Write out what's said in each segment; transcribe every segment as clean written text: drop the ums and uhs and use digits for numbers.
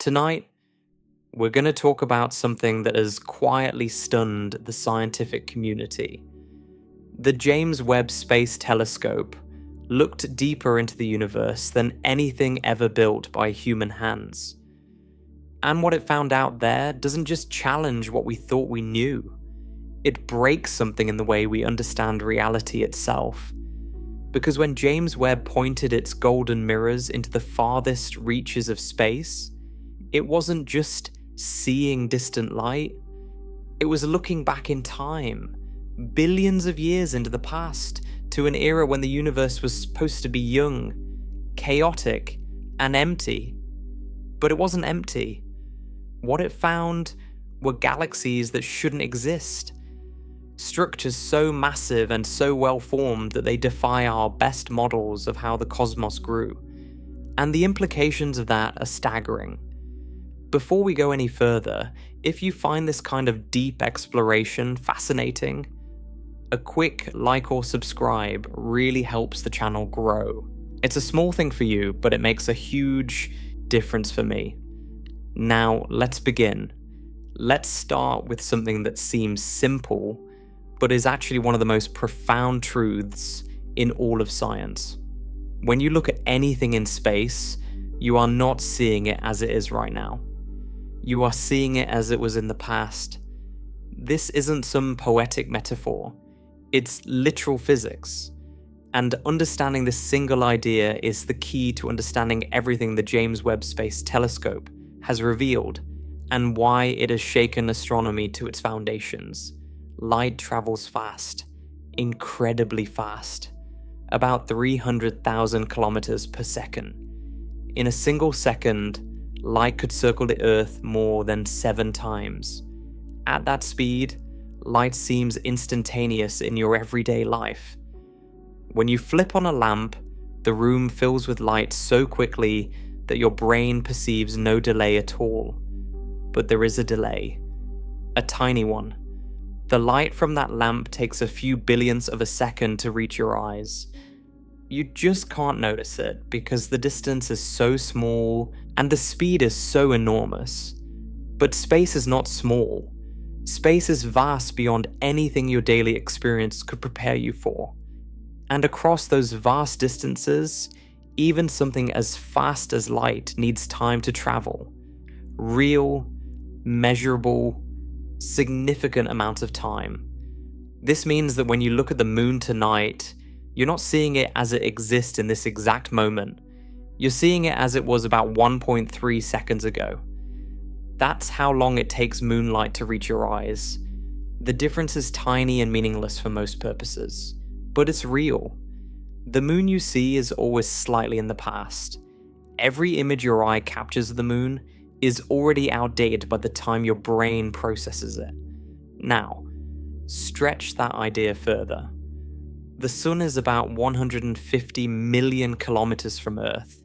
Tonight, we're going to talk about something that has quietly stunned the scientific community. The James Webb Space Telescope looked deeper into the universe than anything ever built by human hands. And what it found out there doesn't just challenge what we thought we knew. It breaks something in the way we understand reality itself. Because when James Webb pointed its golden mirrors into the farthest reaches of space, it wasn't just seeing distant light. It was looking back in time, billions of years into the past, to an era when the universe was supposed to be young, chaotic, and empty. But it wasn't empty. What it found were galaxies that shouldn't exist. Structures so massive and so well formed that they defy our best models of how the cosmos grew. And the implications of that are staggering. Before we go any further, if you find this kind of deep exploration fascinating, a quick like or subscribe really helps the channel grow. It's a small thing for you, but it makes a huge difference for me. Now, let's begin. Let's start with something that seems simple, but is actually one of the most profound truths in all of science. When you look at anything in space, you are not seeing it as it is right now. You are seeing it as it was in the past. This isn't some poetic metaphor. It's literal physics. And understanding this single idea is the key to understanding everything the James Webb Space Telescope has revealed and why it has shaken astronomy to its foundations. Light travels fast, incredibly fast, about 300,000 kilometers per second. In a single second, light could circle the Earth more than 7 times. At that speed, light seems instantaneous in your everyday life. When you flip on a lamp, the room fills with light so quickly that your brain perceives no delay at all. But there is a delay, a tiny one. The light from that lamp takes a few billionths of a second to reach your eyes. You just can't notice it because the distance is so small and the speed is so enormous. But space is not small. Space is vast beyond anything your daily experience could prepare you for. And across those vast distances, even something as fast as light needs time to travel. Real, measurable, significant amount of time. This means that when you look at the moon tonight, you're not seeing it as it exists in this exact moment. You're seeing it as it was about 1.3 seconds ago. That's how long it takes moonlight to reach your eyes. The difference is tiny and meaningless for most purposes, but it's real. The moon you see is always slightly in the past. Every image your eye captures of the moon is already outdated by the time your brain processes it. Now, stretch that idea further. The sun is about 150 million kilometers from Earth.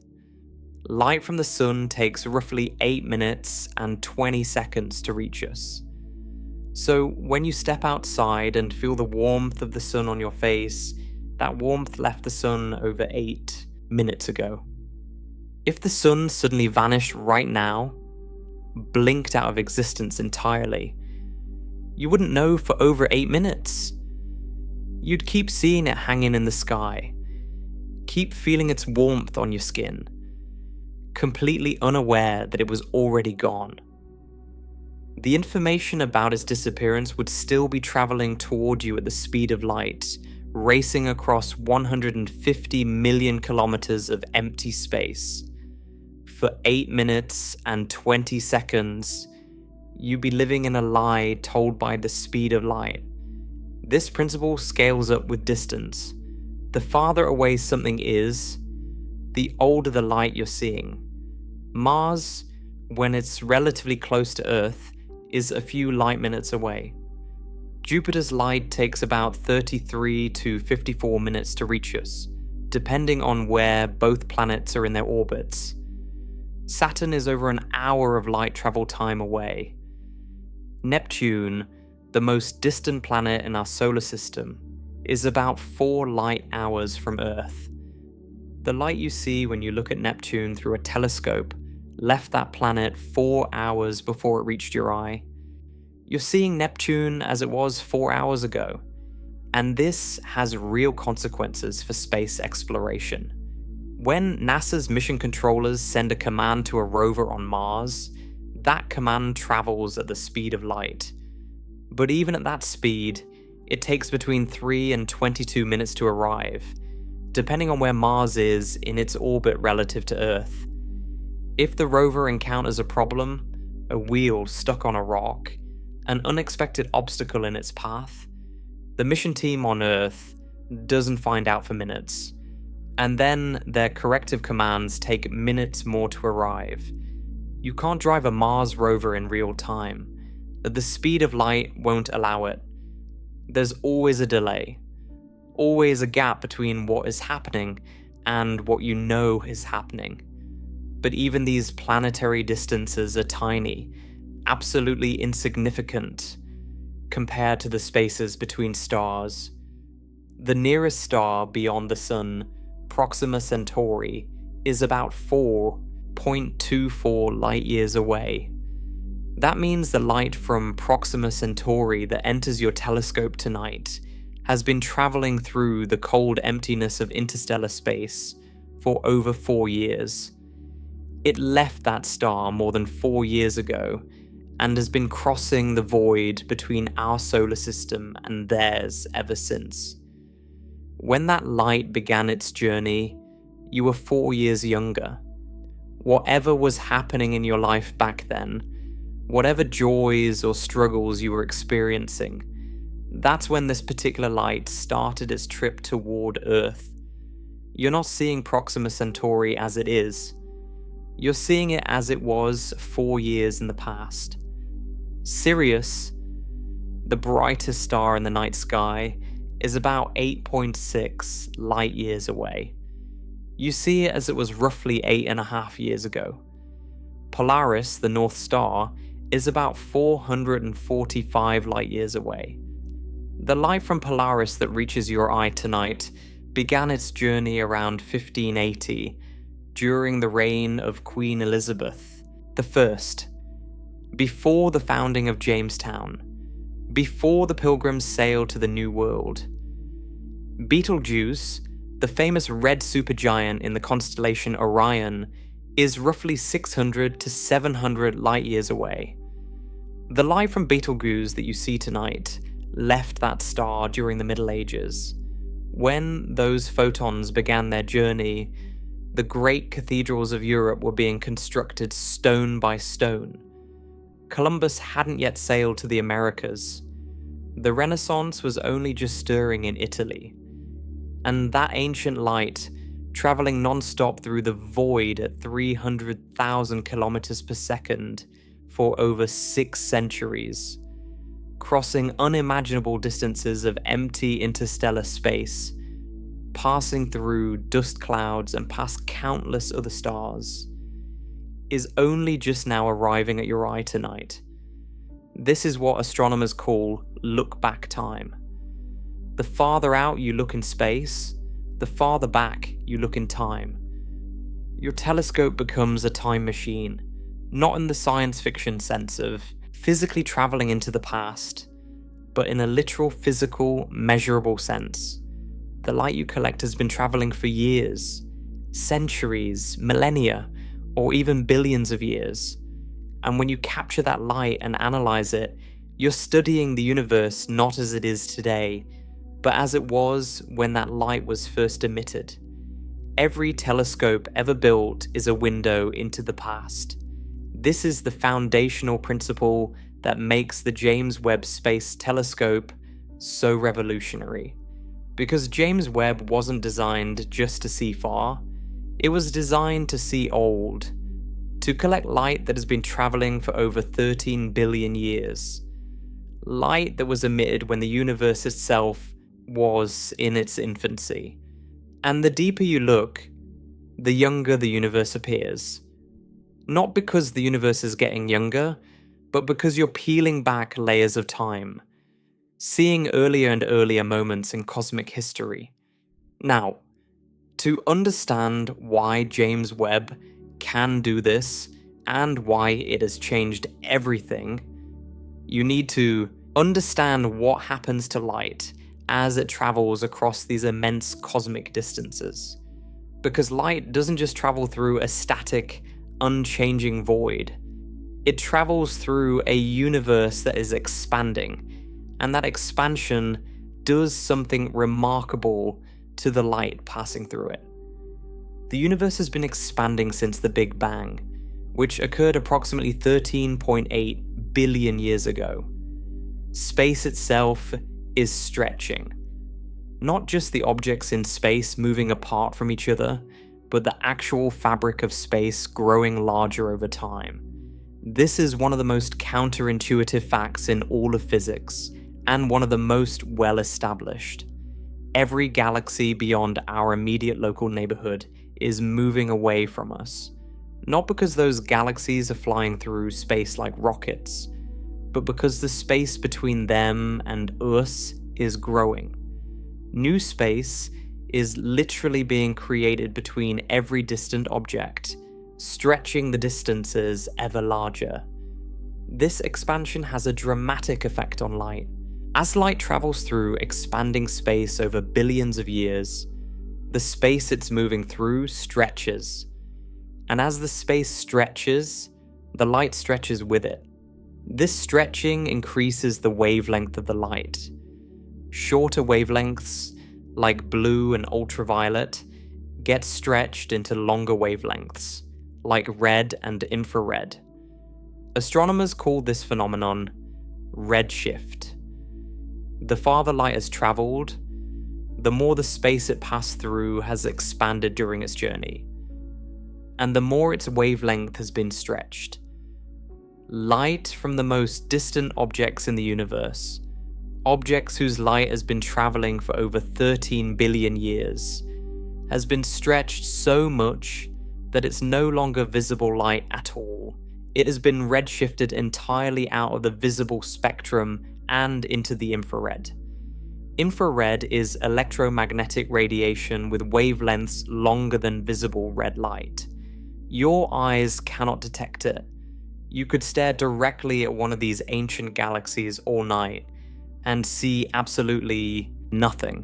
Light from the sun takes roughly 8 minutes and 20 seconds to reach us. So when you step outside and feel the warmth of the sun on your face, that warmth left the sun over 8 minutes ago. If the sun suddenly vanished right now, blinked out of existence entirely, you wouldn't know for over 8 minutes. You'd keep seeing it hanging in the sky, keep feeling its warmth on your skin, completely unaware that it was already gone. The information about its disappearance would still be traveling toward you at the speed of light, racing across 150 million kilometers of empty space. For 8 minutes and 20 seconds, you'd be living in a lie told by the speed of light. This principle scales up with distance. The farther away something is, the older the light you're seeing. Mars, when it's relatively close to Earth, is a few light minutes away. Jupiter's light takes about 33 to 54 minutes to reach us, depending on where both planets are in their orbits. Saturn is over an hour of light travel time away. Neptune, the most distant planet in our solar system, is about 4 light hours from Earth. The light you see when you look at Neptune through a telescope left that planet 4 hours before it reached your eye. You're seeing Neptune as it was 4 hours ago. And this has real consequences for space exploration. When NASA's mission controllers send a command to a rover on Mars, that command travels at the speed of light. But even at that speed, it takes between 3 and 22 minutes to arrive, depending on where Mars is in its orbit relative to Earth. If the rover encounters a problem, a wheel stuck on a rock, an unexpected obstacle in its path, the mission team on Earth doesn't find out for minutes, and then their corrective commands take minutes more to arrive. You can't drive a Mars rover in real time. The speed of light won't allow it. There's always a delay, always a gap between what is happening and what you know is happening. But even these planetary distances are tiny, absolutely insignificant compared to the spaces between stars. The nearest star beyond the Sun, Proxima Centauri, is about 4.24 light-years away. That means the light from Proxima Centauri that enters your telescope tonight has been traveling through the cold emptiness of interstellar space for over 4 years. It left that star more than 4 years ago and has been crossing the void between our solar system and theirs ever since. When that light began its journey, you were 4 years younger. Whatever was happening in your life back then, whatever joys or struggles you were experiencing, that's when this particular light started its trip toward Earth. You're not seeing Proxima Centauri as it is. You're seeing it as it was 4 years in the past. Sirius, the brightest star in the night sky, is about 8.6 light-years away. You see it as it was roughly 8.5 years ago. Polaris, the North Star, is about 445 light-years away. The light from Polaris that reaches your eye tonight began its journey around 1580, during the reign of Queen Elizabeth I, before the founding of Jamestown, before the Pilgrims sailed to the New World. Betelgeuse, the famous red supergiant in the constellation Orion, is roughly 600 to 700 light-years away. The light from Betelgeuse that you see tonight left that star during the Middle Ages. When those photons began their journey, the great cathedrals of Europe were being constructed stone by stone. Columbus hadn't yet sailed to the Americas. The Renaissance was only just stirring in Italy. And that ancient light, traveling non-stop through the void at 300,000 kilometers per second for over 6 centuries, crossing unimaginable distances of empty interstellar space, passing through dust clouds and past countless other stars, is only just now arriving at your eye tonight. This is what astronomers call look-back time. The farther out you look in space, the farther back you look in time. Your telescope becomes a time machine, not in the science fiction sense of physically traveling into the past, but in a literal, physical, measurable sense. The light you collect has been traveling for years, centuries, millennia, or even billions of years. And when you capture that light and analyze it, you're studying the universe not as it is today, but as it was when that light was first emitted. Every telescope ever built is a window into the past. This is the foundational principle that makes the James Webb Space Telescope so revolutionary. Because James Webb wasn't designed just to see far, it was designed to see old, to collect light that has been traveling for over 13 billion years. Light that was emitted when the universe itself was in its infancy. And the deeper you look, the younger the universe appears. Not because the universe is getting younger, but because you're peeling back layers of time, seeing earlier and earlier moments in cosmic history. Now, to understand why James Webb can do this, and why it has changed everything, you need to understand what happens to light as it travels across these immense cosmic distances. Because light doesn't just travel through a static, unchanging void. It travels through a universe that is expanding, and that expansion does something remarkable to the light passing through it. The universe has been expanding since the Big Bang, which occurred approximately 13.8 billion years ago. Space itself is stretching. Not just the objects in space moving apart from each other, but the actual fabric of space growing larger over time. This is one of the most counterintuitive facts in all of physics, and one of the most well-established. Every galaxy beyond our immediate local neighborhood is moving away from us. Not because those galaxies are flying through space like rockets, but because the space between them and us is growing. New space is literally being created between every distant object, stretching the distances ever larger. This expansion has a dramatic effect on light. As light travels through expanding space over billions of years, the space it's moving through stretches. And as the space stretches, the light stretches with it. This stretching increases the wavelength of the light. Shorter wavelengths, like blue and ultraviolet, get stretched into longer wavelengths, like red and infrared. Astronomers call this phenomenon redshift. The farther light has traveled, the more the space it passed through has expanded during its journey, and the more its wavelength has been stretched. Light from the most distant objects in the universe, objects whose light has been traveling for over 13 billion years, has been stretched so much that it's no longer visible light at all. It has been redshifted entirely out of the visible spectrum and into the infrared. Infrared is electromagnetic radiation with wavelengths longer than visible red light. Your eyes cannot detect it. You could stare directly at one of these ancient galaxies all night and see absolutely nothing.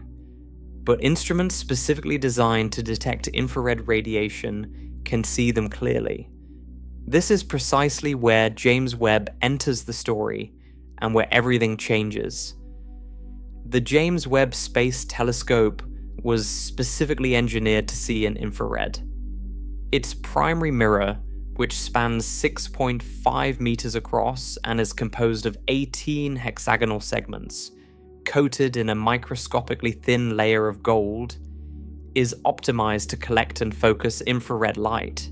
But instruments specifically designed to detect infrared radiation can see them clearly. This is precisely where James Webb enters the story and where everything changes. The James Webb Space Telescope was specifically engineered to see in infrared. Its primary mirror, which spans 6.5 meters across and is composed of 18 hexagonal segments, coated in a microscopically thin layer of gold, is optimized to collect and focus infrared light.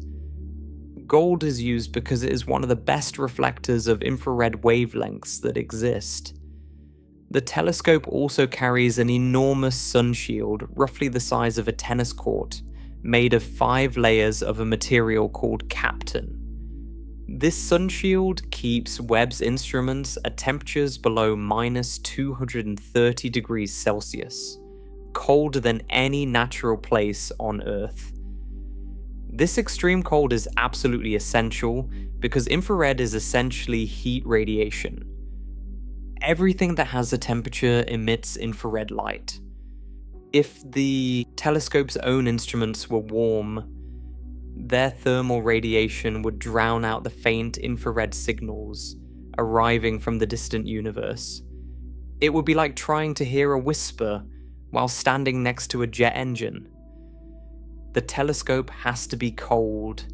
Gold is used because it is one of the best reflectors of infrared wavelengths that exist. The telescope also carries an enormous sun shield, roughly the size of a tennis court, made of 5 layers of a material called Kapton. This sun shield keeps Webb's instruments at temperatures below minus 230 degrees Celsius, colder than any natural place on Earth. This extreme cold is absolutely essential because infrared is essentially heat radiation. Everything that has a temperature emits infrared light. If the telescope's own instruments were warm, their thermal radiation would drown out the faint infrared signals arriving from the distant universe. It would be like trying to hear a whisper while standing next to a jet engine. The telescope has to be cold,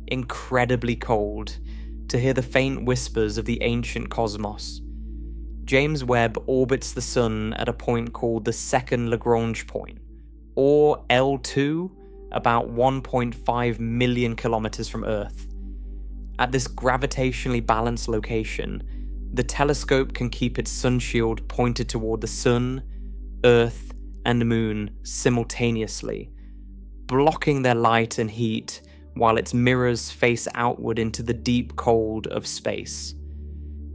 incredibly cold, to hear the faint whispers of the ancient cosmos. James Webb orbits the Sun at a point called the second Lagrange point, or L2, about 1.5 million kilometers from Earth. At this gravitationally balanced location, the telescope can keep its sun shield pointed toward the Sun, Earth, and Moon simultaneously, blocking their light and heat while its mirrors face outward into the deep cold of space.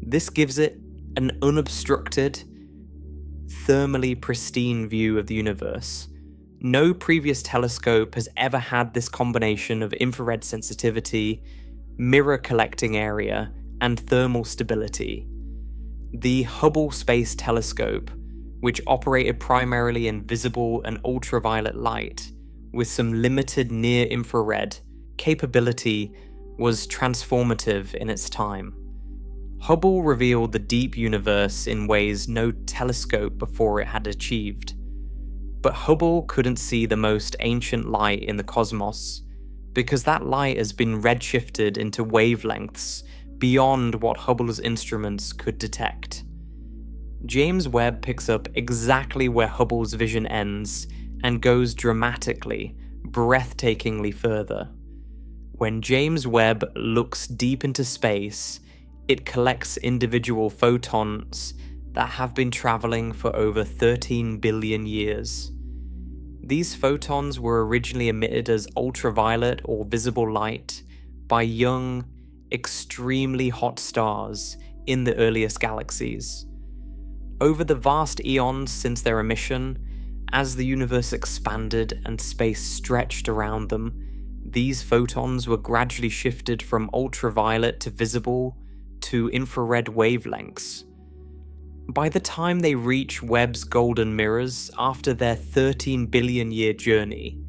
This gives it an unobstructed, thermally pristine view of the universe. No previous telescope has ever had this combination of infrared sensitivity, mirror collecting area, and thermal stability. The Hubble Space Telescope, which operated primarily in visible and ultraviolet light, with some limited near-infrared capability, was transformative in its time. Hubble revealed the deep universe in ways no telescope before it had achieved. But Hubble couldn't see the most ancient light in the cosmos, because that light has been redshifted into wavelengths beyond what Hubble's instruments could detect. James Webb picks up exactly where Hubble's vision ends and goes dramatically, breathtakingly further. When James Webb looks deep into space, it collects individual photons that have been traveling for over 13 billion years. These photons were originally emitted as ultraviolet or visible light by young, extremely hot stars in the earliest galaxies. Over the vast eons since their emission, as the universe expanded and space stretched around them, these photons were gradually shifted from ultraviolet to visible to infrared wavelengths. By the time they reach Webb's golden mirrors after their 13 billion year journey,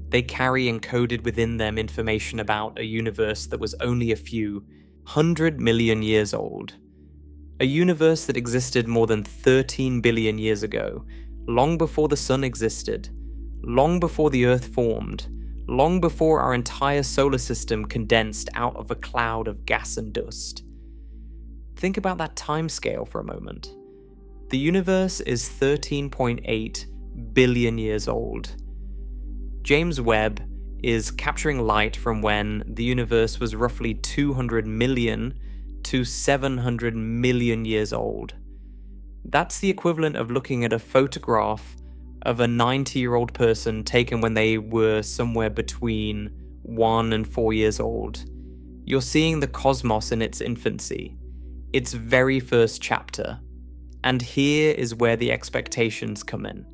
they carry encoded within them information about a universe that was only a few 100 million years old. A universe that existed more than 13 billion years ago, long before the sun existed, long before the Earth formed, long before our entire solar system condensed out of a cloud of gas and dust. Think about that timescale for a moment. The universe is 13.8 billion years old. James Webb is capturing light from when the universe was roughly 200 million to 700 million years old. That's the equivalent of looking at a photograph of a 90-year-old person taken when they were somewhere between 1 and 4 years old. You're seeing the cosmos in its infancy, its very first chapter. And here is where the expectations come in.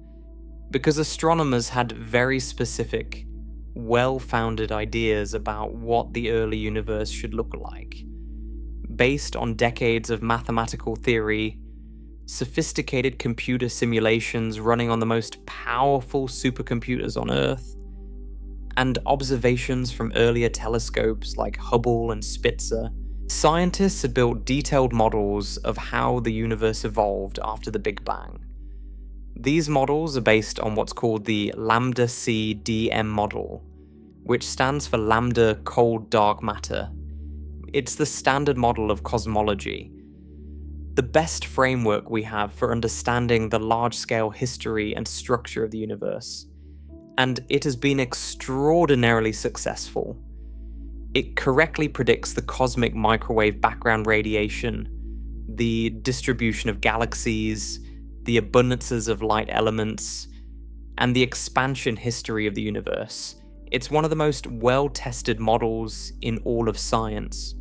Because astronomers had very specific, well-founded ideas about what the early universe should look like, based on decades of mathematical theory, sophisticated computer simulations running on the most powerful supercomputers on Earth, and observations from earlier telescopes like Hubble and Spitzer. Scientists had built detailed models of how the universe evolved after the Big Bang. These models are based on what's called the Lambda-CDM model, which stands for Lambda Cold Dark Matter. It's the standard model of cosmology, the best framework we have for understanding the large-scale history and structure of the universe, and it has been extraordinarily successful. It correctly predicts the cosmic microwave background radiation, the distribution of galaxies, the abundances of light elements, and the expansion history of the universe. It's one of the most well-tested models in all of science.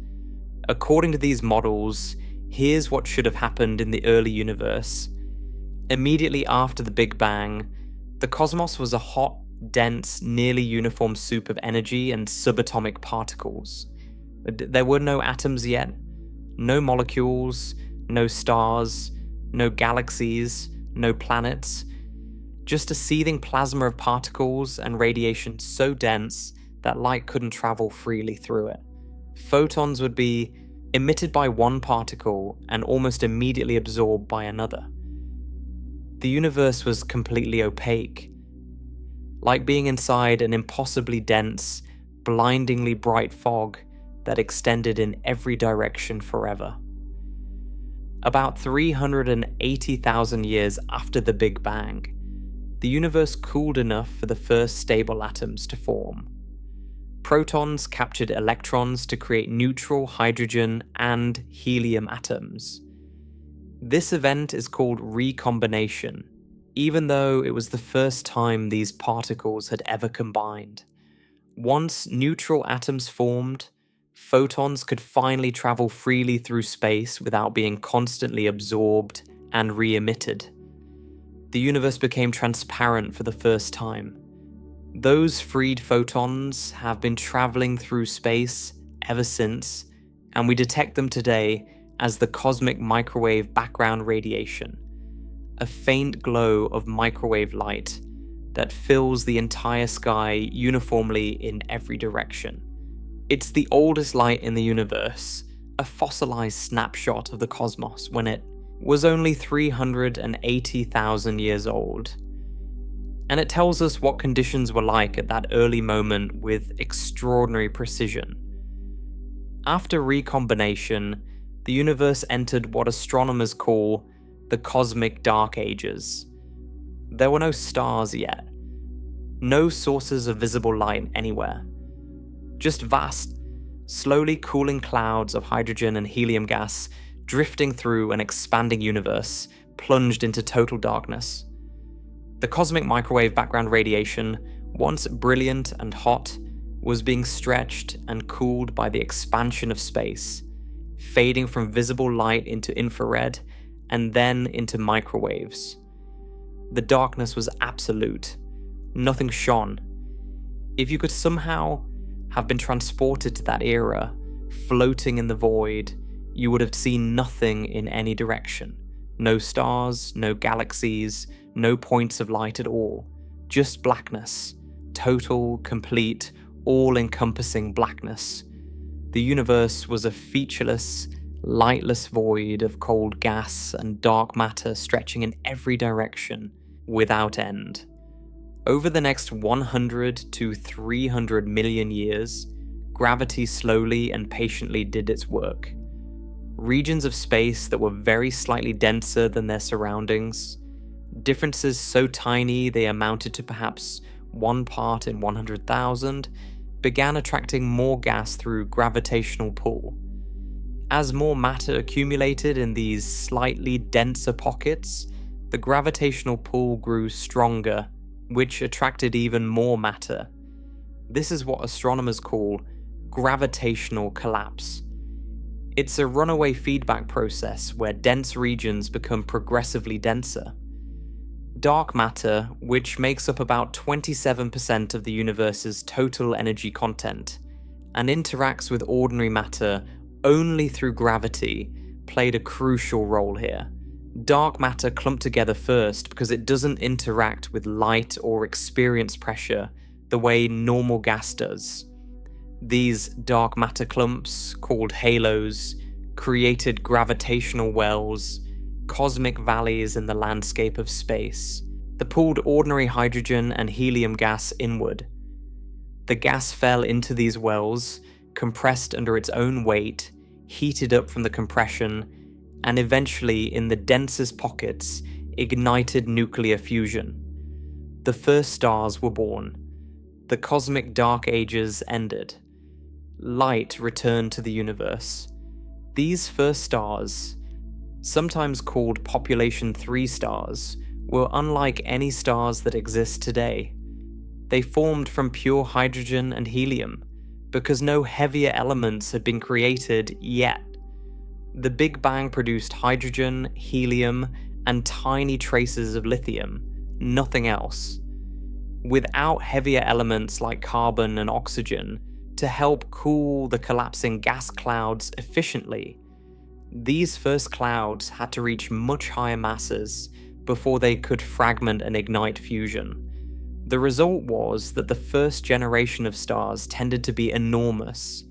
According to these models, here's what should have happened in the early universe. Immediately after the Big Bang, the cosmos was a hot, dense, nearly uniform soup of energy and subatomic particles. There were no atoms yet, no molecules, no stars, no galaxies, no planets, just a seething plasma of particles and radiation so dense that light couldn't travel freely through it. Photons would be emitted by one particle and almost immediately absorbed by another. The universe was completely opaque, like being inside an impossibly dense, blindingly bright fog that extended in every direction forever. About 380,000 years after the Big Bang, the universe cooled enough for the first stable atoms to form. Protons captured electrons to create neutral hydrogen and helium atoms. This event is called recombination, even though it was the first time these particles had ever combined. Once neutral atoms formed, photons could finally travel freely through space without being constantly absorbed and re-emitted. The universe became transparent for the first time. Those freed photons have been traveling through space ever since, and we detect them today as the cosmic microwave background radiation, a faint glow of microwave light that fills the entire sky uniformly in every direction. It's the oldest light in the universe, a fossilized snapshot of the cosmos when it was only 380,000 years old. And it tells us what conditions were like at that early moment with extraordinary precision. After recombination, the universe entered what astronomers call the cosmic dark ages. There were no stars yet, no sources of visible light anywhere, just vast, slowly cooling clouds of hydrogen and helium gas drifting through an expanding universe, plunged into total darkness. The cosmic microwave background radiation, once brilliant and hot, was being stretched and cooled by the expansion of space, fading from visible light into infrared and then into microwaves. The darkness was absolute. Nothing shone. If you could somehow have been transported to that era, floating in the void, you would have seen nothing in any direction. No stars, no galaxies, no points of light at all. Just blackness. Total, complete, all-encompassing blackness. The universe was a featureless, lightless void of cold gas and dark matter stretching in every direction, without end. Over the next 100 to 300 million years, gravity slowly and patiently did its work. Regions of space that were very slightly denser than their surroundings, differences so tiny they amounted to perhaps 1 part in 100,000, began attracting more gas through gravitational pull. As more matter accumulated in these slightly denser pockets, the gravitational pull grew stronger, which attracted even more matter. This is what astronomers call gravitational collapse. It's a runaway feedback process where dense regions become progressively denser. Dark matter, which makes up about 27% of the universe's total energy content, and interacts with ordinary matter only through gravity, played a crucial role here. Dark matter clumped together first because it doesn't interact with light or experience pressure the way normal gas does. These dark matter clumps, called halos, created gravitational wells, cosmic valleys in the landscape of space, that pulled ordinary hydrogen and helium gas inward. The gas fell into these wells, compressed under its own weight, heated up from the compression, and eventually, in the densest pockets, ignited nuclear fusion. The first stars were born. The cosmic dark ages ended. Light returned to the universe. These first stars, sometimes called population 3 stars, were unlike any stars that exist today. They formed from pure hydrogen and helium, because no heavier elements had been created yet. The Big Bang produced hydrogen, helium, and tiny traces of lithium, nothing else. Without heavier elements like carbon and oxygen to help cool the collapsing gas clouds efficiently, these first clouds had to reach much higher masses before they could fragment and ignite fusion. The result was that the first generation of stars tended to be enormous.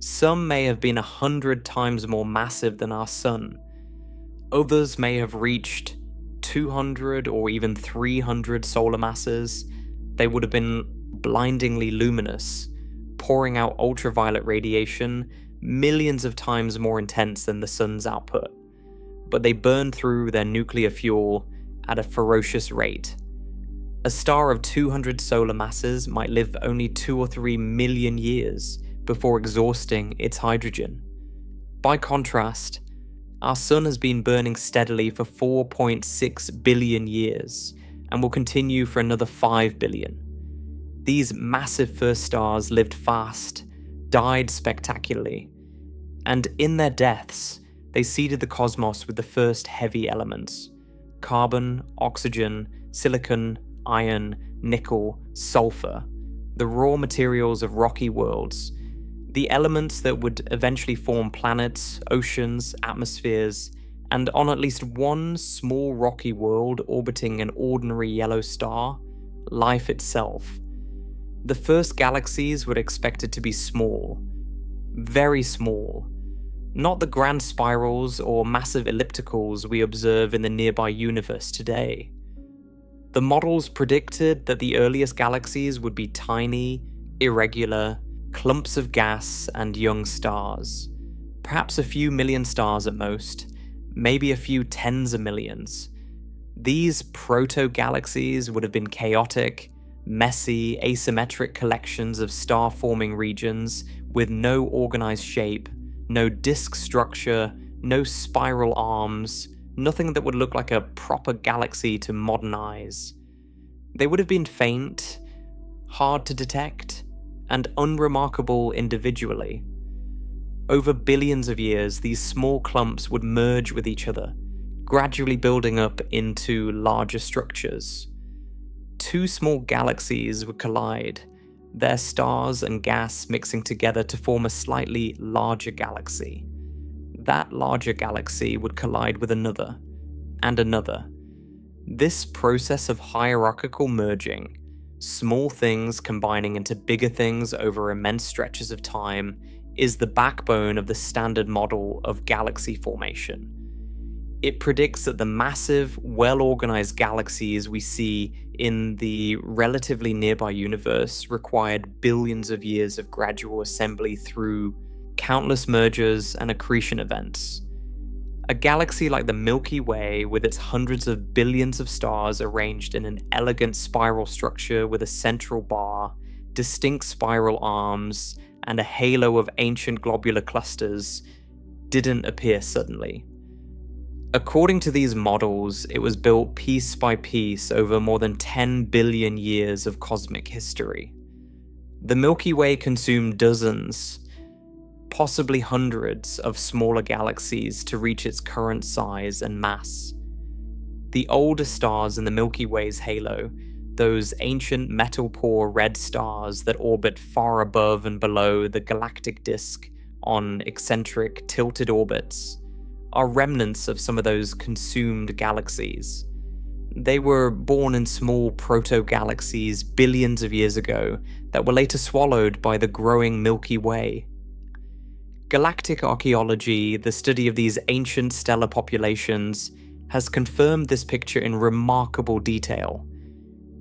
Some may have been 100 times more massive than our Sun. Others may have reached 200 or even 300 solar masses. They would have been blindingly luminous, pouring out ultraviolet radiation millions of times more intense than the Sun's output. But they burned through their nuclear fuel at a ferocious rate. A star of 200 solar masses might live only 2 or 3 million years before exhausting its hydrogen. By contrast, our Sun has been burning steadily for 4.6 billion years and will continue for another 5 billion. These massive first stars lived fast, died spectacularly, and in their deaths, they seeded the cosmos with the first heavy elements: carbon, oxygen, silicon, iron, nickel, sulfur, the raw materials of rocky worlds. The elements that would eventually form planets, oceans, atmospheres, and on at least one small rocky world orbiting an ordinary yellow star, life itself. The first galaxies were expected to be small, very small, not the grand spirals or massive ellipticals we observe in the nearby universe today. The models predicted that the earliest galaxies would be tiny, irregular, clumps of gas and young stars. Perhaps a few million stars at most, maybe a few tens of millions. These proto-galaxies would have been chaotic, messy, asymmetric collections of star-forming regions with no organized shape, no disk structure, no spiral arms, nothing that would look like a proper galaxy to modern eyes. They would have been faint, hard to detect, and unremarkable individually. Over billions of years, these small clumps would merge with each other, gradually building up into larger structures. Two small galaxies would collide, their stars and gas mixing together to form a slightly larger galaxy. That larger galaxy would collide with another, and another. This process of hierarchical merging, small things combining into bigger things over immense stretches of time, is the backbone of the standard model of galaxy formation. It predicts that the massive, well-organized galaxies we see in the relatively nearby universe required billions of years of gradual assembly through countless mergers and accretion events. A galaxy like the Milky Way, with its hundreds of billions of stars arranged in an elegant spiral structure with a central bar, distinct spiral arms, and a halo of ancient globular clusters, didn't appear suddenly. According to these models, it was built piece by piece over more than 10 billion years of cosmic history. The Milky Way consumed dozens, possibly hundreds, of smaller galaxies to reach its current size and mass. The older stars in the Milky Way's halo, those ancient metal-poor red stars that orbit far above and below the galactic disk on eccentric, tilted orbits, are remnants of some of those consumed galaxies. They were born in small proto-galaxies billions of years ago that were later swallowed by the growing Milky Way. Galactic archaeology, the study of these ancient stellar populations, has confirmed this picture in remarkable detail.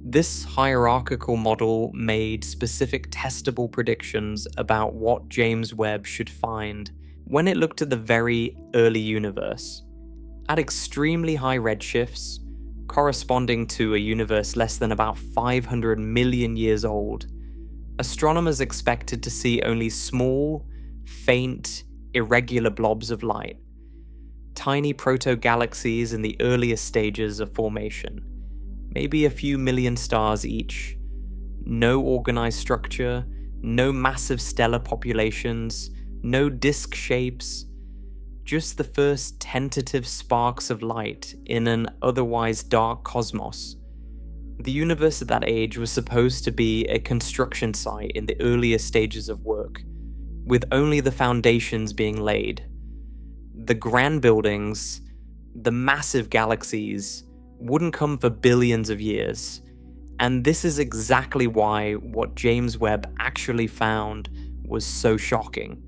This hierarchical model made specific testable predictions about what James Webb should find when it looked at the very early universe. At extremely high redshifts, corresponding to a universe less than about 500 million years old, astronomers expected to see only small, faint, irregular blobs of light, tiny proto-galaxies in the earliest stages of formation, maybe a few million stars each, no organized structure, no massive stellar populations, no disk shapes, just the first tentative sparks of light in an otherwise dark cosmos. The universe at that age was supposed to be a construction site in the earliest stages of work, with only the foundations being laid. The grand buildings, the massive galaxies, wouldn't come for billions of years. And this is exactly why what James Webb actually found was so shocking.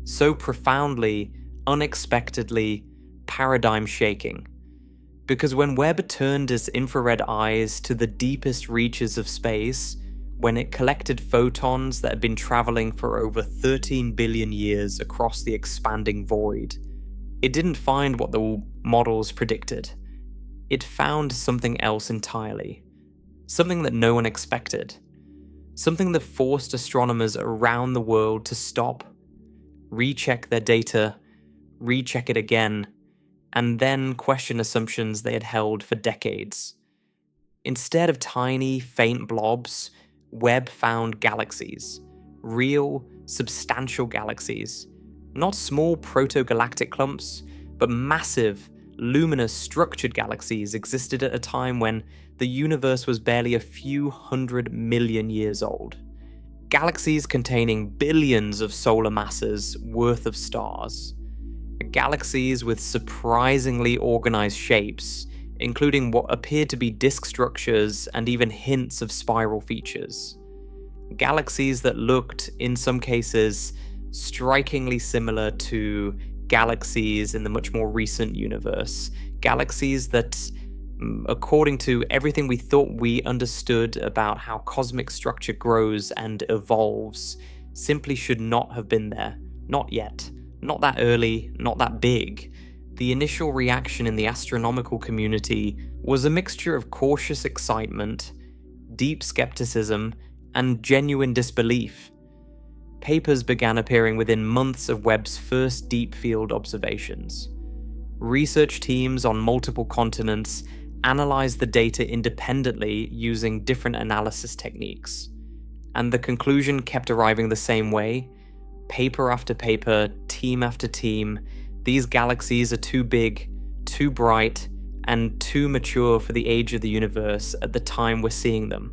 So profoundly, unexpectedly, paradigm-shaking. Because when Webb turned its infrared eyes to the deepest reaches of space, when it collected photons that had been traveling for over 13 billion years across the expanding void, it didn't find what the models predicted. It found something else entirely. Something that no one expected. Something that forced astronomers around the world to stop, recheck their data, recheck it again, and then question assumptions they had held for decades. Instead of tiny, faint blobs, Webb found galaxies. Real, substantial galaxies. Not small proto-galactic clumps, but massive, luminous, structured galaxies existed at a time when the universe was barely a few 100 million years old. Galaxies containing billions of solar masses worth of stars. Galaxies with surprisingly organized shapes, including what appeared to be disk structures and even hints of spiral features. Galaxies that looked, in some cases, strikingly similar to galaxies in the much more recent universe. Galaxies that, according to everything we thought we understood about how cosmic structure grows and evolves, simply should not have been there. Not yet. Not that early, not that big. The initial reaction in the astronomical community was a mixture of cautious excitement, deep skepticism, and genuine disbelief. Papers began appearing within months of Webb's first deep field observations. Research teams on multiple continents analyzed the data independently using different analysis techniques. And the conclusion kept arriving the same way. Paper after paper, team after team, these galaxies are too big, too bright, and too mature for the age of the universe at the time we're seeing them.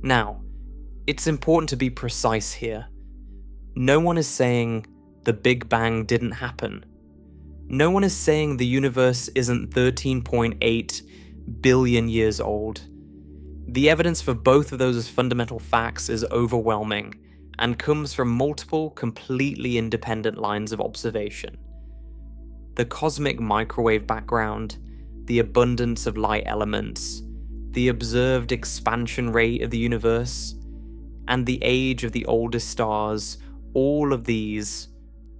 Now, it's important to be precise here. No one is saying the Big Bang didn't happen. No one is saying the universe isn't 13.8 billion years old. The evidence for both of those fundamental facts is overwhelming and comes from multiple completely independent lines of observation. The cosmic microwave background, the abundance of light elements, the observed expansion rate of the universe, and the age of the oldest stars, all of these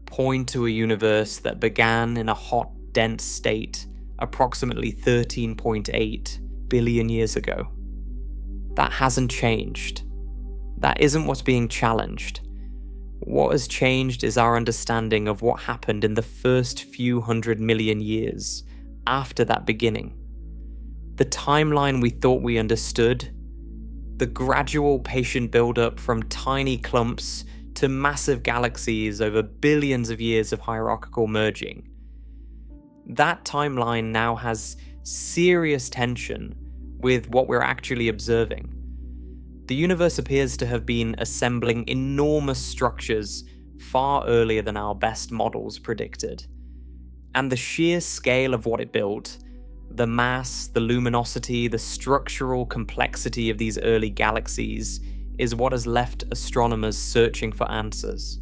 point to a universe that began in a hot, dense state approximately 13.8 billion years ago. That hasn't changed. That isn't what's being challenged. What has changed is our understanding of what happened in the first few 100 million years after that beginning. The timeline we thought we understood, the gradual patient buildup from tiny clumps to massive galaxies over billions of years of hierarchical merging. That timeline now has serious tension with what we're actually observing. The universe appears to have been assembling enormous structures far earlier than our best models predicted. And the sheer scale of what it built, the mass, the luminosity, the structural complexity of these early galaxies is what has left astronomers searching for answers.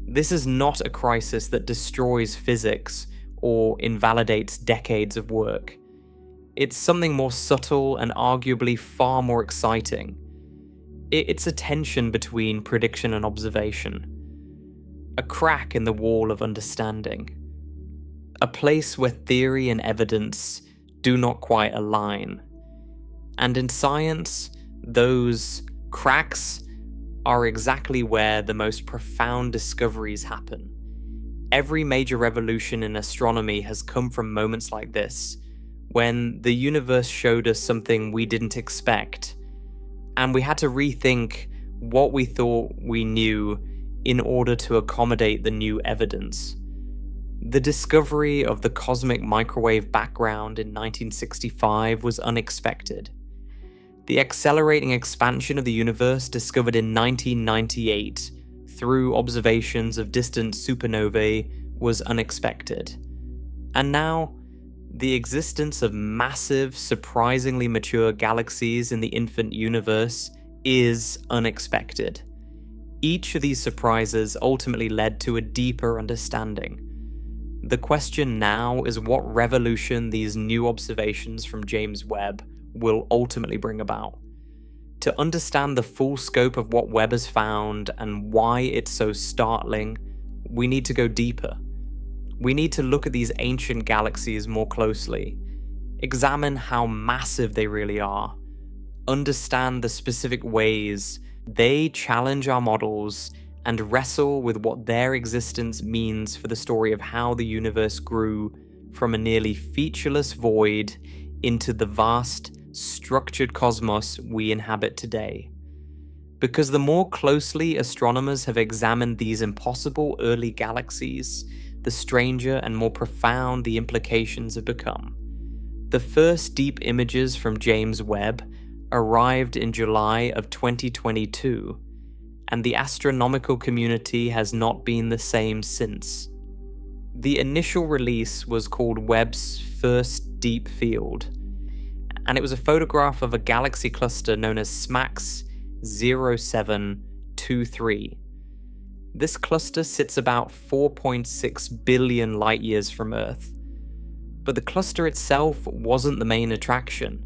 This is not a crisis that destroys physics or invalidates decades of work. It's something more subtle and arguably far more exciting. It's a tension between prediction and observation. A crack in the wall of understanding. A place where theory and evidence do not quite align. And in science, those cracks are exactly where the most profound discoveries happen. Every major revolution in astronomy has come from moments like this, when the universe showed us something we didn't expect, and we had to rethink what we thought we knew in order to accommodate the new evidence. The discovery of the cosmic microwave background in 1965 was unexpected. The accelerating expansion of the universe discovered in 1998 through observations of distant supernovae was unexpected. And now, the existence of massive, surprisingly mature galaxies in the infant universe is unexpected. Each of these surprises ultimately led to a deeper understanding. The question now is what revolution these new observations from James Webb will ultimately bring about. To understand the full scope of what Webb has found and why it's so startling, we need to go deeper. We need to look at these ancient galaxies more closely, examine how massive they really are, understand the specific ways they challenge our models, and wrestle with what their existence means for the story of how the universe grew from a nearly featureless void into the vast, structured cosmos we inhabit today. Because the more closely astronomers have examined these impossible early galaxies, the stranger and more profound the implications have become. The first deep images from James Webb arrived in July of 2022, and the astronomical community has not been the same since. The initial release was called Webb's First Deep Field, and it was a photograph of a galaxy cluster known as SMACS 0723. This cluster sits about 4.6 billion light years from Earth. But the cluster itself wasn't the main attraction.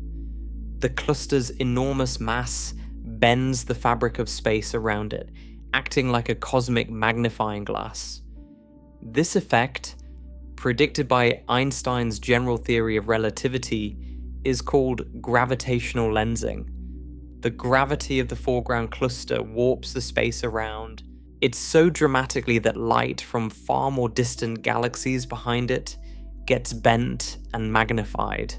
The cluster's enormous mass bends the fabric of space around it, acting like a cosmic magnifying glass. This effect, predicted by Einstein's general theory of relativity, is called gravitational lensing. The gravity of the foreground cluster warps the space around. It's so dramatically that light from far more distant galaxies behind it gets bent and magnified,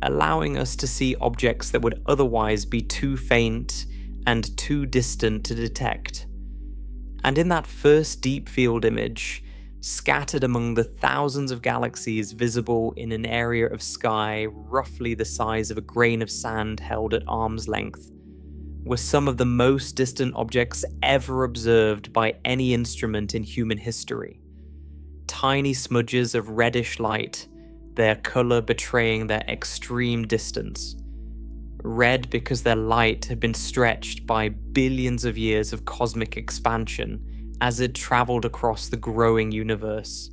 allowing us to see objects that would otherwise be too faint and too distant to detect. And in that first deep field image, scattered among the thousands of galaxies visible in an area of sky roughly the size of a grain of sand held at arm's length, were some of the most distant objects ever observed by any instrument in human history. Tiny smudges of reddish light, their color betraying their extreme distance. Red because their light had been stretched by billions of years of cosmic expansion as it traveled across the growing universe.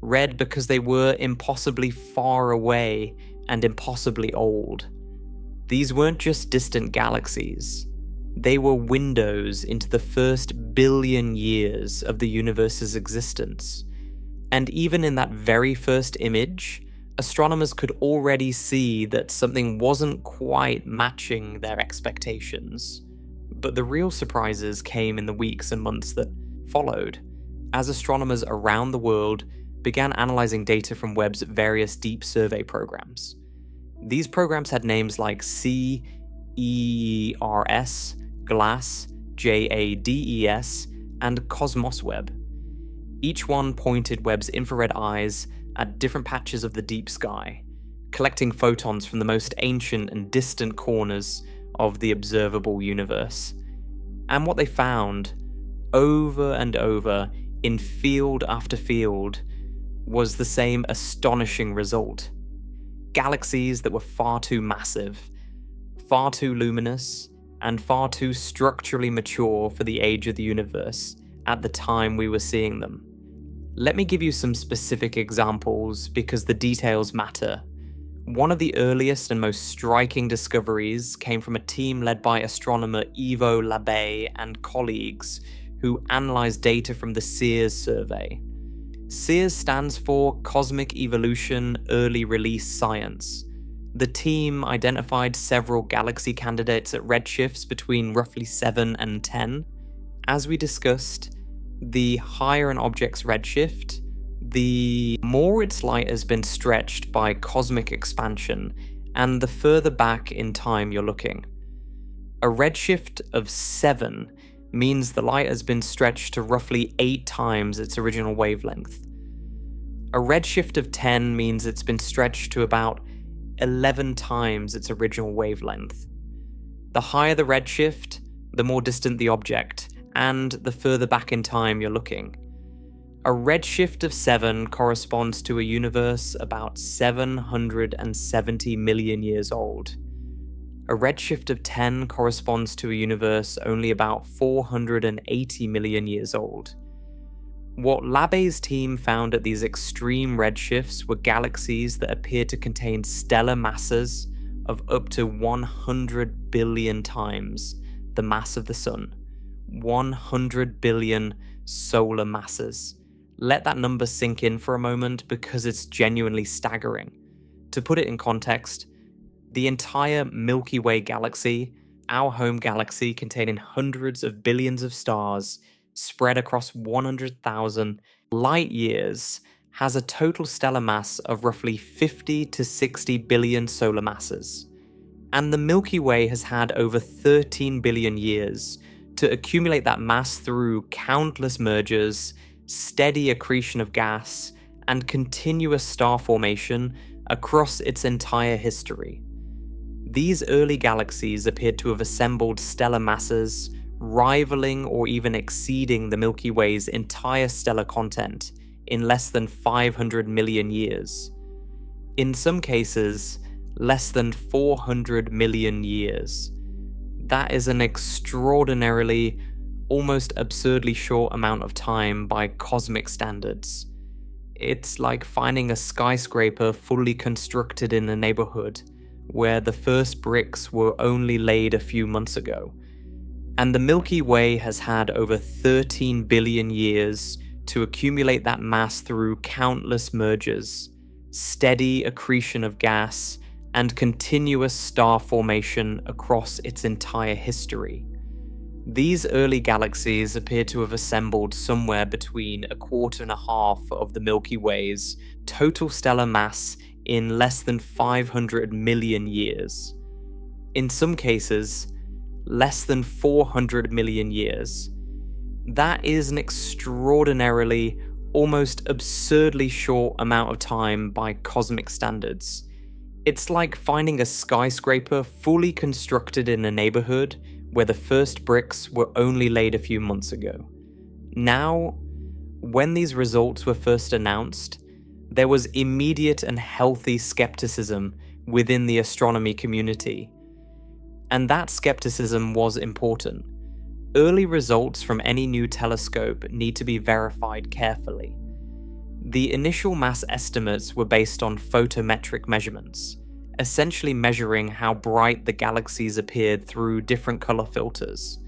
Red because they were impossibly far away and impossibly old. These weren't just distant galaxies. They were windows into the first billion years of the universe's existence. And even in that very first image, astronomers could already see that something wasn't quite matching their expectations. But the real surprises came in the weeks and months that followed, as astronomers around the world began analyzing data from Webb's various deep survey programs. These programs had names like CERS, GLASS, JADES, and CosmosWeb. Each one pointed Webb's infrared eyes at different patches of the deep sky, collecting photons from the most ancient and distant corners of the observable universe. And what they found, over and over, in field after field, was the same astonishing result. Galaxies that were far too massive, far too luminous, and far too structurally mature for the age of the universe at the time we were seeing them. Let me give you some specific examples because the details matter. One of the earliest and most striking discoveries came from a team led by astronomer Ivo Labbé and colleagues who analyzed data from the CEERS survey. CEERS stands for Cosmic Evolution Early Release Science. The team identified several galaxy candidates at redshifts between roughly 7 and 10. As we discussed, the higher an object's redshift, the more its light has been stretched by cosmic expansion, and the further back in time you're looking. A redshift of 7 means the light has been stretched to roughly 8 times its original wavelength. A redshift of 10 means it's been stretched to about 11 times its original wavelength. The higher the redshift, the more distant the object, and the further back in time you're looking. A redshift of 7 corresponds to a universe about 770 million years old. A redshift of 10 corresponds to a universe only about 480 million years old. What Labbé's team found at these extreme redshifts were galaxies that appeared to contain stellar masses of up to 100 billion times the mass of the Sun. 100 billion solar masses. Let that number sink in for a moment because it's genuinely staggering. To put it in context, the entire Milky Way galaxy, our home galaxy containing hundreds of billions of stars spread across 100,000 light years, has a total stellar mass of roughly 50 to 60 billion solar masses. And the Milky Way has had over 13 billion years to accumulate that mass through countless mergers, steady accretion of gas, and continuous star formation across its entire history. These early galaxies appeared to have assembled stellar masses rivaling or even exceeding the Milky Way's entire stellar content in less than 500 million years. In some cases, less than 400 million years. That is an extraordinarily, almost absurdly short amount of time by cosmic standards. It's like finding a skyscraper fully constructed in a neighborhood where the first bricks were only laid a few months ago. And the Milky Way has had over 13 billion years to accumulate that mass through countless mergers, steady accretion of gas, and continuous star formation across its entire history. These early galaxies appear to have assembled somewhere between 1.25 of the Milky Way's total stellar mass in less than 500 million years. In some cases, less than 400 million years. That is an extraordinarily, almost absurdly short amount of time by cosmic standards. It's like finding a skyscraper fully constructed in a neighborhood where the first bricks were only laid a few months ago. Now, when these results were first announced, there was immediate and healthy skepticism within the astronomy community. And that skepticism was important. Early results from any new telescope need to be verified carefully. The initial mass estimates were based on photometric measurements, essentially measuring how bright the galaxies appeared through different color filters.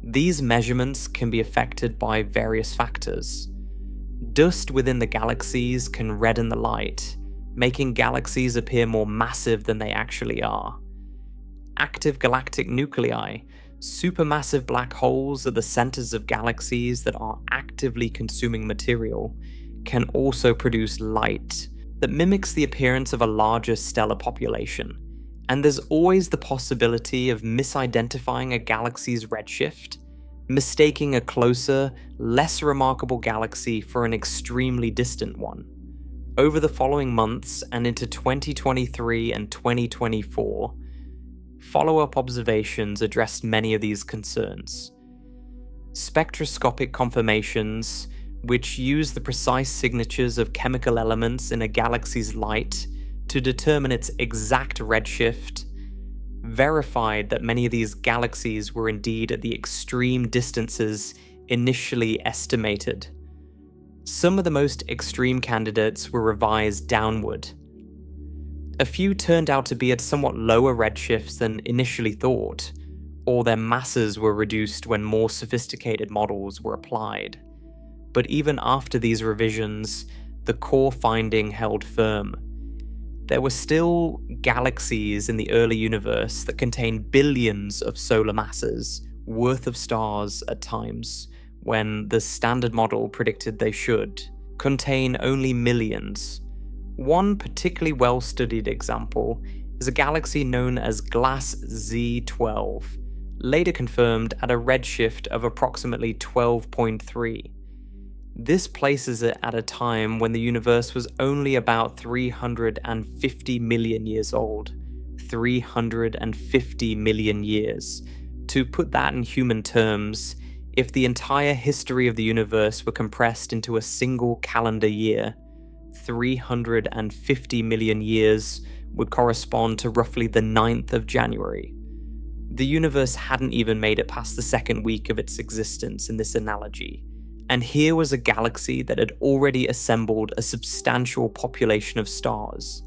These measurements can be affected by various factors. Dust within the galaxies can redden the light, making galaxies appear more massive than they actually are. Active galactic nuclei, supermassive black holes at the centers of galaxies that are actively consuming material, can also produce light that mimics the appearance of a larger stellar population, and there's always the possibility of misidentifying a galaxy's redshift, mistaking a closer, less remarkable galaxy for an extremely distant one. Over the following months and into 2023 and 2024, follow-up observations addressed many of these concerns. Spectroscopic confirmations, which use the precise signatures of chemical elements in a galaxy's light to determine its exact redshift, verified that many of these galaxies were indeed at the extreme distances initially estimated. Some of the most extreme candidates were revised downward. A few turned out to be at somewhat lower redshifts than initially thought, or their masses were reduced when more sophisticated models were applied. But even after these revisions, the core finding held firm. There were still galaxies in the early universe that contained billions of solar masses worth of stars at times, when the standard model predicted they should contain only millions. One particularly well-studied example is a galaxy known as Glass Z12, later confirmed at a redshift of approximately 12.3. This places it at a time when the universe was only about 350 million years old. 350 million years. To put that in human terms, if the entire history of the universe were compressed into a single calendar year, 350 million years would correspond to roughly the 9th of January. The universe hadn't even made it past the second week of its existence in this analogy. And here was a galaxy that had already assembled a substantial population of stars.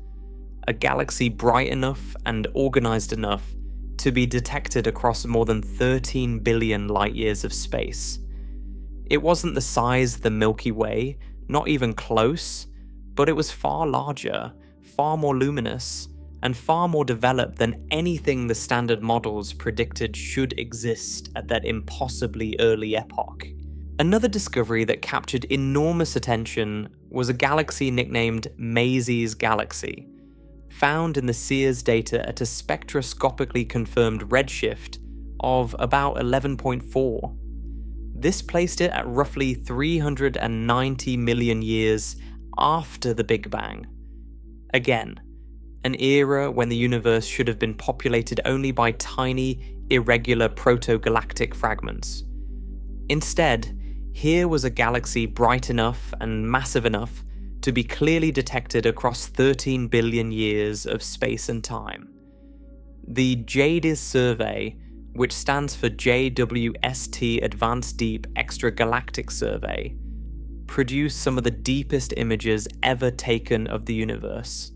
A galaxy bright enough and organized enough to be detected across more than 13 billion light-years of space. It wasn't the size of the Milky Way, not even close, but it was far larger, far more luminous, and far more developed than anything the standard models predicted should exist at that impossibly early epoch. Another discovery that captured enormous attention was a galaxy nicknamed Maisie's Galaxy, found in the Sears data at a spectroscopically confirmed redshift of about 11.4. This placed it at roughly 390 million years after the Big Bang. Again, an era when the universe should have been populated only by tiny, irregular proto-galactic fragments. Instead, here was a galaxy bright enough and massive enough to be clearly detected across 13 billion years of space and time. The JADIS survey, which stands for JWST Advanced Deep Extragalactic Survey, produced some of the deepest images ever taken of the universe.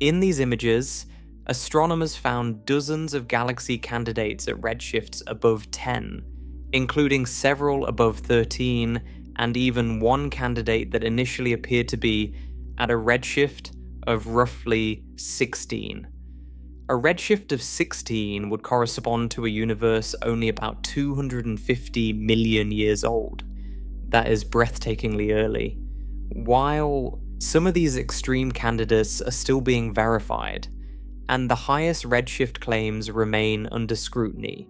In these images, astronomers found dozens of galaxy candidates at redshifts above 10, including several above 13, and even one candidate that initially appeared to be at a redshift of roughly 16. A redshift of 16 would correspond to a universe only about 250 million years old. That is breathtakingly early. While some of these extreme candidates are still being verified, and the highest redshift claims remain under scrutiny,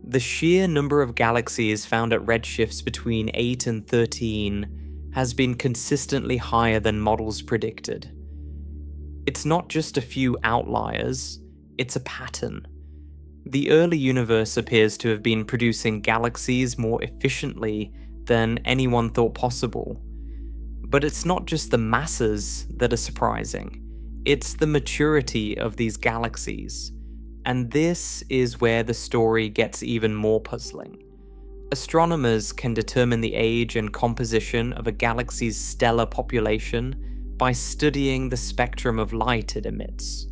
the sheer number of galaxies found at redshifts between 8 and 13 has been consistently higher than models predicted. It's not just a few outliers, it's a pattern. The early universe appears to have been producing galaxies more efficiently than anyone thought possible. But it's not just the masses that are surprising, it's the maturity of these galaxies. And this is where the story gets even more puzzling. Astronomers can determine the age and composition of a galaxy's stellar population by studying the spectrum of light it emits.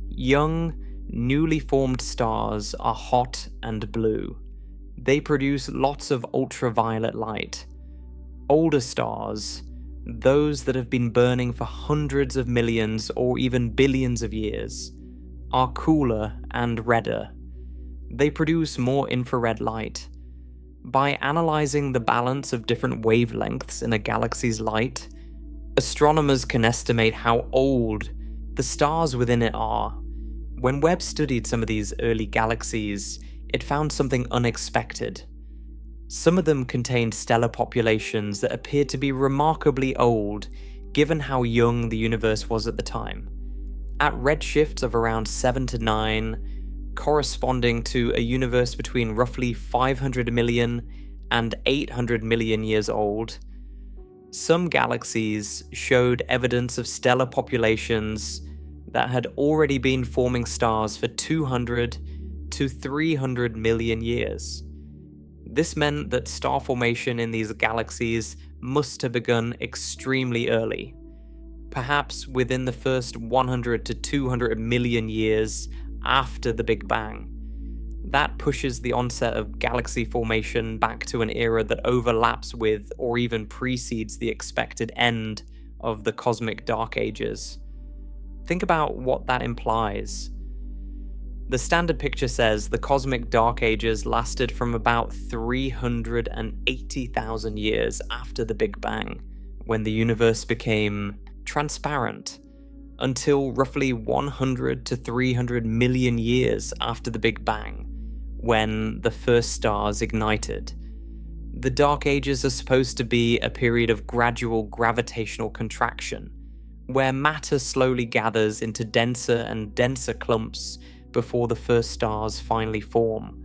Young, newly formed stars are hot and blue. They produce lots of ultraviolet light. Older stars, those that have been burning for hundreds of millions or even billions of years, are cooler and redder. They produce more infrared light. By analyzing the balance of different wavelengths in a galaxy's light, astronomers can estimate how old the stars within it are. When Webb studied some of these early galaxies, it found something unexpected. Some of them contained stellar populations that appeared to be remarkably old, given how young the universe was at the time. At redshifts of around 7 to 9, corresponding to a universe between roughly 500 million and 800 million years old, some galaxies showed evidence of stellar populations that had already been forming stars for 200 to 300 million years. This meant that star formation in these galaxies must have begun extremely early, perhaps within the first 100 to 200 million years after the Big Bang. That pushes the onset of galaxy formation back to an era that overlaps with or even precedes the expected end of the cosmic dark ages. Think about what that implies. The standard picture says the cosmic dark ages lasted from about 380,000 years after the Big Bang, when the universe became transparent, until roughly 100 to 300 million years after the Big Bang, when the first stars ignited. The Dark Ages are supposed to be a period of gradual gravitational contraction, where matter slowly gathers into denser and denser clumps before the first stars finally form.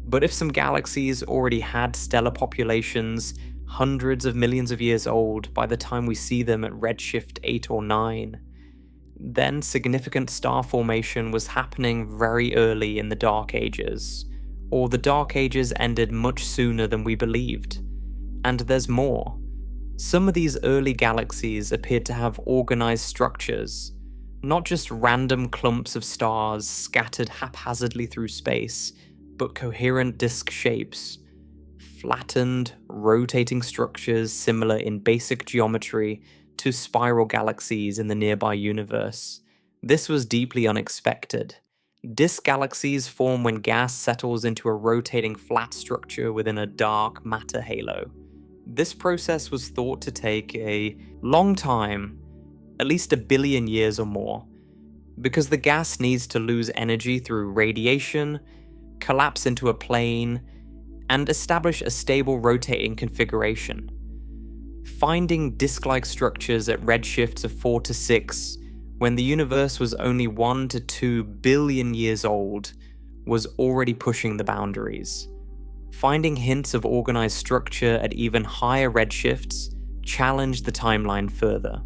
But if some galaxies already had stellar populations hundreds of millions of years old by the time we see them at redshift 8 or 9, then significant star formation was happening very early in the Dark Ages, or the Dark Ages ended much sooner than we believed. And there's more. Some of these early galaxies appeared to have organized structures, not just random clumps of stars scattered haphazardly through space, but coherent disk shapes. Flattened, rotating structures similar in basic geometry to spiral galaxies in the nearby universe. This was deeply unexpected. Disk galaxies form when gas settles into a rotating flat structure within a dark matter halo. This process was thought to take a long time, at least 1 billion years or more, because the gas needs to lose energy through radiation, collapse into a plane, and establish a stable rotating configuration. Finding disk-like structures at redshifts of 4 to 6, when the universe was only 1 to 2 billion years old, was already pushing the boundaries. Finding hints of organized structure at even higher redshifts challenged the timeline further.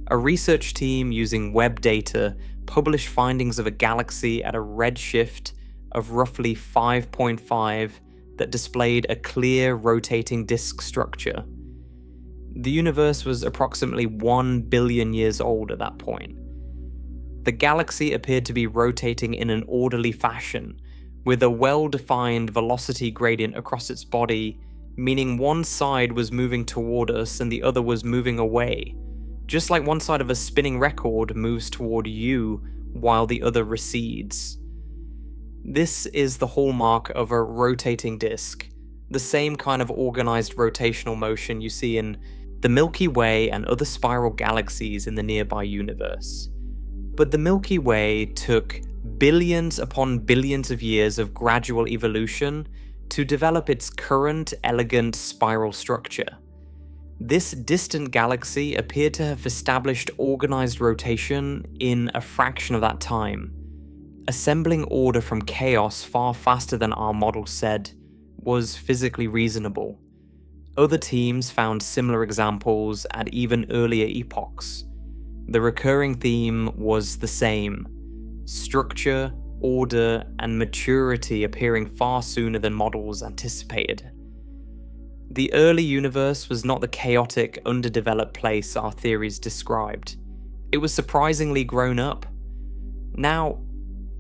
A research team using Webb data published findings of a galaxy at a redshift of roughly 5.5 that displayed a clear rotating disk structure. The universe was approximately 1 billion years old at that point. The galaxy appeared to be rotating in an orderly fashion, with a well-defined velocity gradient across its body, meaning one side was moving toward us and the other was moving away, just like one side of a spinning record moves toward you while the other recedes. This is the hallmark of a rotating disk, the same kind of organized rotational motion you see in the Milky Way and other spiral galaxies in the nearby universe. But the Milky Way took billions upon billions of years of gradual evolution to develop its current elegant spiral structure. This distant galaxy appeared to have established organized rotation in a fraction of that time. Assembling order from chaos far faster than our model said was physically reasonable. Other teams found similar examples at even earlier epochs. The recurring theme was the same: structure, order, and maturity appearing far sooner than models anticipated. The early universe was not the chaotic, underdeveloped place our theories described. It was surprisingly grown up. Now,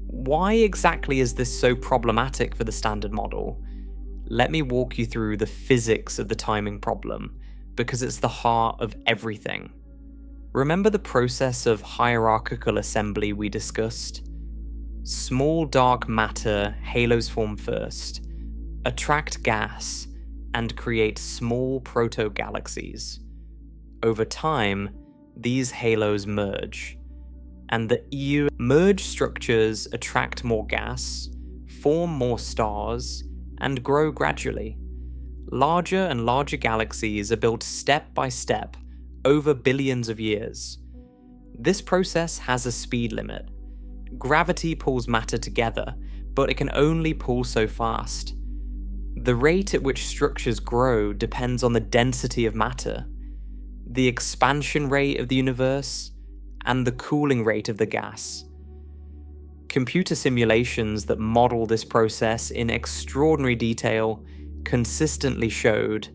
why exactly is this so problematic for the standard model? Let me walk you through the physics of the timing problem, because it's the heart of everything. Remember the process of hierarchical assembly we discussed? Small dark matter halos form first, attract gas, and create small proto-galaxies. Over time, these halos merge, and the merged structures attract more gas, form more stars, and grow gradually. Larger and larger galaxies are built step by step over billions of years. This process has a speed limit. Gravity pulls matter together, but it can only pull so fast. The rate at which structures grow depends on the density of matter, the expansion rate of the universe, and the cooling rate of the gas. Computer simulations that model this process in extraordinary detail consistently showed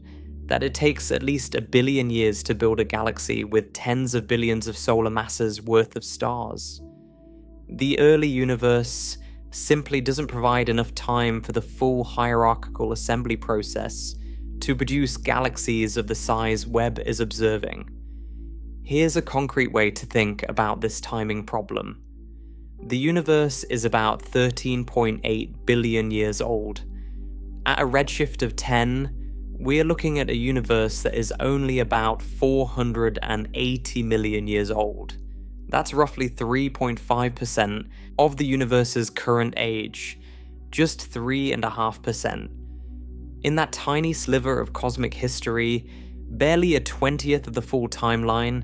that it takes at least 1 billion years to build a galaxy with tens of billions of solar masses worth of stars. The early universe simply doesn't provide enough time for the full hierarchical assembly process to produce galaxies of the size Webb is observing. Here's a concrete way to think about this timing problem. The universe is about 13.8 billion years old. At a redshift of 10, we're looking at a universe that is only about 480 million years old. That's roughly 3.5% of the universe's current age, just 3.5%. In that tiny sliver of cosmic history, barely a 20th of the full timeline,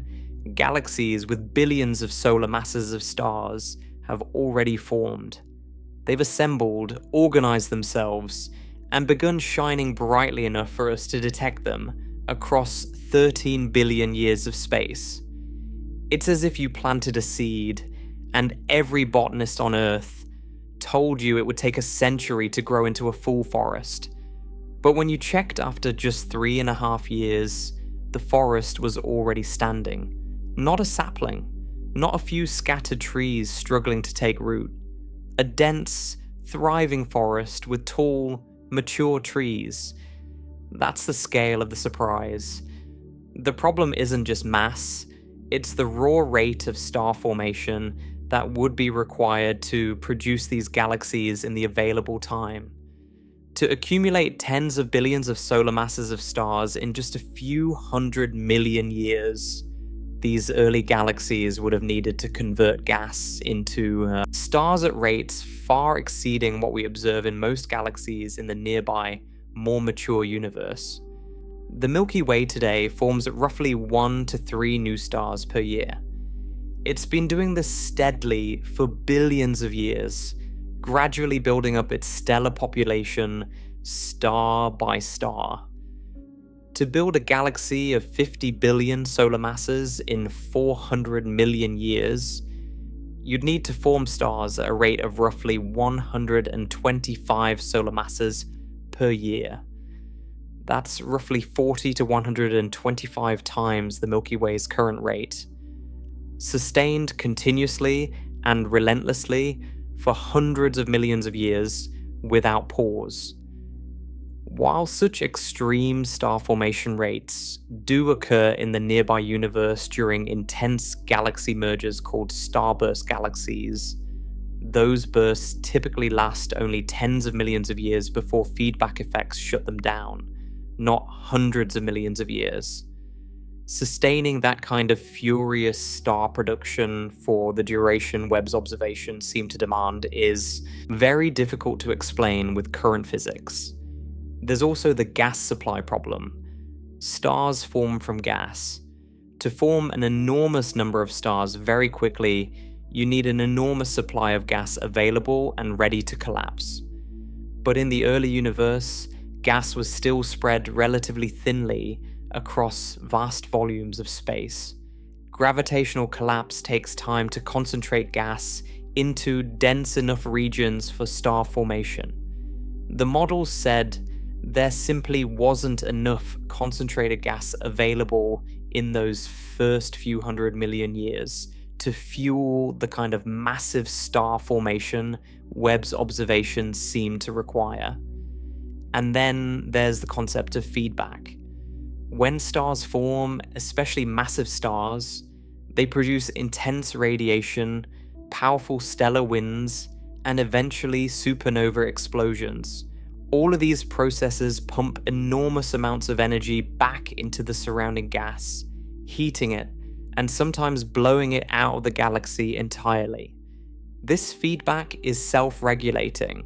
galaxies with billions of solar masses of stars have already formed. They've assembled, organized themselves, and begun shining brightly enough for us to detect them across 13 billion years of space. It's as if you planted a seed, and every botanist on Earth told you it would take a century to grow into a full forest. But when you checked after just 3.5 years, the forest was already standing. Not a sapling, not a few scattered trees struggling to take root. A dense, thriving forest with tall, mature trees. That's the scale of the surprise. The problem isn't just mass, it's the raw rate of star formation that would be required to produce these galaxies in the available time. To accumulate tens of billions of solar masses of stars in just a few 100 million years, these early galaxies would have needed to convert gas into stars at rates far exceeding what we observe in most galaxies in the nearby, more mature universe. The Milky Way today forms at roughly 1 to 3 new stars per year. It's been doing this steadily for billions of years, gradually building up its stellar population star by star. To build a galaxy of 50 billion solar masses in 400 million years, you'd need to form stars at a rate of roughly 125 solar masses per year. That's roughly 40 to 125 times the Milky Way's current rate. Sustained continuously and relentlessly for hundreds of millions of years without pause. While such extreme star formation rates do occur in the nearby universe during intense galaxy mergers called starburst galaxies, those bursts typically last only tens of millions of years before feedback effects shut them down, not hundreds of millions of years. Sustaining that kind of furious star production for the duration Webb's observations seem to demand is very difficult to explain with current physics. There's also the gas supply problem. Stars form from gas. To form an enormous number of stars very quickly, you need an enormous supply of gas available and ready to collapse. But in the early universe, gas was still spread relatively thinly across vast volumes of space. Gravitational collapse takes time to concentrate gas into dense enough regions for star formation. The models said there simply wasn't enough concentrated gas available in those first few 100 million years to fuel the kind of massive star formation Webb's observations seem to require. And then there's the concept of feedback. When stars form, especially massive stars, they produce intense radiation, powerful stellar winds, and eventually supernova explosions. All of these processes pump enormous amounts of energy back into the surrounding gas, heating it, and sometimes blowing it out of the galaxy entirely. This feedback is self-regulating.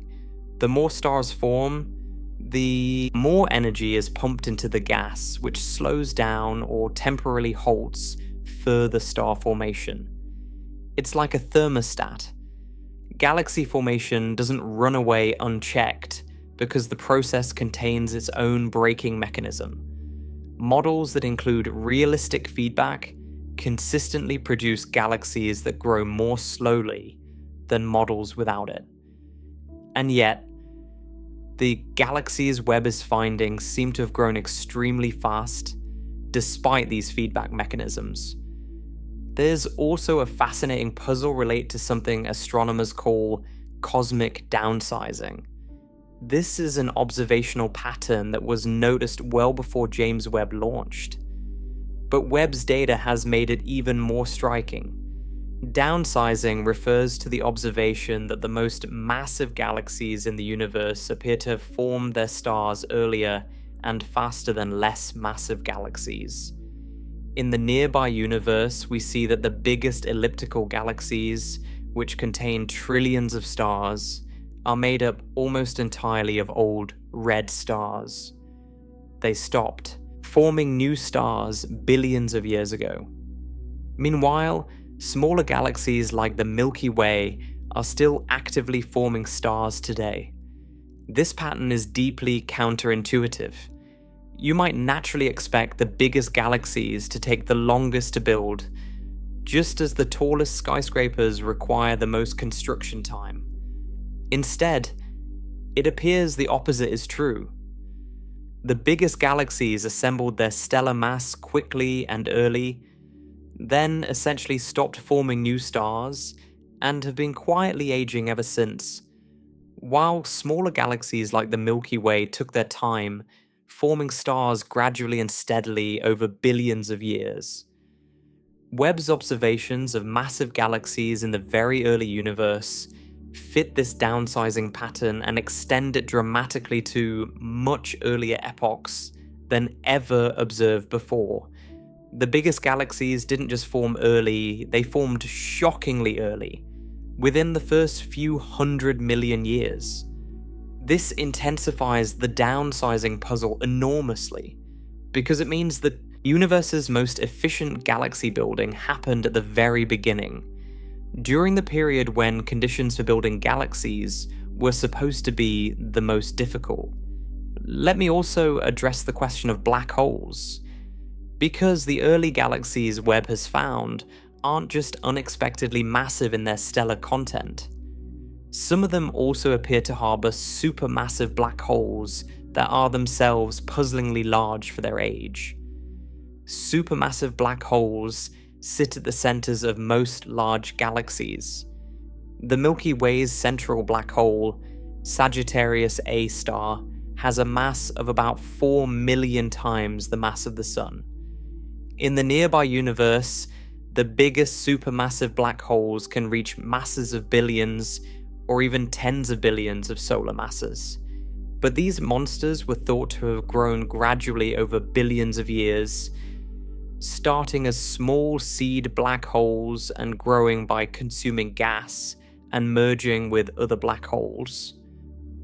The more stars form, the more energy is pumped into the gas, which slows down or temporarily halts further star formation. It's like a thermostat. Galaxy formation doesn't run away unchecked because the process contains its own braking mechanism. Models that include realistic feedback consistently produce galaxies that grow more slowly than models without it. And yet, the galaxies Webb is finding seem to have grown extremely fast, despite these feedback mechanisms. There's also a fascinating puzzle related to something astronomers call cosmic downsizing. This is an observational pattern that was noticed well before James Webb launched. But Webb's data has made it even more striking. Downsizing refers to the observation that the most massive galaxies in the universe appear to have formed their stars earlier and faster than less massive galaxies. In the nearby universe, we see that the biggest elliptical galaxies, which contain trillions of stars, are made up almost entirely of old red stars. They stopped forming new stars billions of years ago. Meanwhile, smaller galaxies like the Milky Way are still actively forming stars today. This pattern is deeply counterintuitive. You might naturally expect the biggest galaxies to take the longest to build, just as the tallest skyscrapers require the most construction time. Instead, it appears the opposite is true. The biggest galaxies assembled their stellar mass quickly and early, then essentially stopped forming new stars, and have been quietly aging ever since, while smaller galaxies like the Milky Way took their time, forming stars gradually and steadily over billions of years. Webb's observations of massive galaxies in the very early universe fit this downsizing pattern and extend it dramatically to much earlier epochs than ever observed before. The biggest galaxies didn't just form early, they formed shockingly early, within the first few 100 million years. This intensifies the downsizing puzzle enormously, because it means the universe's most efficient galaxy building happened at the very beginning, during the period when conditions for building galaxies were supposed to be the most difficult. Let me also address the question of black holes, because the early galaxies Webb has found aren't just unexpectedly massive in their stellar content. Some of them also appear to harbour supermassive black holes that are themselves puzzlingly large for their age. Supermassive black holes sit at the centres of most large galaxies. The Milky Way's central black hole, Sagittarius A star, has a mass of about 4 million times the mass of the Sun. In the nearby universe, the biggest supermassive black holes can reach masses of billions or even tens of billions of solar masses. But these monsters were thought to have grown gradually over billions of years, starting as small seed black holes and growing by consuming gas and merging with other black holes.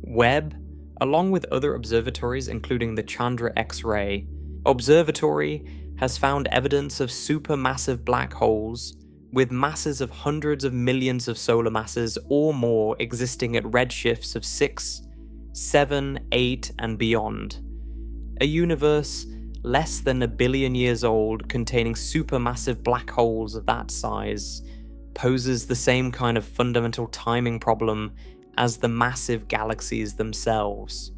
Webb, along with other observatories including the Chandra X-ray Observatory, has found evidence of supermassive black holes with masses of hundreds of millions of solar masses or more existing at redshifts of 6, 7, 8, and beyond. A universe less than 1 billion years old containing supermassive black holes of that size poses the same kind of fundamental timing problem as the massive galaxies themselves.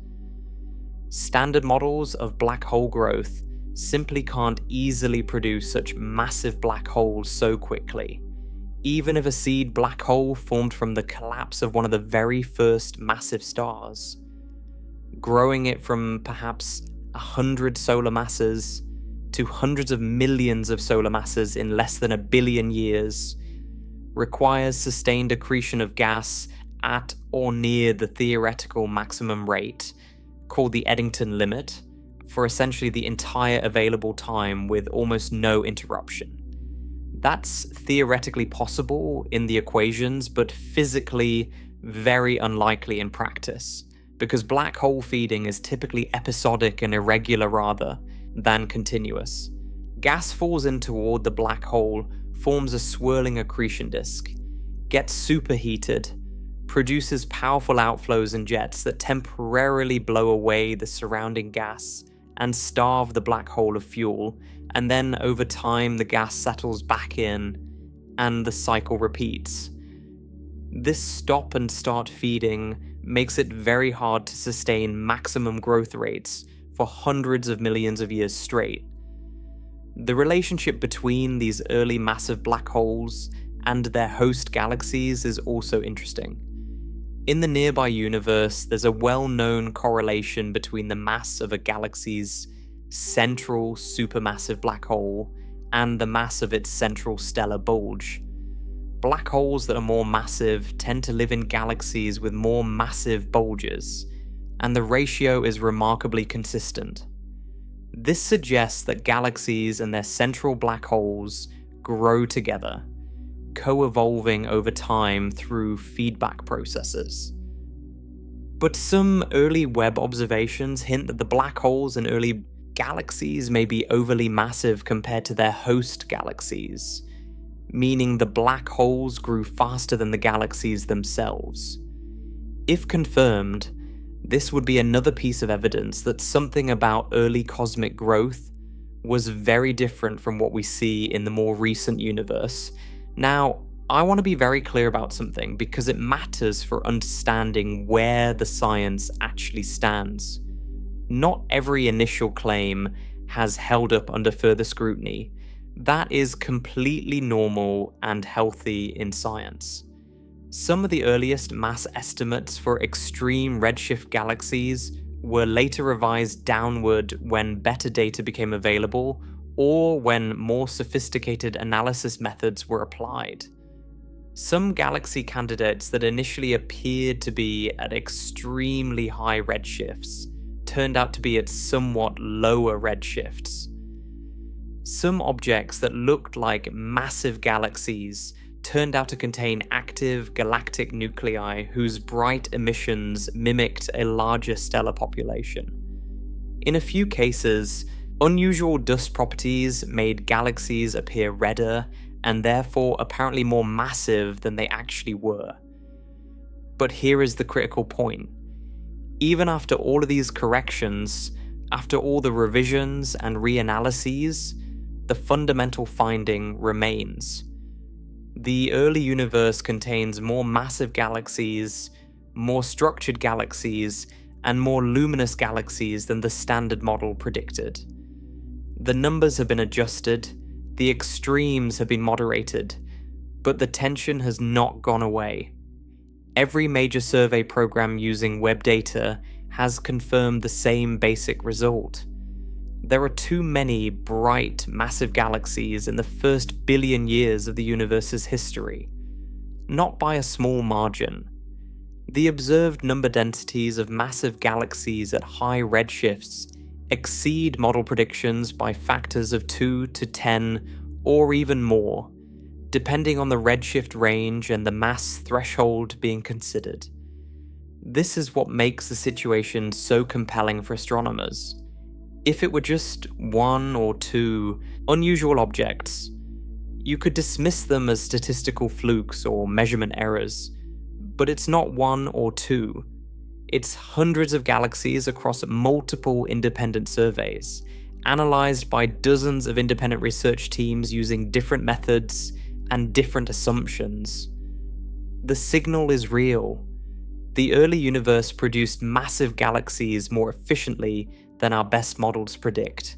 Standard models of black hole growth simply can't easily produce such massive black holes so quickly, even if a seed black hole formed from the collapse of one of the very first massive stars. Growing it from perhaps 100 solar masses to hundreds of millions of solar masses in less than 1 billion years requires sustained accretion of gas at or near the theoretical maximum rate, called the Eddington limit, for essentially the entire available time with almost no interruption. That's theoretically possible in the equations, but physically very unlikely in practice, because black hole feeding is typically episodic and irregular rather than continuous. Gas falls in toward the black hole, forms a swirling accretion disk, gets superheated, produces powerful outflows and jets that temporarily blow away the surrounding gas and starve the black hole of fuel, and then over time the gas settles back in and the cycle repeats. This stop and start feeding makes it very hard to sustain maximum growth rates for hundreds of millions of years straight. The relationship between these early massive black holes and their host galaxies is also interesting. In the nearby universe, there's a well-known correlation between the mass of a galaxy's central supermassive black hole and the mass of its central stellar bulge. Black holes that are more massive tend to live in galaxies with more massive bulges, and the ratio is remarkably consistent. This suggests that galaxies and their central black holes grow together, co-evolving over time through feedback processes. But some early Webb observations hint that the black holes in early galaxies may be overly massive compared to their host galaxies, meaning the black holes grew faster than the galaxies themselves. If confirmed, this would be another piece of evidence that something about early cosmic growth was very different from what we see in the more recent universe. Now, I want to be very clear about something because it matters for understanding where the science actually stands. Not every initial claim has held up under further scrutiny. That is completely normal and healthy in science. Some of the earliest mass estimates for extreme redshift galaxies were later revised downward when better data became available or when more sophisticated analysis methods were applied. Some galaxy candidates that initially appeared to be at extremely high redshifts turned out to be at somewhat lower redshifts. Some objects that looked like massive galaxies turned out to contain active galactic nuclei whose bright emissions mimicked a larger stellar population. In a few cases, Unusual dust properties made galaxies appear redder and therefore apparently more massive than they actually were. But here is the critical point. Even after all of these corrections, after all the revisions and reanalyses, the fundamental finding remains. The early universe contains more massive galaxies, more structured galaxies, and more luminous galaxies than the standard model predicted. The numbers have been adjusted, the extremes have been moderated, but the tension has not gone away. Every major survey program using Webb data has confirmed the same basic result. There are too many bright, massive galaxies in the first billion years of the universe's history. Not by a small margin. The observed number densities of massive galaxies at high redshifts exceed model predictions by factors of 2 to 10 or even more, depending on the redshift range and the mass threshold being considered. This is what makes the situation so compelling for astronomers. If it were just 1 or 2 unusual objects, you could dismiss them as statistical flukes or measurement errors, but it's not 1 or 2. It's hundreds of galaxies across multiple independent surveys, analysed by dozens of independent research teams using different methods and different assumptions. The signal is real. The early universe produced massive galaxies more efficiently than our best models predict.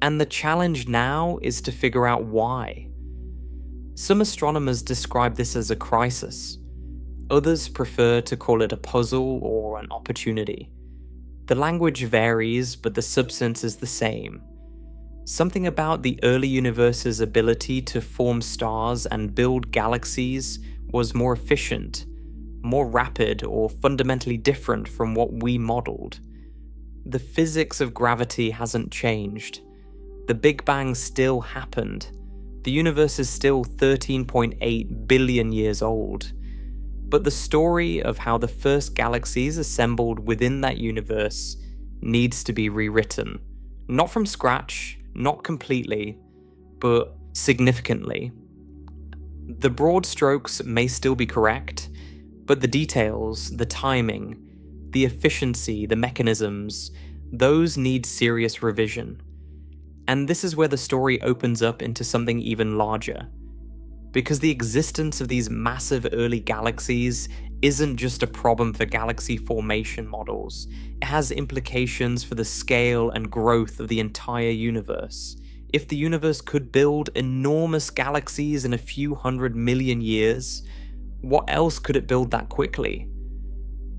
And the challenge now is to figure out why. Some astronomers describe this as a crisis. Others prefer to call it a puzzle or an opportunity. The language varies, but the substance is the same. Something about the early universe's ability to form stars and build galaxies was more efficient, more rapid, or fundamentally different from what we modeled. The physics of gravity hasn't changed. The Big Bang still happened. The universe is still 13.8 billion years old. But the story of how the first galaxies assembled within that universe needs to be rewritten. Not from scratch, not completely, but significantly. The broad strokes may still be correct, but the details, the timing, the efficiency, the mechanisms, those need serious revision. And this is where the story opens up into something even larger. Because the existence of these massive early galaxies isn't just a problem for galaxy formation models, it has implications for the scale and growth of the entire universe. If the universe could build enormous galaxies in a few 100 million years, what else could it build that quickly?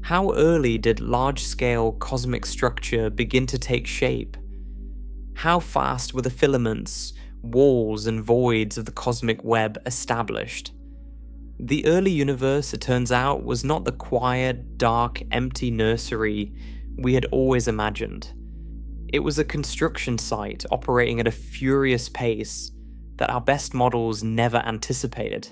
How early did large-scale cosmic structure begin to take shape? How fast were the filaments, walls and voids of the cosmic web established? The early universe, it turns out, was not the quiet, dark, empty nursery we had always imagined. It was a construction site operating at a furious pace that our best models never anticipated.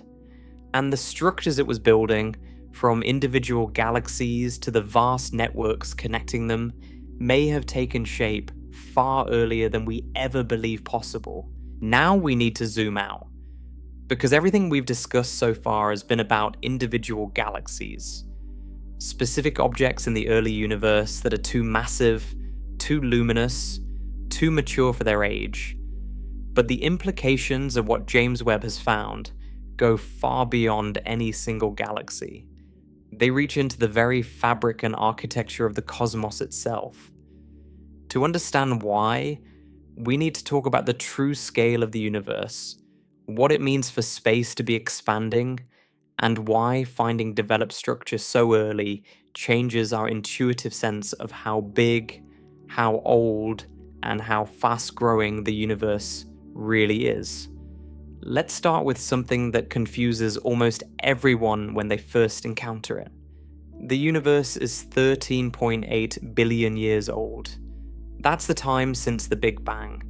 And the structures it was building, from individual galaxies to the vast networks connecting them, may have taken shape far earlier than we ever believed possible. Now we need to zoom out, because everything we've discussed so far has been about individual galaxies, specific objects in the early universe that are too massive, too luminous, too mature for their age. But the implications of what James Webb has found go far beyond any single galaxy. They reach into the very fabric and architecture of the cosmos itself. To understand why, we need to talk about the true scale of the universe, what it means for space to be expanding, and why finding developed structure so early changes our intuitive sense of how big, how old, and how fast-growing the universe really is. Let's start with something that confuses almost everyone when they first encounter it. The universe is 13.8 billion years old. That's the time since the Big Bang.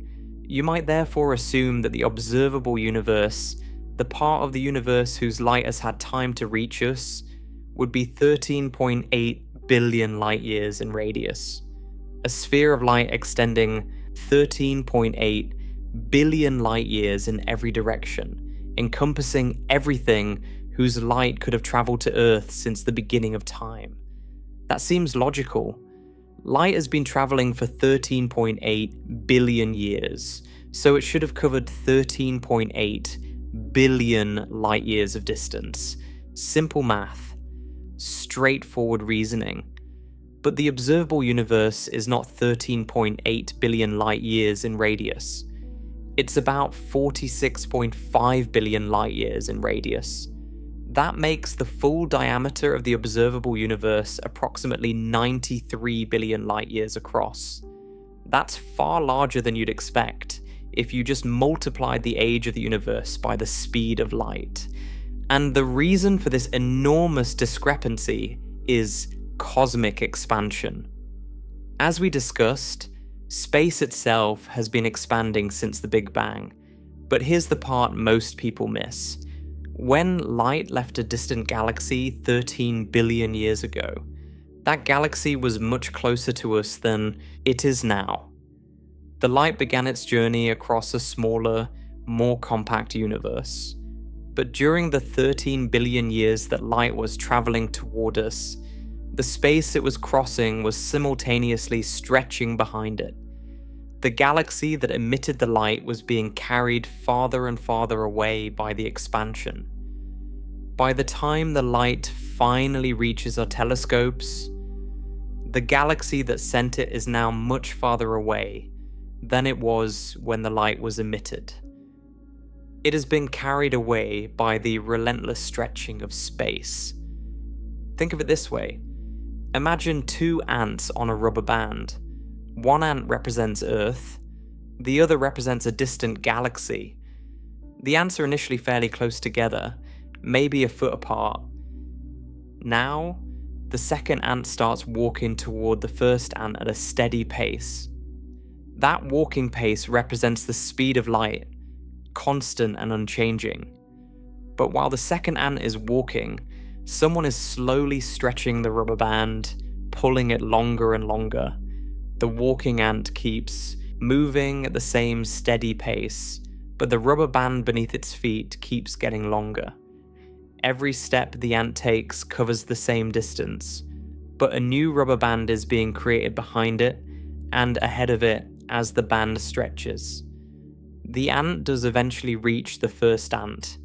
You might therefore assume that the observable universe, the part of the universe whose light has had time to reach us, would be 13.8 billion light years in radius. A sphere of light extending 13.8 billion light years in every direction, encompassing everything whose light could have traveled to Earth since the beginning of time. That seems logical. Light has been traveling for 13.8 billion years, so it should have covered 13.8 billion light years of distance. Simple math. Straightforward reasoning. But the observable universe is not 13.8 billion light years in radius. It's about 46.5 billion light years in radius. That makes the full diameter of the observable universe approximately 93 billion light years across. That's far larger than you'd expect if you just multiplied the age of the universe by the speed of light. And the reason for this enormous discrepancy is cosmic expansion. As we discussed, space itself has been expanding since the Big Bang, but here's the part most people miss. When light left a distant galaxy 13 billion years ago, that galaxy was much closer to us than it is now. The light began its journey across a smaller, more compact universe. But during the 13 billion years that light was traveling toward us, the space it was crossing was simultaneously stretching behind it. The galaxy that emitted the light was being carried farther and farther away by the expansion. By the time the light finally reaches our telescopes, the galaxy that sent it is now much farther away than it was when the light was emitted. It has been carried away by the relentless stretching of space. Think of it this way. Imagine two ants on a rubber band. One ant represents Earth, the other represents a distant galaxy. The ants are initially fairly close together, maybe a foot apart. Now, the second ant starts walking toward the first ant at a steady pace. That walking pace represents the speed of light, constant and unchanging. But while the second ant is walking, someone is slowly stretching the rubber band, pulling it longer and longer. The walking ant keeps moving at the same steady pace, but the rubber band beneath its feet keeps getting longer. Every step the ant takes covers the same distance, but a new rubber band is being created behind it and ahead of it as the band stretches. The ant does eventually reach the first ant,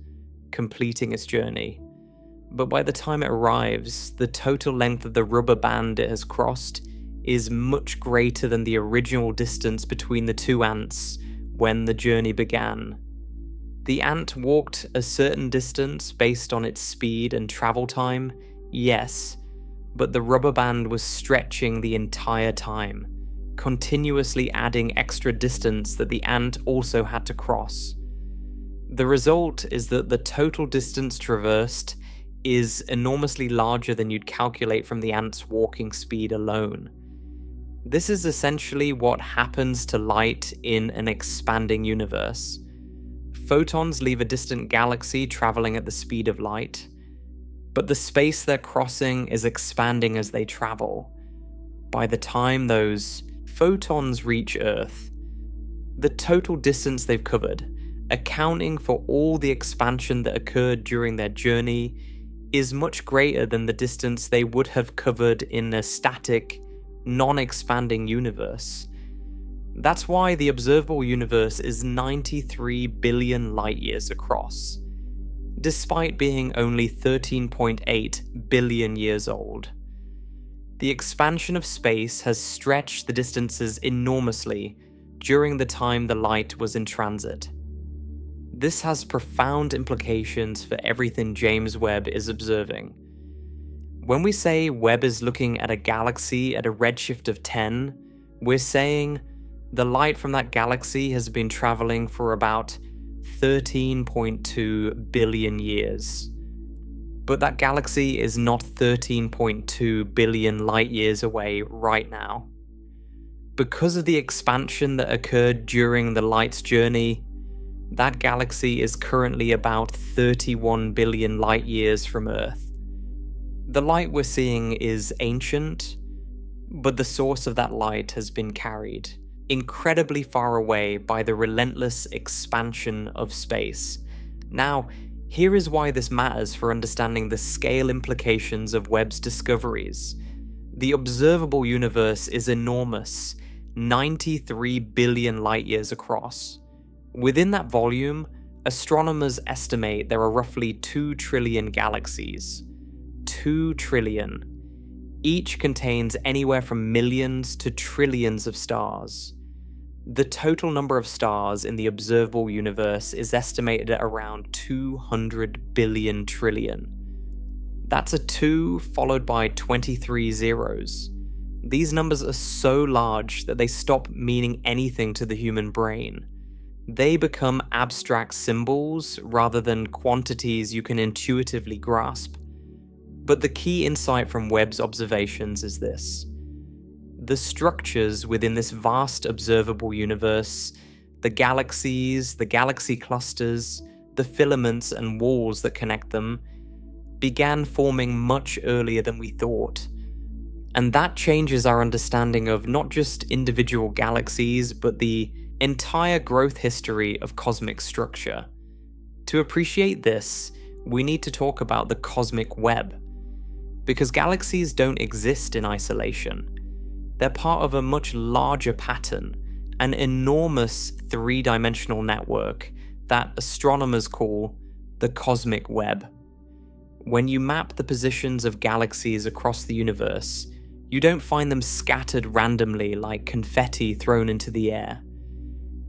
completing its journey. But by the time it arrives, the total length of the rubber band it has crossed is much greater than the original distance between the two ants when the journey began. The ant walked a certain distance based on its speed and travel time, yes, but the rubber band was stretching the entire time, continuously adding extra distance that the ant also had to cross. The result is that the total distance traversed is enormously larger than you'd calculate from the ant's walking speed alone. This is essentially what happens to light in an expanding universe. Photons leave a distant galaxy traveling at the speed of light, but the space they're crossing is expanding as they travel. By the time those photons reach Earth, the total distance they've covered, accounting for all the expansion that occurred during their journey, is much greater than the distance they would have covered in a static, non-expanding universe. That's why the observable universe is 93 billion light years across, despite being only 13.8 billion years old. The expansion of space has stretched the distances enormously during the time the light was in transit. This has profound implications for everything James Webb is observing. When we say Webb is looking at a galaxy at a redshift of 10, we're saying the light from that galaxy has been traveling for about 13.2 billion years. But that galaxy is not 13.2 billion light years away right now. Because of the expansion that occurred during the light's journey, that galaxy is currently about 31 billion light years from Earth. The light we're seeing is ancient, but the source of that light has been carried. incredibly far away by the relentless expansion of space. Now, here is why this matters for understanding the scale implications of Webb's discoveries. The observable universe is enormous, 93 billion light-years across. Within that volume, astronomers estimate there are roughly 2 trillion galaxies. 2 trillion. Each contains anywhere from millions to trillions of stars. The total number of stars in the observable universe is estimated at around 200 billion trillion. That's a 2 followed by 23 zeros. These numbers are so large that they stop meaning anything to the human brain. They become abstract symbols rather than quantities you can intuitively grasp. But the key insight from Webb's observations is this. The structures within this vast observable universe, the galaxies, the galaxy clusters, the filaments and walls that connect them, began forming much earlier than we thought. And that changes our understanding of not just individual galaxies, but the entire growth history of cosmic structure. To appreciate this, we need to talk about the cosmic web. Because galaxies don't exist in isolation. They're part of a much larger pattern, an enormous three-dimensional network that astronomers call the cosmic web. When you map the positions of galaxies across the universe, you don't find them scattered randomly like confetti thrown into the air.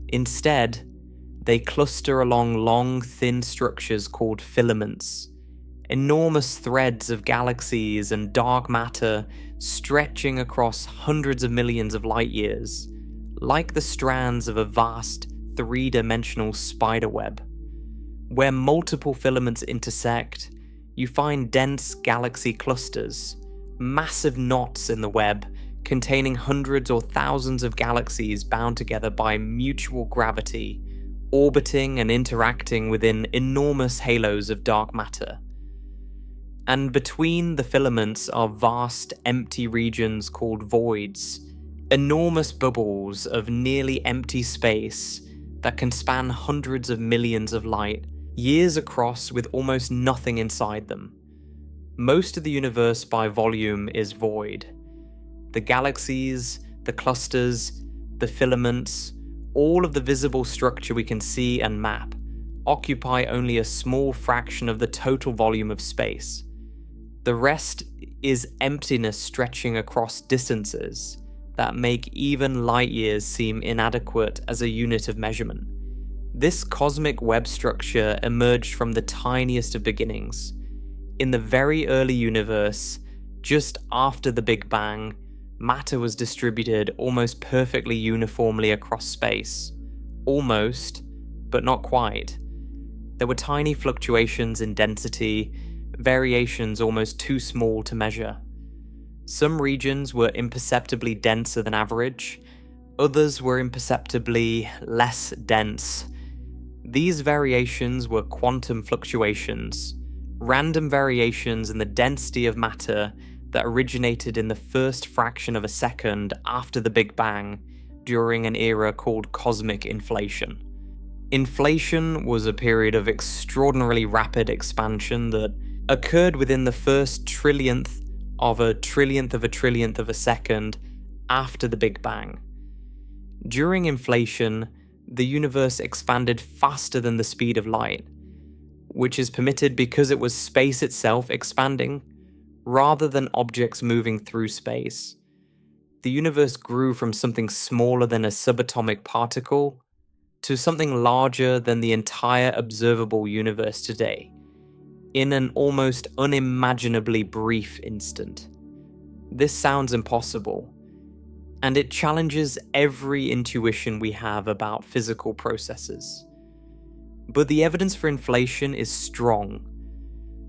Instead, they cluster along long, thin structures called filaments, enormous threads of galaxies and dark matter stretching across hundreds of millions of light years, like the strands of a vast, three-dimensional spiderweb. Where multiple filaments intersect, you find dense galaxy clusters, massive knots in the web containing hundreds or thousands of galaxies bound together by mutual gravity, orbiting and interacting within enormous halos of dark matter. And between the filaments are vast, empty regions called voids, enormous bubbles of nearly empty space that can span hundreds of millions of light years across with almost nothing inside them. Most of the universe by volume is void. The galaxies, the clusters, the filaments, all of the visible structure we can see and map, occupy only a small fraction of the total volume of space. The rest is emptiness stretching across distances that make even light years seem inadequate as a unit of measurement. This cosmic web structure emerged from the tiniest of beginnings. In the very early universe, just after the Big Bang, matter was distributed almost perfectly uniformly across space. Almost, but not quite. There were tiny fluctuations in density, variations almost too small to measure. Some regions were imperceptibly denser than average, others were imperceptibly less dense. These variations were quantum fluctuations, random variations in the density of matter that originated in the first fraction of a second after the Big Bang during an era called cosmic inflation. Inflation was a period of extraordinarily rapid expansion that occurred within the first trillionth of a trillionth of a trillionth of a second after the Big Bang. During inflation, the universe expanded faster than the speed of light, which is permitted because it was space itself expanding, rather than objects moving through space. The universe grew from something smaller than a subatomic particle to something larger than the entire observable universe today, in an almost unimaginably brief instant. This sounds impossible, and it challenges every intuition we have about physical processes. But the evidence for inflation is strong,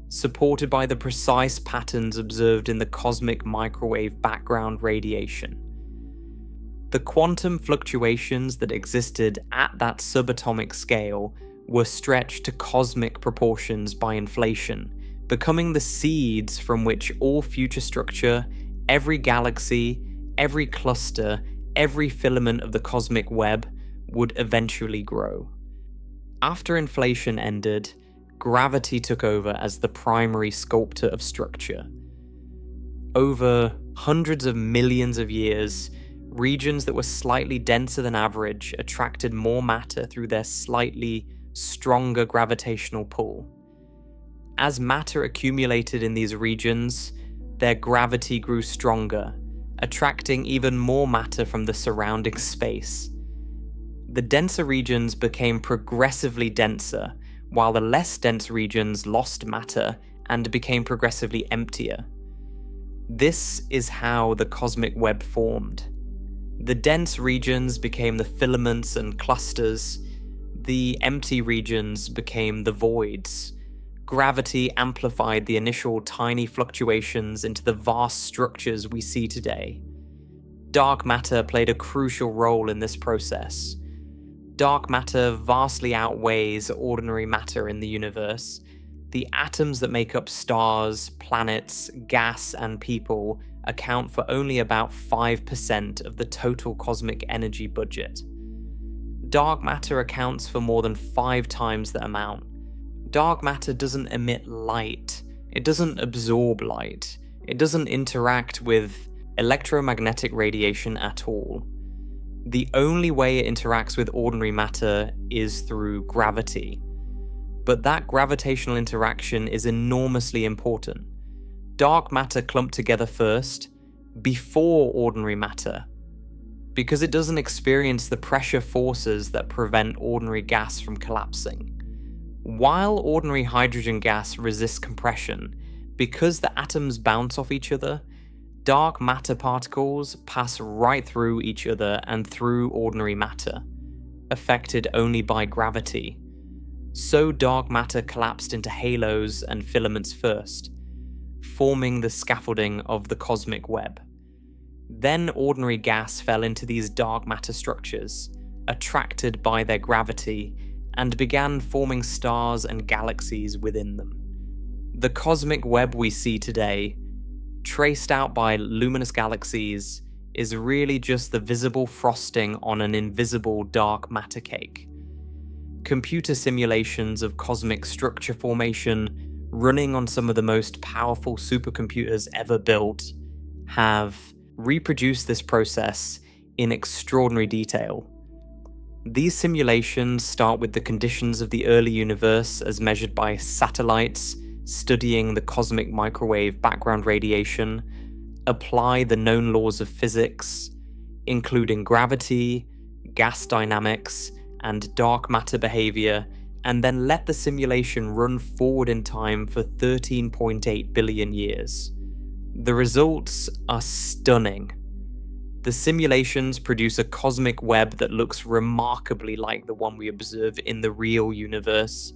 supported by the precise patterns observed in the cosmic microwave background radiation. The quantum fluctuations that existed at that subatomic scale were stretched to cosmic proportions by inflation, becoming the seeds from which all future structure, every galaxy, every cluster, every filament of the cosmic web would eventually grow. After inflation ended, gravity took over as the primary sculptor of structure. Over hundreds of millions of years, regions that were slightly denser than average attracted more matter through their slightly stronger gravitational pull. As matter accumulated in these regions, their gravity grew stronger, attracting even more matter from the surrounding space. The denser regions became progressively denser, while the less dense regions lost matter and became progressively emptier. This is how the cosmic web formed. The dense regions became the filaments and clusters. The empty regions became the voids. Gravity amplified the initial tiny fluctuations into the vast structures we see today. Dark matter played a crucial role in this process. Dark matter vastly outweighs ordinary matter in the universe. The atoms that make up stars, planets, gas, and people account for only about 5% of the total cosmic energy budget. Dark matter accounts for more than 5 times that amount. Dark matter doesn't emit light. It doesn't absorb light. It doesn't interact with electromagnetic radiation at all. The only way it interacts with ordinary matter is through gravity. But that gravitational interaction is enormously important. Dark matter clumped together first, before ordinary matter, because it doesn't experience the pressure forces that prevent ordinary gas from collapsing. While ordinary hydrogen gas resists compression, because the atoms bounce off each other, dark matter particles pass right through each other and through ordinary matter, affected only by gravity. So dark matter collapsed into halos and filaments first, forming the scaffolding of the cosmic web. Then ordinary gas fell into these dark matter structures, attracted by their gravity, and began forming stars and galaxies within them. The cosmic web we see today, traced out by luminous galaxies, is really just the visible frosting on an invisible dark matter cake. Computer simulations of cosmic structure formation, running on some of the most powerful supercomputers ever built, have reproduced this process in extraordinary detail. These simulations start with the conditions of the early universe as measured by satellites studying the cosmic microwave background radiation, apply the known laws of physics, including gravity, gas dynamics, and dark matter behavior, and then let the simulation run forward in time for 13.8 billion years. The results are stunning. The simulations produce a cosmic web that looks remarkably like the one we observe in the real universe.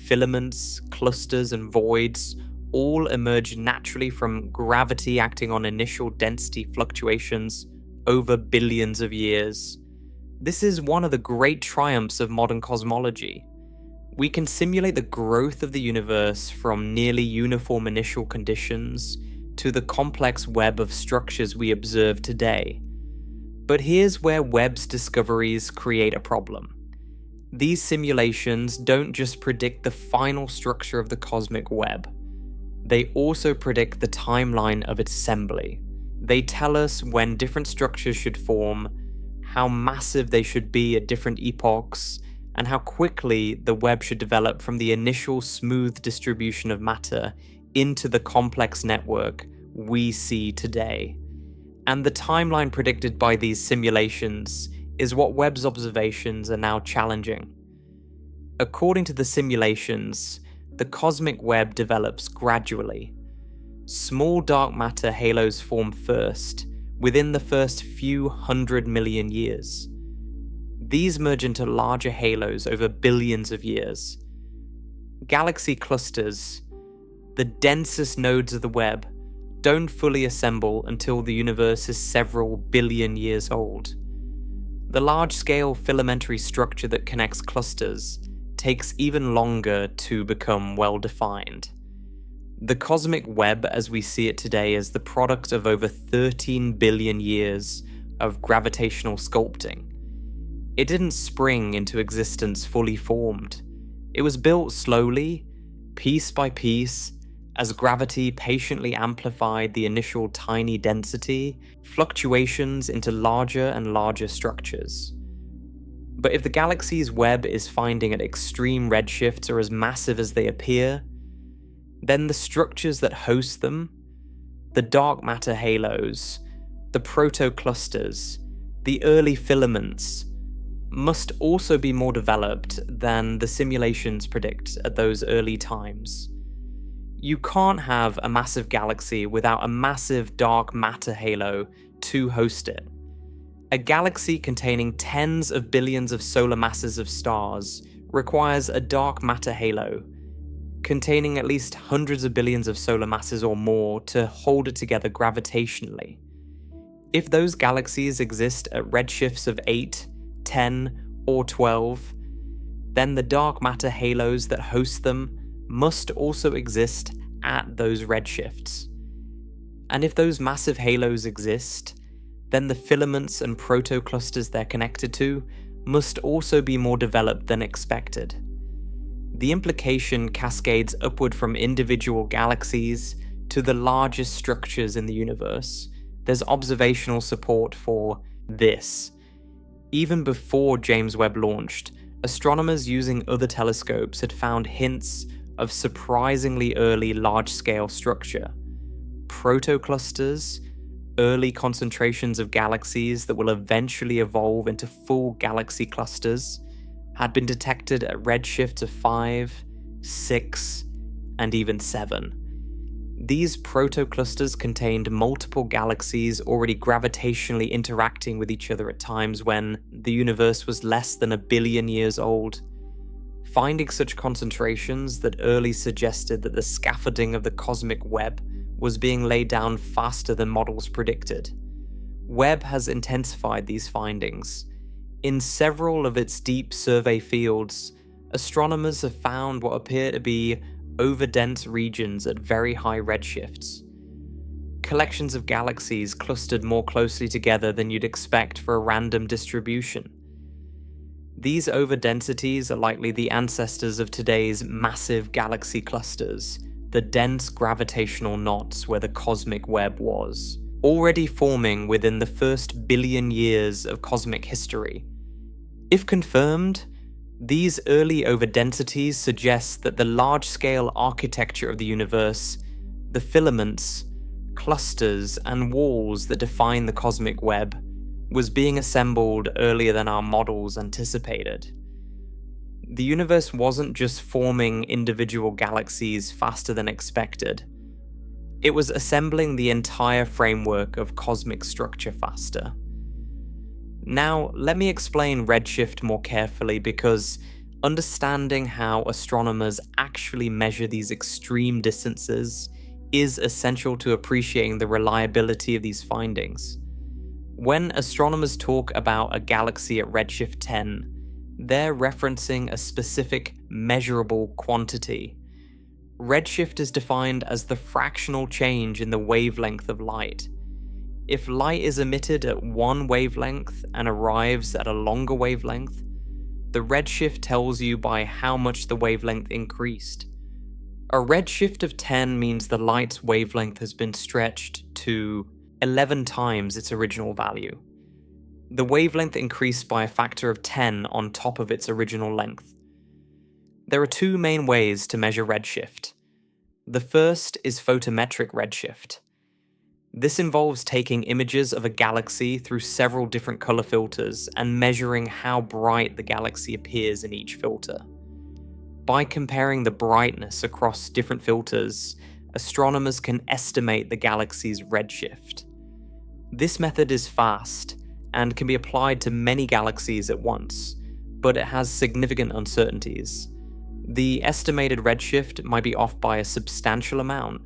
Filaments, clusters, and voids all emerge naturally from gravity acting on initial density fluctuations over billions of years. This is one of the great triumphs of modern cosmology. We can simulate the growth of the universe from nearly uniform initial conditions to the complex web of structures we observe today. But here's where Webb's discoveries create a problem. These simulations don't just predict the final structure of the cosmic web. They also predict the timeline of its assembly. They tell us when different structures should form, how massive they should be at different epochs, and how quickly the web should develop from the initial smooth distribution of matter into the complex network we see today. And the timeline predicted by these simulations is what Webb's observations are now challenging. According to the simulations, the cosmic web develops gradually. Small dark matter halos form first, within the first few 100 million years. These merge into larger halos over billions of years. Galaxy clusters, the densest nodes of the web, don't fully assemble until the universe is several billion years old. The large-scale filamentary structure that connects clusters takes even longer to become well-defined. The cosmic web as we see it today is the product of over 13 billion years of gravitational sculpting. It didn't spring into existence fully formed. It was built slowly, piece by piece, as gravity patiently amplified the initial tiny density fluctuations into larger and larger structures. But if the galaxy's web is finding at extreme redshifts are as massive as they appear, then the structures that host them, the dark matter halos, the proto-clusters, the early filaments, must also be more developed than the simulations predict at those early times. You can't have a massive galaxy without a massive dark matter halo to host it. A galaxy containing tens of billions of solar masses of stars requires a dark matter halo containing at least hundreds of billions of solar masses or more to hold it together gravitationally. If those galaxies exist at redshifts of 8, 10, or 12, then the dark matter halos that host them must also exist at those redshifts. And if those massive halos exist, then the filaments and proto-clusters they're connected to must also be more developed than expected. The implication cascades upward from individual galaxies to the largest structures in the universe. There's observational support for this. Even before James Webb launched, astronomers using other telescopes had found hints of surprisingly early large-scale structure. Proto-clusters, early concentrations of galaxies that will eventually evolve into full galaxy clusters, had been detected at redshifts of 5, 6, and even 7. These proto-clusters contained multiple galaxies already gravitationally interacting with each other at times when the universe was less than 1 billion years old. Finding such concentrations that early suggested that the scaffolding of the cosmic web was being laid down faster than models predicted. Webb has intensified these findings. In several of its deep survey fields, astronomers have found what appear to be overdense regions at very high redshifts. Collections of galaxies clustered more closely together than you'd expect for a random distribution. These overdensities are likely the ancestors of today's massive galaxy clusters, the dense gravitational knots where the cosmic web was, already forming within the first billion years of cosmic history. If confirmed, these early overdensities suggest that the large-scale architecture of the universe, the filaments, clusters, and walls that define the cosmic web, was being assembled earlier than our models anticipated. The universe wasn't just forming individual galaxies faster than expected. It was assembling the entire framework of cosmic structure faster. Now, let me explain redshift more carefully because understanding how astronomers actually measure these extreme distances is essential to appreciating the reliability of these findings. When astronomers talk about a galaxy at redshift 10, they're referencing a specific measurable quantity. Redshift is defined as the fractional change in the wavelength of light. If light is emitted at one wavelength and arrives at a longer wavelength, the redshift tells you by how much the wavelength increased. A redshift of 10 means the light's wavelength has been stretched to 11 times its original value. The wavelength increased by a factor of 10 on top of its original length. There are two main ways to measure redshift. The first is photometric redshift. This involves taking images of a galaxy through several different color filters and measuring how bright the galaxy appears in each filter. By comparing the brightness across different filters, astronomers can estimate the galaxy's redshift. This method is fast and can be applied to many galaxies at once, but it has significant uncertainties. The estimated redshift might be off by a substantial amount,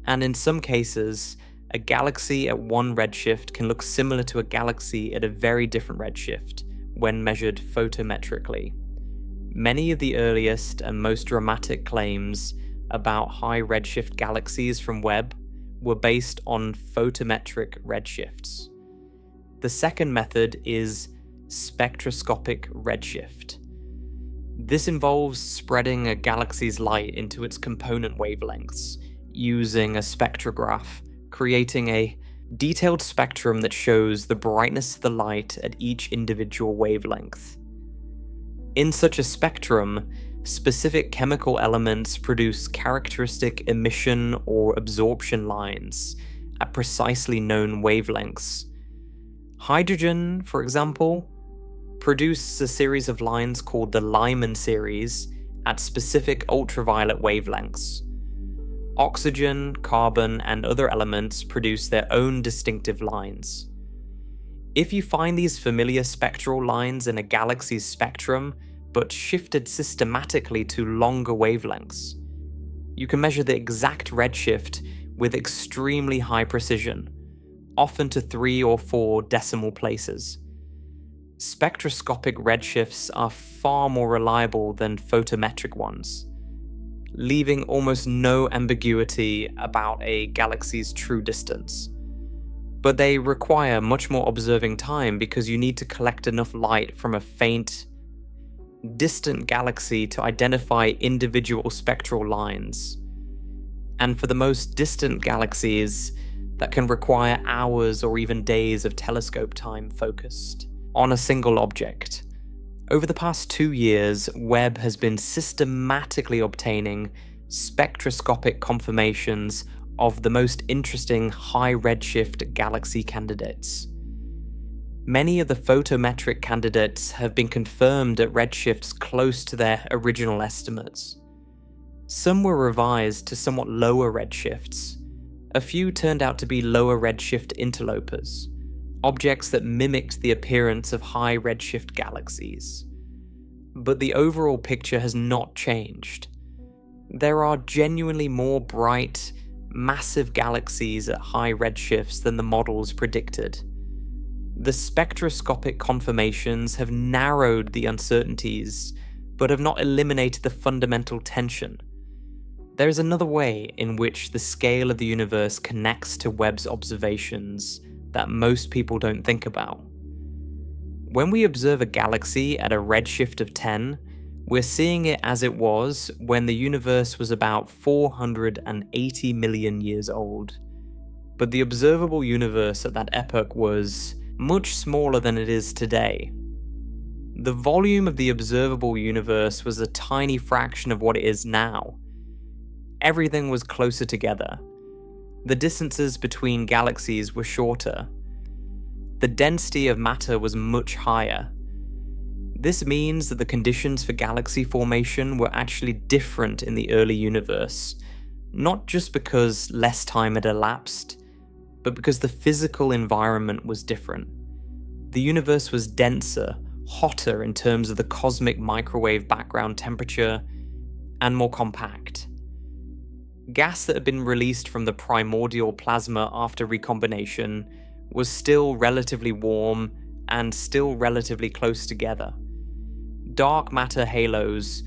and in some cases, a galaxy at one redshift can look similar to a galaxy at a very different redshift when measured photometrically. Many of the earliest and most dramatic claims about high redshift galaxies from Webb were based on photometric redshifts. The second method is spectroscopic redshift. This involves spreading a galaxy's light into its component wavelengths using a spectrograph, creating a detailed spectrum that shows the brightness of the light at each individual wavelength. In such a spectrum, specific chemical elements produce characteristic emission or absorption lines at precisely known wavelengths. Hydrogen, for example, produces a series of lines called the Lyman series at specific ultraviolet wavelengths. Oxygen, carbon, and other elements produce their own distinctive lines. If you find these familiar spectral lines in a galaxy's spectrum, but shifted systematically to longer wavelengths, you can measure the exact redshift with extremely high precision, often to 3 or 4 decimal places. Spectroscopic redshifts are far more reliable than photometric ones, leaving almost no ambiguity about a galaxy's true distance. But they require much more observing time because you need to collect enough light from a faint, distant galaxy to identify individual spectral lines. And for the most distant galaxies, that can require hours or even days of telescope time focused on a single object. Over the past 2 years, Webb has been systematically obtaining spectroscopic confirmations of the most interesting high redshift galaxy candidates. Many of the photometric candidates have been confirmed at redshifts close to their original estimates. Some were revised to somewhat lower redshifts. A few turned out to be lower redshift interlopers, objects that mimicked the appearance of high redshift galaxies. But the overall picture has not changed. There are genuinely more bright, massive galaxies at high redshifts than the models predicted. The spectroscopic confirmations have narrowed the uncertainties, but have not eliminated the fundamental tension. There is another way in which the scale of the universe connects to Webb's observations that most people don't think about. When we observe a galaxy at a redshift of 10, we're seeing it as it was when the universe was about 480 million years old. But the observable universe at that epoch was much smaller than it is today. The volume of the observable universe was a tiny fraction of what it is now. Everything was closer together. The distances between galaxies were shorter. The density of matter was much higher. This means that the conditions for galaxy formation were actually different in the early universe, not just because less time had elapsed, but because the physical environment was different. The universe was denser, hotter in terms of the cosmic microwave background temperature, and more compact. Gas that had been released from the primordial plasma after recombination was still relatively warm and still relatively close together. Dark matter halos,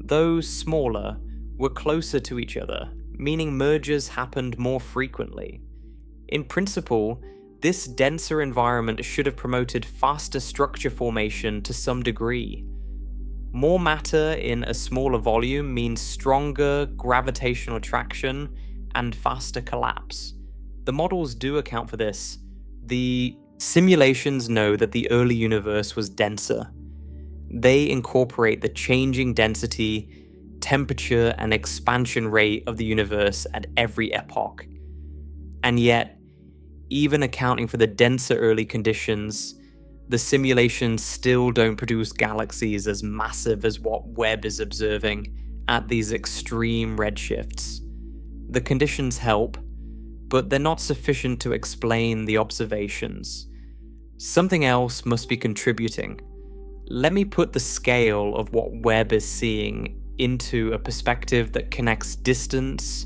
though smaller, were closer to each other, meaning mergers happened more frequently. In principle, this denser environment should have promoted faster structure formation to some degree. More matter in a smaller volume means stronger gravitational attraction and faster collapse. The models do account for this. The simulations know that the early universe was denser. They incorporate the changing density, temperature, and expansion rate of the universe at every epoch. And yet, even accounting for the denser early conditions, the simulations still don't produce galaxies as massive as what Webb is observing at these extreme redshifts. The conditions help, but they're not sufficient to explain the observations. Something else must be contributing. Let me put the scale of what Webb is seeing into a perspective that connects distance,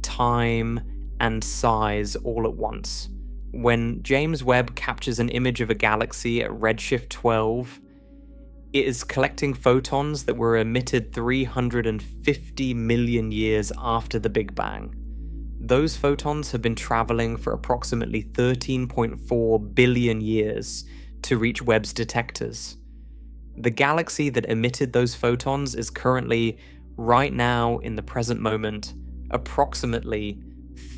time, and size all at once. When James Webb captures an image of a galaxy at redshift 12, it is collecting photons that were emitted 350 million years after the Big Bang. Those photons have been traveling for approximately 13.4 billion years to reach Webb's detectors. The galaxy that emitted those photons is currently, right now in the present moment, approximately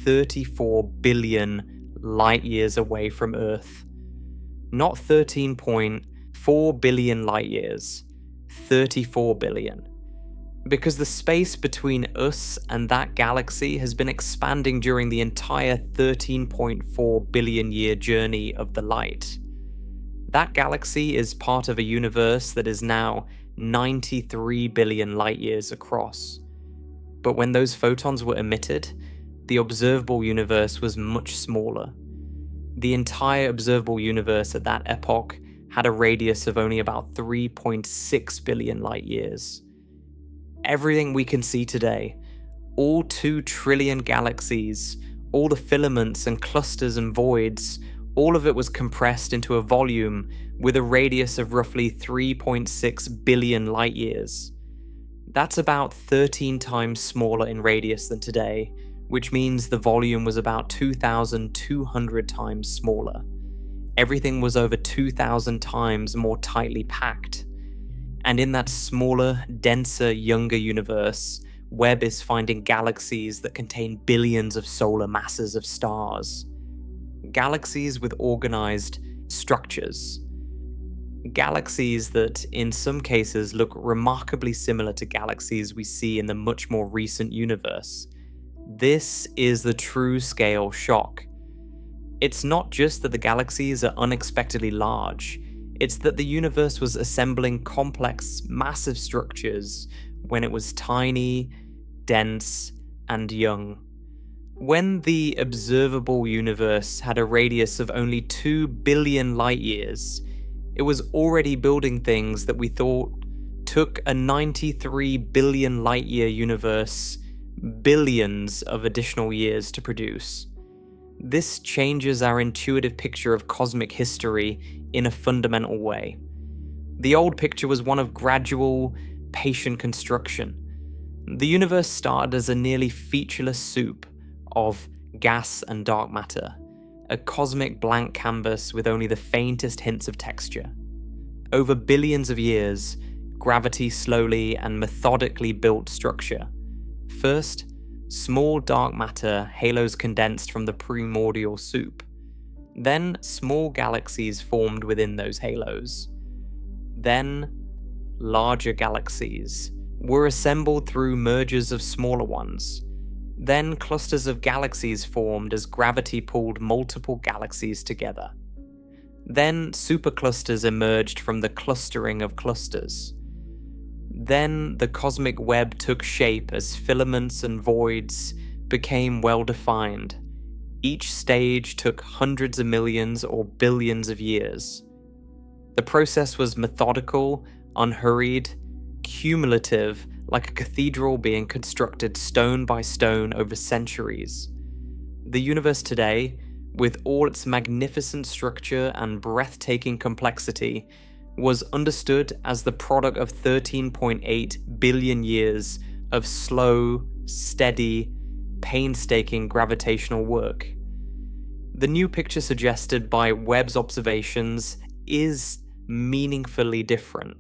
34 billion light years away from Earth. Not 13.4 billion light years, 34 billion. Because the space between us and that galaxy has been expanding during the entire 13.4 billion year journey of the light. That galaxy is part of a universe that is now 93 billion light years across. But when those photons were emitted, the observable universe was much smaller. The entire observable universe at that epoch had a radius of only about 3.6 billion light years. Everything we can see today, all 2 trillion galaxies, all the filaments and clusters and voids, all of it was compressed into a volume with a radius of roughly 3.6 billion light years. That's about 13 times smaller in radius than today, which means the volume was about 2,200 times smaller. Everything was over 2,000 times more tightly packed. And in that smaller, denser, younger universe, Webb is finding galaxies that contain billions of solar masses of stars. Galaxies with organized structures. Galaxies that, in some cases, look remarkably similar to galaxies we see in the much more recent universe. This is the true scale shock. It's not just that the galaxies are unexpectedly large, it's that the universe was assembling complex, massive structures when it was tiny, dense, and young. When the observable universe had a radius of only 2 billion light years, it was already building things that we thought took a 93 billion light year universe billions of additional years to produce. This changes our intuitive picture of cosmic history in a fundamental way. The old picture was one of gradual, patient construction. The universe started as a nearly featureless soup of gas and dark matter, a cosmic blank canvas with only the faintest hints of texture. Over billions of years, gravity slowly and methodically built structure. First, small dark matter halos condensed from the primordial soup. Then, small galaxies formed within those halos. Then, larger galaxies were assembled through mergers of smaller ones. Then, clusters of galaxies formed as gravity pulled multiple galaxies together. Then, superclusters emerged from the clustering of clusters. Then, the cosmic web took shape as filaments and voids became well-defined. Each stage took hundreds of millions or billions of years. The process was methodical, unhurried, cumulative, like a cathedral being constructed stone by stone over centuries. The universe today, with all its magnificent structure and breathtaking complexity, was understood as the product of 13.8 billion years of slow, steady, painstaking gravitational work. The new picture suggested by Webb's observations is meaningfully different.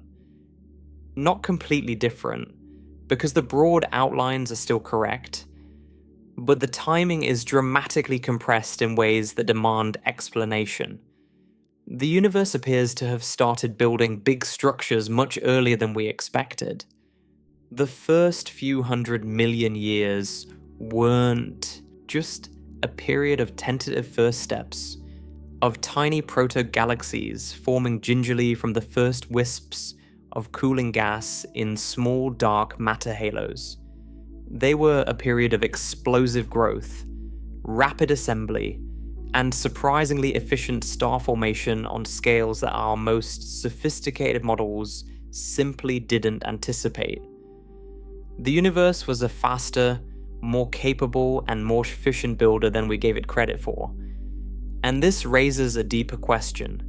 Not completely different, because the broad outlines are still correct, but the timing is dramatically compressed in ways that demand explanation. The universe appears to have started building big structures much earlier than we expected. The first few 100 million years weren't just a period of tentative first steps, of tiny proto-galaxies forming gingerly from the first wisps of cooling gas in small dark matter halos. They were a period of explosive growth, rapid assembly, and surprisingly efficient star formation on scales that our most sophisticated models simply didn't anticipate. The universe was a faster, more capable, and more efficient builder than we gave it credit for. And this raises a deeper question.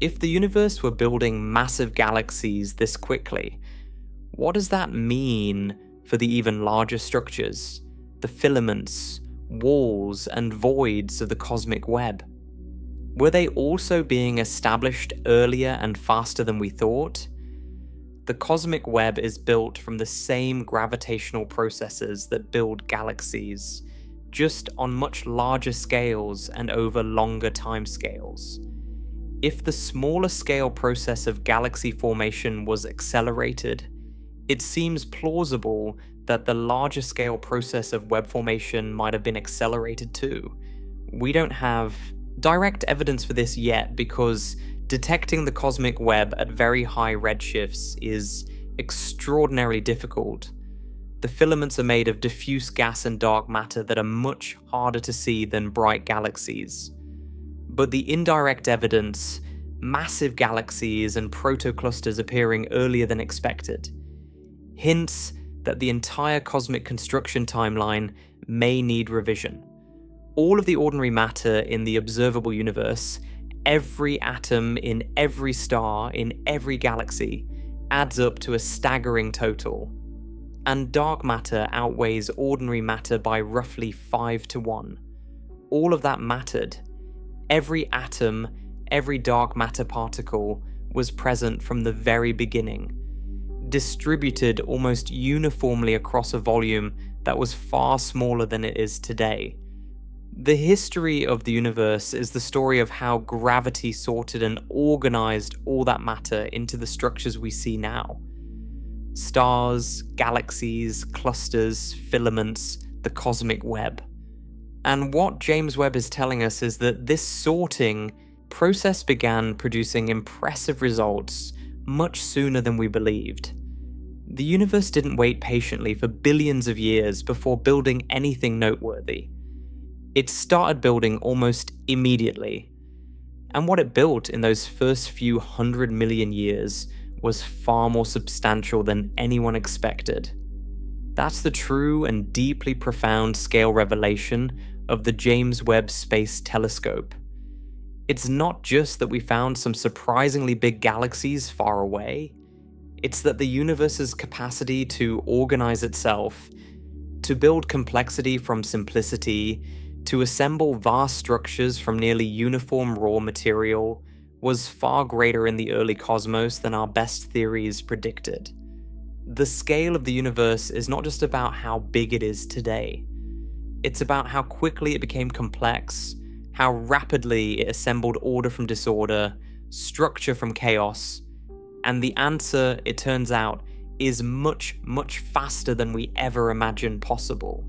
If the universe were building massive galaxies this quickly, what does that mean for the even larger structures, the filaments, walls, and voids of the cosmic web? Were they also being established earlier and faster than we thought? The cosmic web is built from the same gravitational processes that build galaxies, just on much larger scales and over longer timescales. If the smaller scale process of galaxy formation was accelerated, it seems plausible that the larger scale process of web formation might have been accelerated too. We don't have direct evidence for this yet because detecting the cosmic web at very high redshifts is extraordinarily difficult. The filaments are made of diffuse gas and dark matter that are much harder to see than bright galaxies. But the indirect evidence, massive galaxies and protoclusters appearing earlier than expected, hints that the entire cosmic construction timeline may need revision. All of the ordinary matter in the observable universe, every atom in every star in every galaxy, adds up to a staggering total. And dark matter outweighs ordinary matter by roughly 5-1. All of that mattered. Every atom, every dark matter particle was present from the very beginning, distributed almost uniformly across a volume that was far smaller than it is today. The history of the universe is the story of how gravity sorted and organized all that matter into the structures we see now. Stars, galaxies, clusters, filaments, the cosmic web. And what James Webb is telling us is that this sorting process began producing impressive results much sooner than we believed. The universe didn't wait patiently for billions of years before building anything noteworthy. It started building almost immediately. And what it built in those first few 100 million years was far more substantial than anyone expected. That's the true and deeply profound scale revelation of the James Webb Space Telescope. It's not just that we found some surprisingly big galaxies far away. It's that the universe's capacity to organize itself, to build complexity from simplicity, to assemble vast structures from nearly uniform raw material, was far greater in the early cosmos than our best theories predicted. The scale of the universe is not just about how big it is today. It's about how quickly it became complex, how rapidly it assembled order from disorder, structure from chaos, and the answer, it turns out, is much, much faster than we ever imagined possible.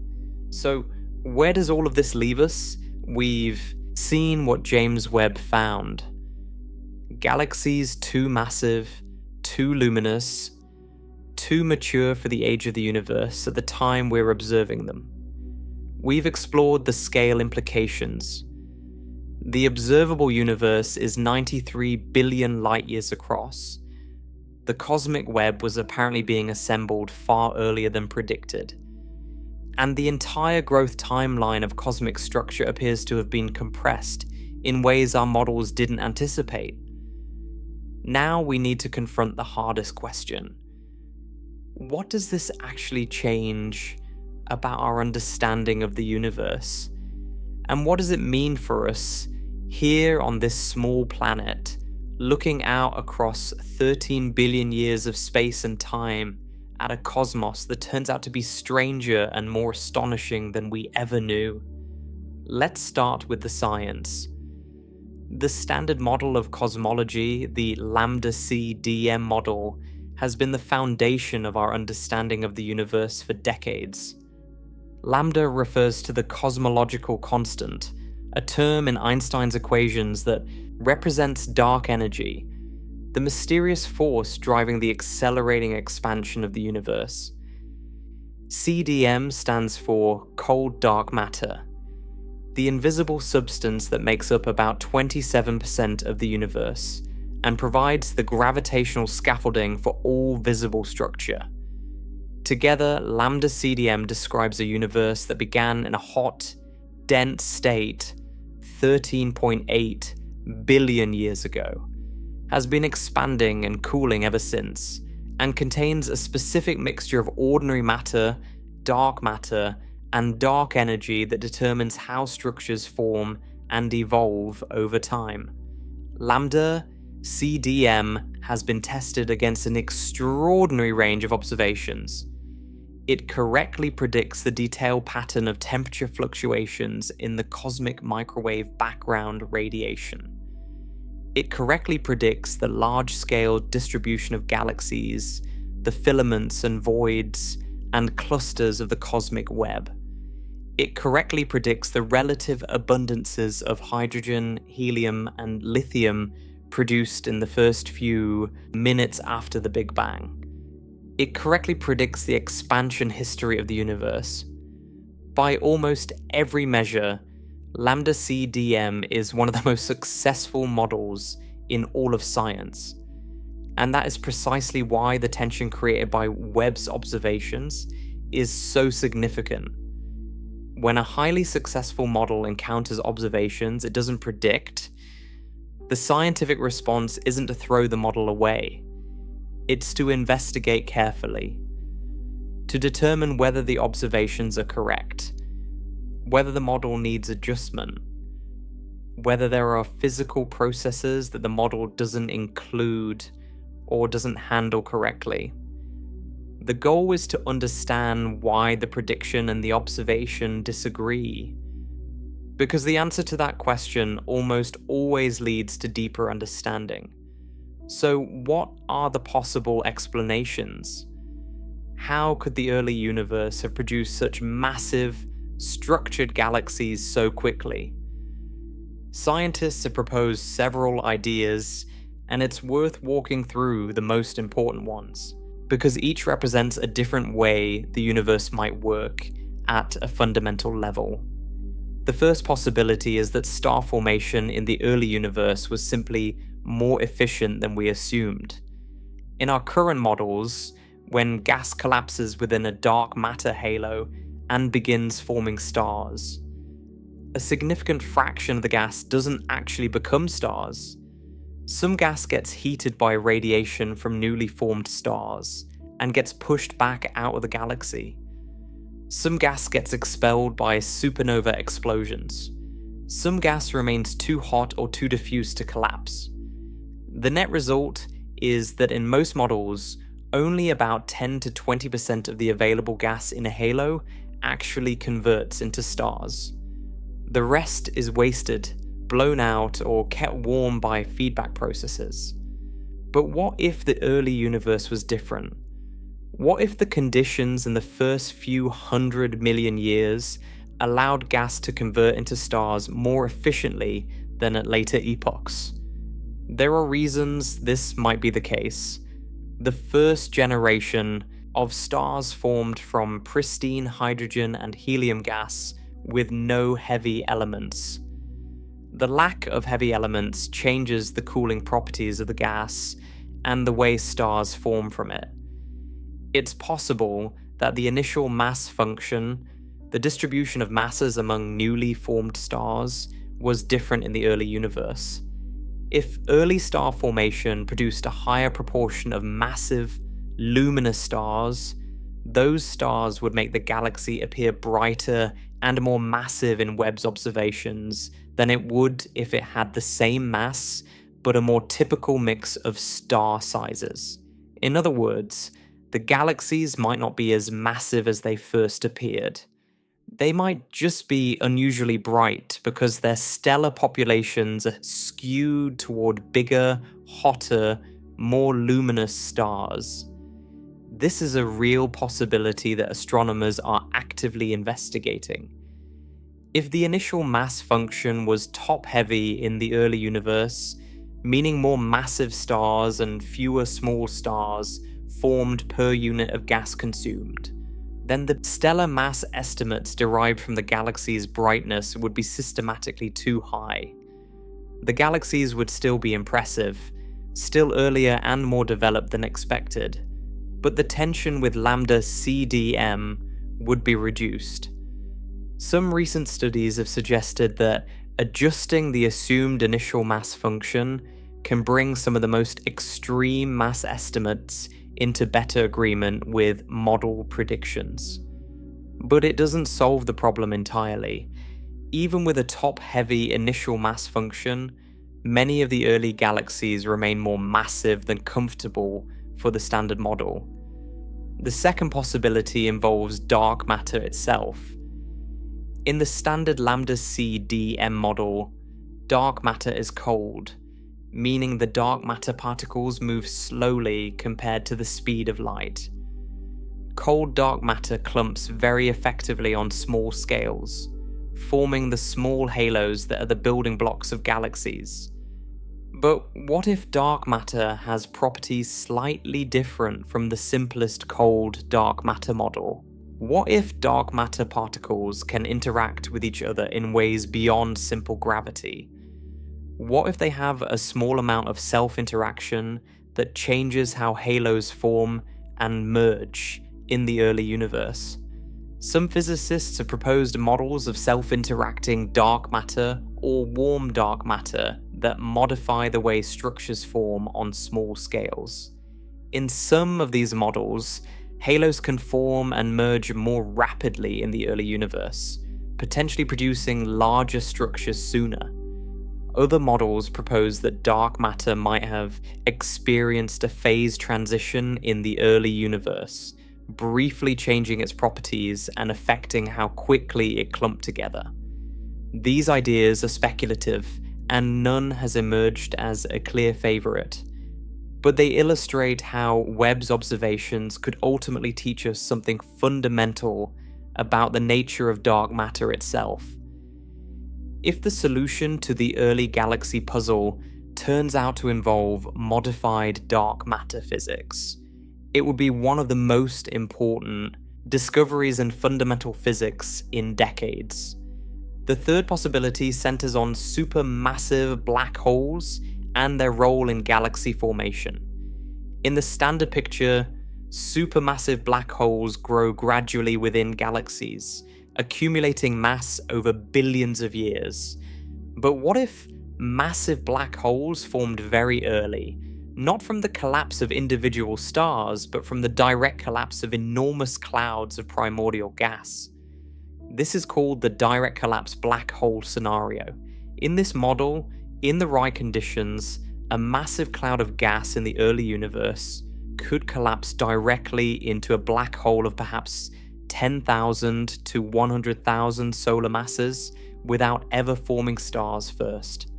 So, where does all of this leave us? We've seen what James Webb found. Galaxies too massive, too luminous, too mature for the age of the universe at the time we're observing them. We've explored the scale implications. The observable universe is 93 billion light-years across. The cosmic web was apparently being assembled far earlier than predicted. And the entire growth timeline of cosmic structure appears to have been compressed in ways our models didn't anticipate. Now we need to confront the hardest question. What does this actually change about our understanding of the universe? And what does it mean for us here on this small planet, looking out across 13 billion years of space and time at a cosmos that turns out to be stranger and more astonishing than we ever knew? Let's start with the science. The standard model of cosmology, the Lambda-CDM model, has been the foundation of our understanding of the universe for decades. Lambda refers to the cosmological constant, a term in Einstein's equations that represents dark energy, the mysterious force driving the accelerating expansion of the universe. CDM stands for cold dark matter, the invisible substance that makes up about 27% of the universe and provides the gravitational scaffolding for all visible structure. Together, Lambda-CDM describes a universe that began in a hot, dense state 13.8 billion years ago, has been expanding and cooling ever since, and contains a specific mixture of ordinary matter, dark matter, and dark energy that determines how structures form and evolve over time. Lambda-CDM has been tested against an extraordinary range of observations. It correctly predicts the detailed pattern of temperature fluctuations in the cosmic microwave background radiation. It correctly predicts the large-scale distribution of galaxies, the filaments and voids, and clusters of the cosmic web. It correctly predicts the relative abundances of hydrogen, helium, and lithium produced in the first few minutes after the Big Bang. It correctly predicts the expansion history of the universe. By almost every measure, Lambda-CDM is one of the most successful models in all of science. And that is precisely why the tension created by Webb's observations is so significant. When a highly successful model encounters observations it doesn't predict, the scientific response isn't to throw the model away. It's to investigate carefully, to determine whether the observations are correct, whether the model needs adjustment, whether there are physical processes that the model doesn't include or doesn't handle correctly. The goal is to understand why the prediction and the observation disagree, because the answer to that question almost always leads to deeper understanding. So what are the possible explanations? How could the early universe have produced such massive, structured galaxies so quickly? Scientists have proposed several ideas, and it's worth walking through the most important ones, because each represents a different way the universe might work at a fundamental level. The first possibility is that star formation in the early universe was simply more efficient than we assumed. In our current models, when gas collapses within a dark matter halo and begins forming stars, a significant fraction of the gas doesn't actually become stars. Some gas gets heated by radiation from newly formed stars and gets pushed back out of the galaxy. Some gas gets expelled by supernova explosions. Some gas remains too hot or too diffuse to collapse. The net result is that in most models, only about 10 to 20% of the available gas in a halo actually converts into stars. The rest is wasted, blown out, or kept warm by feedback processes. But what if the early universe was different? What if the conditions in the first few 100 million years allowed gas to convert into stars more efficiently than at later epochs? There are reasons this might be the case. The first generation of stars formed from pristine hydrogen and helium gas with no heavy elements. The lack of heavy elements changes the cooling properties of the gas and the way stars form from it. It's possible that the initial mass function, the distribution of masses among newly formed stars, was different in the early universe. If early star formation produced a higher proportion of massive, luminous stars, those stars would make the galaxy appear brighter and more massive in Webb's observations than it would if it had the same mass, but a more typical mix of star sizes. In other words, the galaxies might not be as massive as they first appeared. They might just be unusually bright because their stellar populations are skewed toward bigger, hotter, more luminous stars. This is a real possibility that astronomers are actively investigating. If the initial mass function was top-heavy in the early universe, meaning more massive stars and fewer small stars formed per unit of gas consumed, then the stellar mass estimates derived from the galaxy's brightness would be systematically too high. The galaxies would still be impressive, still earlier and more developed than expected, but the tension with Lambda-CDM would be reduced. Some recent studies have suggested that adjusting the assumed initial mass function can bring some of the most extreme mass estimates into better agreement with model predictions. But it doesn't solve the problem entirely. Even with a top-heavy initial mass function, many of the early galaxies remain more massive than comfortable for the standard model. The second possibility involves dark matter itself. In the standard Lambda-CDM model, dark matter is cold, meaning the dark matter particles move slowly compared to the speed of light. Cold dark matter clumps very effectively on small scales, forming the small halos that are the building blocks of galaxies. But what if dark matter has properties slightly different from the simplest cold dark matter model? What if dark matter particles can interact with each other in ways beyond simple gravity? What if they have a small amount of self-interaction that changes how halos form and merge in the early universe? Some physicists have proposed models of self-interacting dark matter or warm dark matter that modify the way structures form on small scales. In some of these models, halos can form and merge more rapidly in the early universe, potentially producing larger structures sooner. Other models propose that dark matter might have experienced a phase transition in the early universe, briefly changing its properties and affecting how quickly it clumped together. These ideas are speculative, and none has emerged as a clear favorite, but they illustrate how Webb's observations could ultimately teach us something fundamental about the nature of dark matter itself. If the solution to the early galaxy puzzle turns out to involve modified dark matter physics, it would be one of the most important discoveries in fundamental physics in decades. The third possibility centers on supermassive black holes and their role in galaxy formation. In the standard picture, supermassive black holes grow gradually within galaxies, accumulating mass over billions of years. But what if massive black holes formed very early, not from the collapse of individual stars, but from the direct collapse of enormous clouds of primordial gas? This is called the direct collapse black hole scenario. In this model, in the right conditions, a massive cloud of gas in the early universe could collapse directly into a black hole of perhaps 10,000 to 100,000 solar masses without ever forming stars first.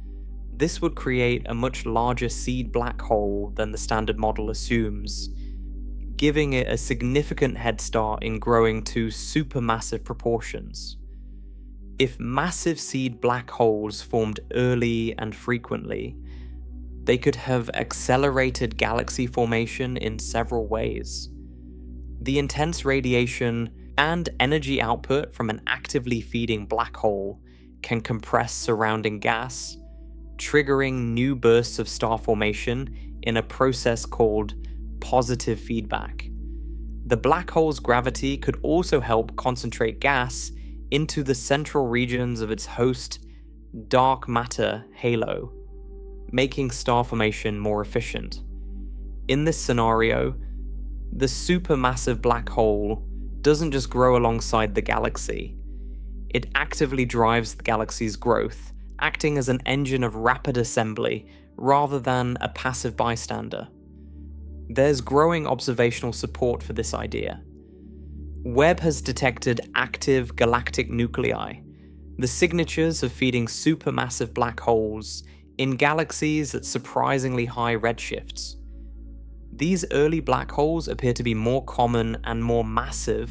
This would create a much larger seed black hole than the standard model assumes, giving it a significant head start in growing to supermassive proportions. If massive seed black holes formed early and frequently, they could have accelerated galaxy formation in several ways. The intense radiation and energy output from an actively feeding black hole can compress surrounding gas, triggering new bursts of star formation in a process called positive feedback. The black hole's gravity could also help concentrate gas into the central regions of its host dark matter halo, making star formation more efficient. In this scenario, the supermassive black hole doesn't just grow alongside the galaxy. It actively drives the galaxy's growth, acting as an engine of rapid assembly rather than a passive bystander. There's growing observational support for this idea. Webb has detected active galactic nuclei, the signatures of feeding supermassive black holes in galaxies at surprisingly high redshifts. These early black holes appear to be more common and more massive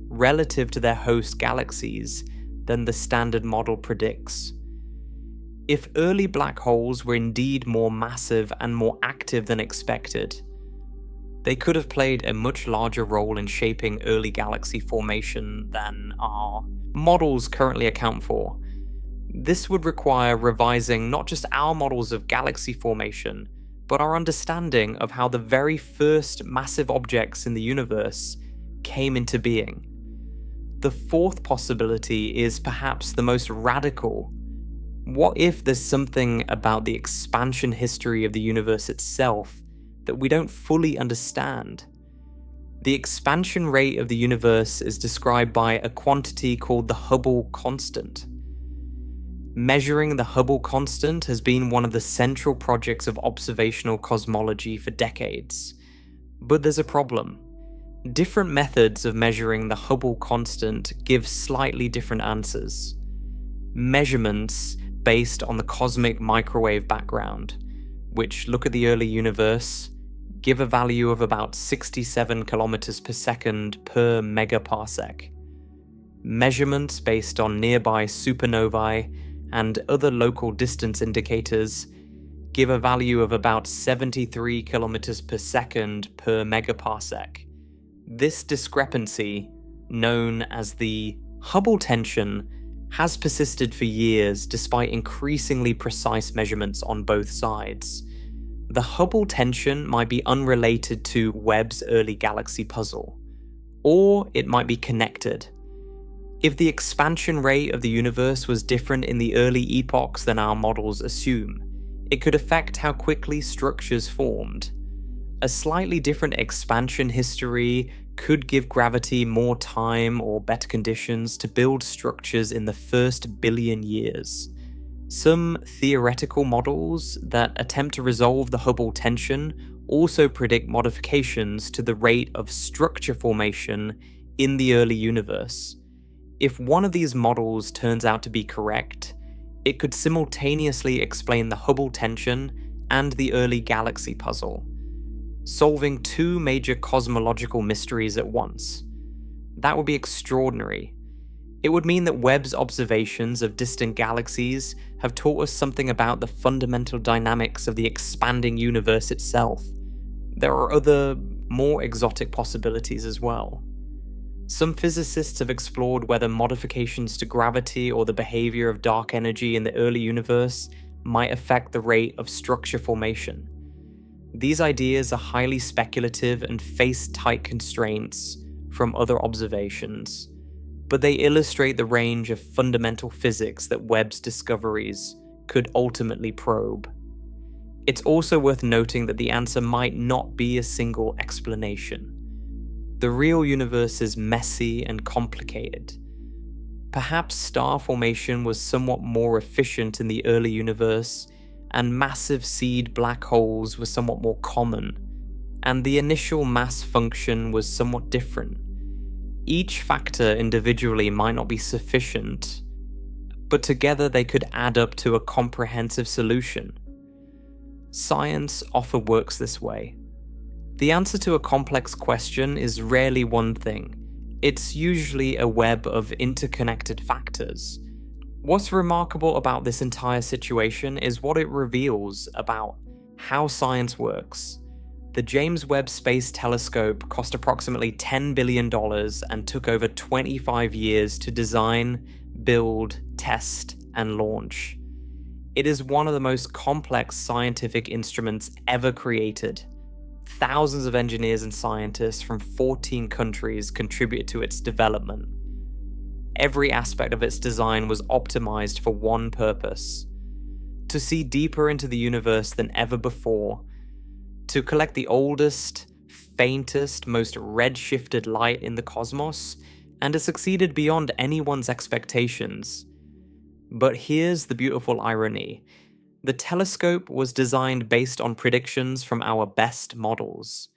relative to their host galaxies than the standard model predicts. If early black holes were indeed more massive and more active than expected, they could have played a much larger role in shaping early galaxy formation than our models currently account for. This would require revising not just our models of galaxy formation, but our understanding of how the very first massive objects in the universe came into being. The fourth possibility is perhaps the most radical. What if there's something about the expansion history of the universe itself that we don't fully understand? The expansion rate of the universe is described by a quantity called the Hubble constant. Measuring the Hubble constant has been one of the central projects of observational cosmology for decades. But there's a problem. Different methods of measuring the Hubble constant give slightly different answers. Measurements based on the cosmic microwave background, which look at the early universe, give a value of about 67 kilometers per second per megaparsec. Measurements based on nearby supernovae and other local distance indicators give a value of about 73 kilometers per second per megaparsec. This discrepancy, known as the Hubble tension, has persisted for years despite increasingly precise measurements on both sides. The Hubble tension might be unrelated to Webb's early galaxy puzzle, or it might be connected. If the expansion rate of the universe was different in the early epochs than our models assume, it could affect how quickly structures formed. A slightly different expansion history could give gravity more time or better conditions to build structures in the first billion years. Some theoretical models that attempt to resolve the Hubble tension also predict modifications to the rate of structure formation in the early universe. If one of these models turns out to be correct, it could simultaneously explain the Hubble tension and the early galaxy puzzle, solving two major cosmological mysteries at once. That would be extraordinary. It would mean that Webb's observations of distant galaxies have taught us something about the fundamental dynamics of the expanding universe itself. There are other, more exotic possibilities as well. Some physicists have explored whether modifications to gravity or the behavior of dark energy in the early universe might affect the rate of structure formation. These ideas are highly speculative and face tight constraints from other observations, but they illustrate the range of fundamental physics that Webb's discoveries could ultimately probe. It's also worth noting that the answer might not be a single explanation. The real universe is messy and complicated. Perhaps star formation was somewhat more efficient in the early universe, and massive seed black holes were somewhat more common, and the initial mass function was somewhat different. Each factor individually might not be sufficient, but together they could add up to a comprehensive solution. Science often works this way. The answer to a complex question is rarely one thing. It's usually a web of interconnected factors. What's remarkable about this entire situation is what it reveals about how science works. The James Webb Space Telescope cost approximately $10 billion and took over 25 years to design, build, test, and launch. It is one of the most complex scientific instruments ever created. Thousands of engineers and scientists from 14 countries contributed to its development. Every aspect of its design was optimized for one purpose: to see deeper into the universe than ever before, to collect the oldest, faintest, most redshifted light in the cosmos, and it succeeded beyond anyone's expectations. But here's the beautiful irony. The telescope was designed based on predictions from our best models.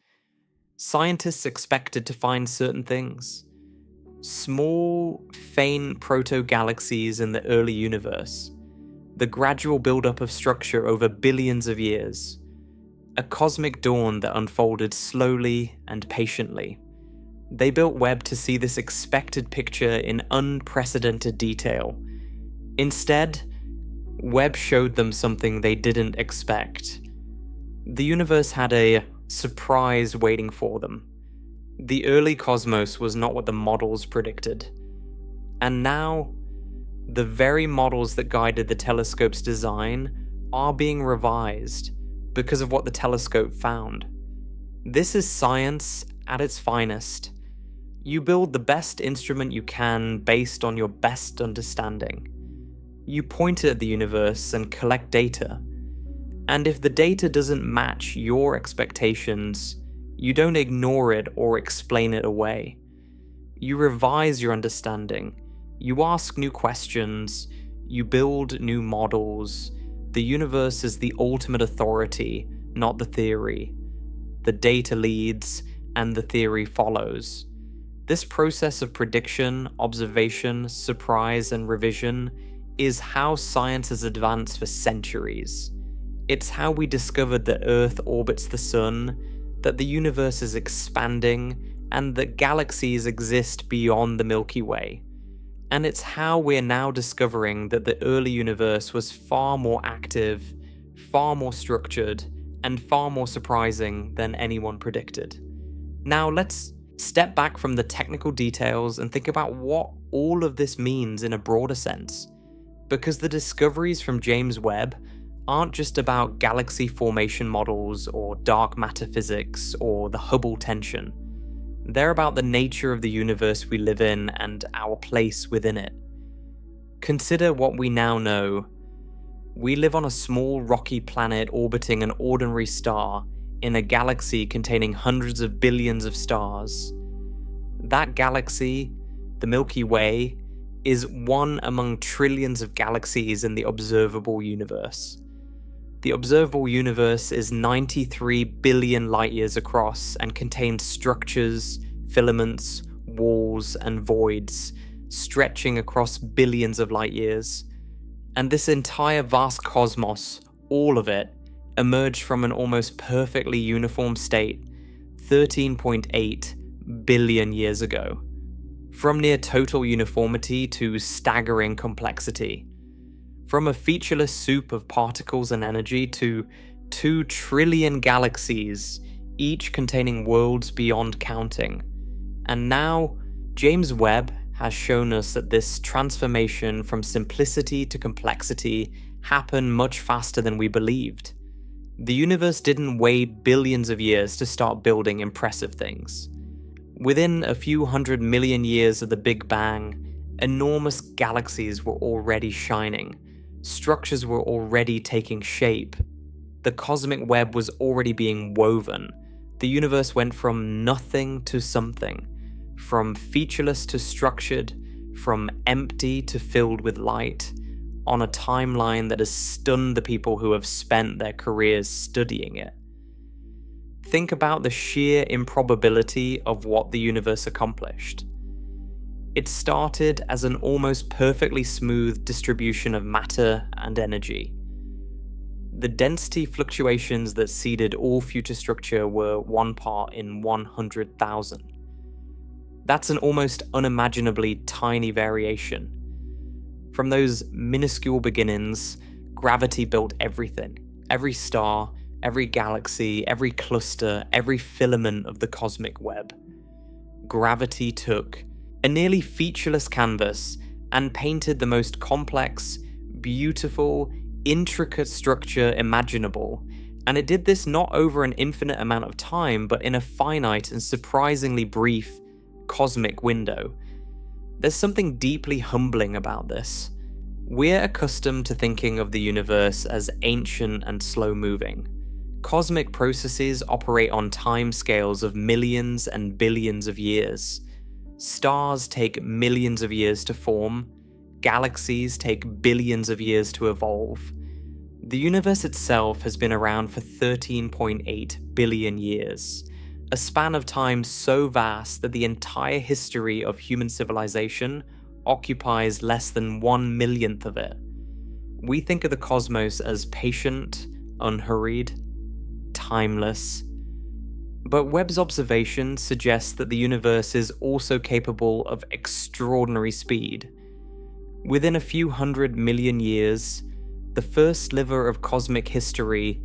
Scientists expected to find certain things. Small, faint proto-galaxies in the early universe. The gradual buildup of structure over billions of years. A cosmic dawn that unfolded slowly and patiently. They built Webb to see this expected picture in unprecedented detail. Instead, Webb showed them something they didn't expect. The universe had a surprise waiting for them. The early cosmos was not what the models predicted. And now, the very models that guided the telescope's design are being revised because of what the telescope found. This is science at its finest. You build the best instrument you can based on your best understanding. You point it at the universe and collect data. And if the data doesn't match your expectations, You don't ignore it or explain it away. You revise your understanding. You ask new questions. You build new models. The universe is the ultimate authority, not the theory. The data leads, and the theory follows. This process of prediction, observation, surprise, and revision is how science has advanced for centuries. It's how we discovered that Earth orbits the Sun, that the universe is expanding, and that galaxies exist beyond the Milky Way. And it's how we're now discovering that the early universe was far more active, far more structured, and far more surprising than anyone predicted. Now let's step back from the technical details and think about what all of this means in a broader sense. Because the discoveries from James Webb aren't just about galaxy formation models or dark matter physics or the Hubble tension. They're about the nature of the universe we live in and our place within it. Consider what we now know. We live on a small rocky planet orbiting an ordinary star in a galaxy containing hundreds of billions of stars. That galaxy, the Milky Way, is one among trillions of galaxies in the observable universe. The observable universe is 93 billion light-years across and contains structures, filaments, walls, and voids stretching across billions of light-years. And this entire vast cosmos, all of it, emerged from an almost perfectly uniform state 13.8 billion years ago. From near total uniformity to staggering complexity. From a featureless soup of particles and energy to 2 trillion galaxies, each containing worlds beyond counting. And now, James Webb has shown us that this transformation from simplicity to complexity happened much faster than we believed. The universe didn't wait billions of years to start building impressive things. Within a few 100 million years of the Big Bang, enormous galaxies were already shining. Structures were already taking shape. The cosmic web was already being woven. The universe went from nothing to something, from featureless to structured, from empty to filled with light, on a timeline that has stunned the people who have spent their careers studying it. Think about the sheer improbability of what the universe accomplished. It started as an almost perfectly smooth distribution of matter and energy. The density fluctuations that seeded all future structure were 1 part in 100,000. That's an almost unimaginably tiny variation. From those minuscule beginnings, gravity built everything. Every star, every galaxy, every cluster, every filament of the cosmic web. Gravity took a nearly featureless canvas and painted the most complex, beautiful, intricate structure imaginable, and it did this not over an infinite amount of time, but in a finite and surprisingly brief cosmic window. There's something deeply humbling about this. We're accustomed to thinking of the universe as ancient and slow-moving. Cosmic processes operate on time scales of millions and billions of years. Stars take millions of years to form. Galaxies take billions of years to evolve. The universe itself has been around for 13.8 billion years, a span of time so vast that the entire history of human civilization occupies less than 1/1,000,000th of it. We think of the cosmos as patient, unhurried, timeless. But Webb's observations suggest that the universe is also capable of extraordinary speed. Within a few 100 million years, the first sliver of cosmic history,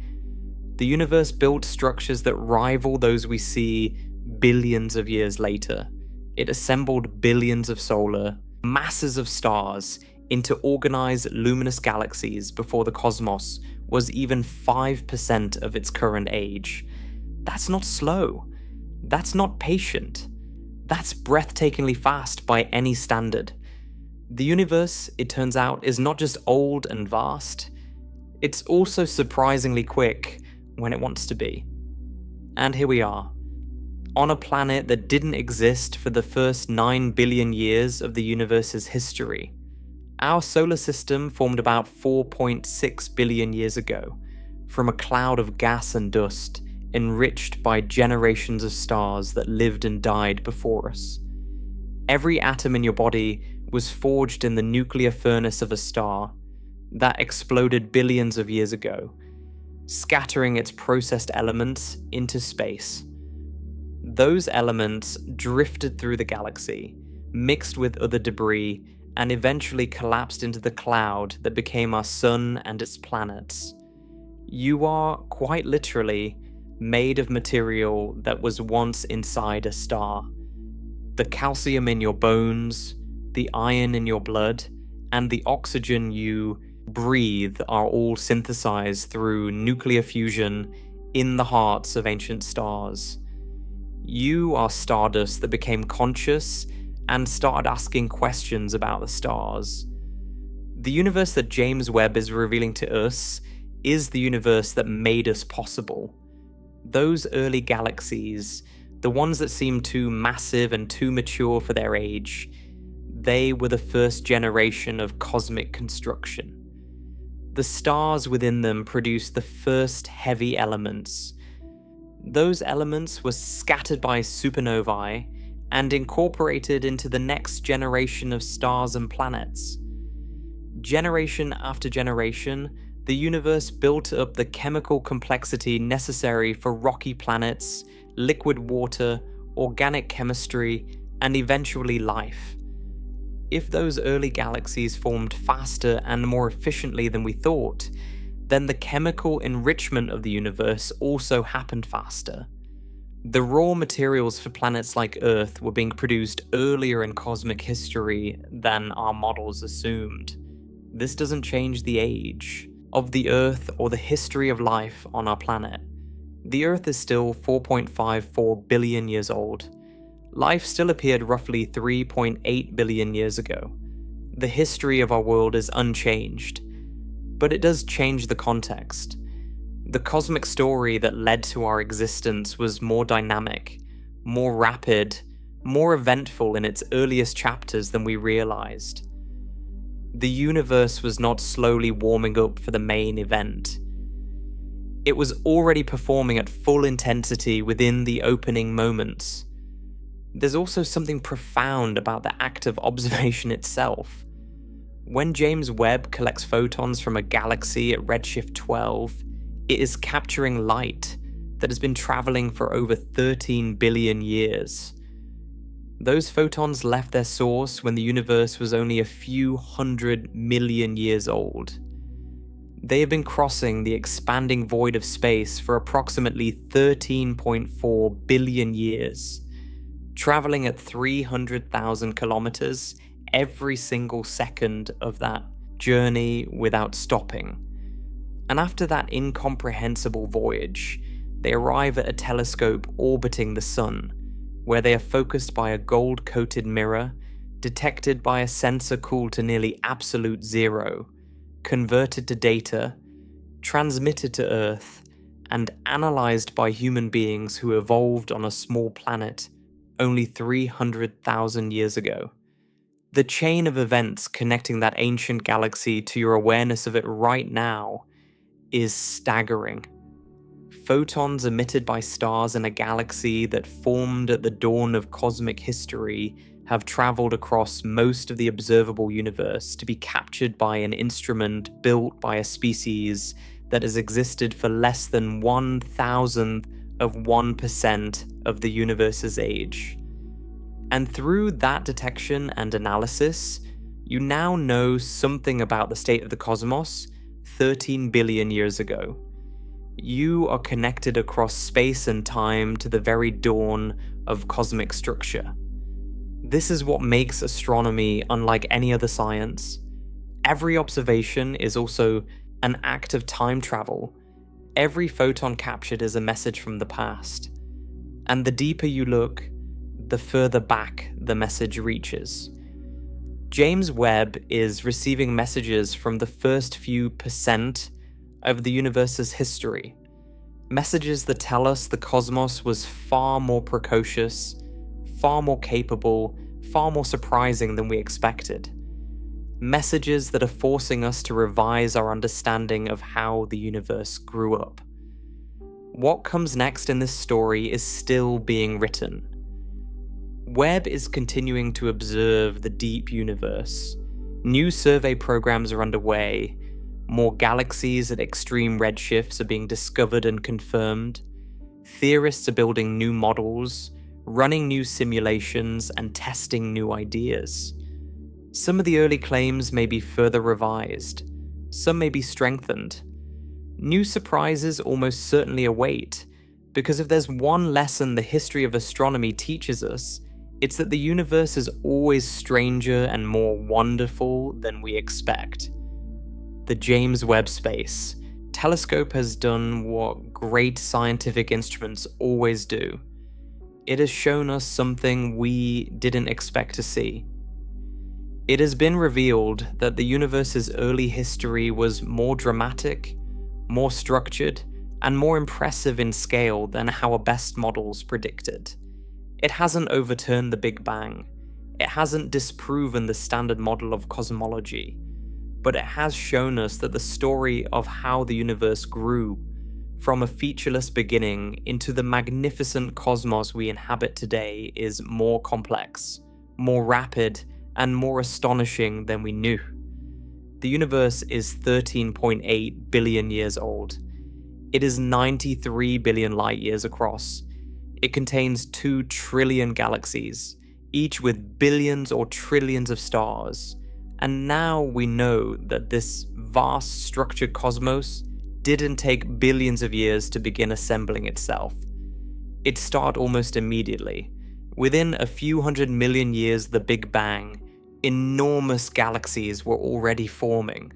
the universe built structures that rival those we see billions of years later. It assembled billions of solar, masses of stars into organized luminous galaxies before the cosmos was even 5% of its current age. That's not slow. That's not patient. That's breathtakingly fast by any standard. The universe, it turns out, is not just old and vast, it's also surprisingly quick when it wants to be. And here we are, on a planet that didn't exist for the first 9 billion years of the universe's history. Our solar system formed about 4.6 billion years ago, from a cloud of gas and dust, enriched by generations of stars that lived and died before us. Every atom in your body was forged in the nuclear furnace of a star that exploded billions of years ago, scattering its processed elements into space. Those elements drifted through the galaxy, mixed with other debris, and eventually collapsed into the cloud that became our sun and its planets. You are, quite literally, made of material that was once inside a star. The calcium in your bones, the iron in your blood, and the oxygen you breathe are all synthesized through nuclear fusion in the hearts of ancient stars. You are stardust that became conscious and started asking questions about the stars. The universe that James Webb is revealing to us is the universe that made us possible. Those early galaxies, the ones that seemed too massive and too mature for their age, they were the first generation of cosmic construction. The stars within them produced the first heavy elements. Those elements were scattered by supernovae and incorporated into the next generation of stars and planets. Generation after generation, the universe built up the chemical complexity necessary for rocky planets, liquid water, organic chemistry, and eventually life. If those early galaxies formed faster and more efficiently than we thought, then the chemical enrichment of the universe also happened faster. The raw materials for planets like Earth were being produced earlier in cosmic history than our models assumed. This doesn't change the age of the Earth or the history of life on our planet. The Earth is still 4.54 billion years old. Life still appeared roughly 3.8 billion years ago. The history of our world is unchanged, but it does change the context. The cosmic story that led to our existence was more dynamic, more rapid, more eventful in its earliest chapters than we realized. The universe was not slowly warming up for the main event. It was already performing at full intensity within the opening moments. There's also something profound about the act of observation itself. When James Webb collects photons from a galaxy at redshift 12, it is capturing light that has been traveling for over 13 billion years. Those photons left their source when the universe was only a few 100 million years old. They have been crossing the expanding void of space for approximately 13.4 billion years, traveling at 300,000 kilometers every single second of that journey without stopping. And after that incomprehensible voyage, they arrive at a telescope orbiting the Sun, where they are focused by a gold-coated mirror, detected by a sensor cooled to nearly absolute zero, converted to data, transmitted to Earth, and analyzed by human beings who evolved on a small planet only 300,000 years ago. The chain of events connecting that ancient galaxy to your awareness of it right now is staggering. Photons emitted by stars in a galaxy that formed at the dawn of cosmic history have traveled across most of the observable universe to be captured by an instrument built by a species that has existed for less than 1,000th of 1% of the universe's age. And through that detection and analysis, you now know something about the state of the cosmos 13 billion years ago. You are connected across space and time to the very dawn of cosmic structure. This is what makes astronomy unlike any other science. Every observation is also an act of time travel. Every photon captured is a message from the past. And the deeper you look, the further back the message reaches. James Webb is receiving messages from the first few % of the universe's history. Messages that tell us the cosmos was far more precocious, far more capable, far more surprising than we expected. Messages that are forcing us to revise our understanding of how the universe grew up. What comes next in this story is still being written. Webb is continuing to observe the deep universe. New survey programs are underway. More galaxies at extreme redshifts are being discovered and confirmed. Theorists are building new models, running new simulations, and testing new ideas. Some of the early claims may be further revised. Some may be strengthened. New surprises almost certainly await, because if there's one lesson the history of astronomy teaches us, it's that the universe is always stranger and more wonderful than we expect. The James Webb Space Telescope has done what great scientific instruments always do. It has shown us something we didn't expect to see. It has been revealed that the universe's early history was more dramatic, more structured, and more impressive in scale than our best models predicted. It hasn't overturned the Big Bang. It hasn't disproven the standard model of cosmology. But it has shown us that the story of how the universe grew from a featureless beginning into the magnificent cosmos we inhabit today is more complex, more rapid, and more astonishing than we knew. The universe is 13.8 billion years old. It is 93 billion light years across. It contains 2 trillion galaxies, each with billions or trillions of stars. And now we know that this vast structured cosmos didn't take billions of years to begin assembling itself. It started almost immediately. Within a few hundred million years of the Big Bang, enormous galaxies were already forming.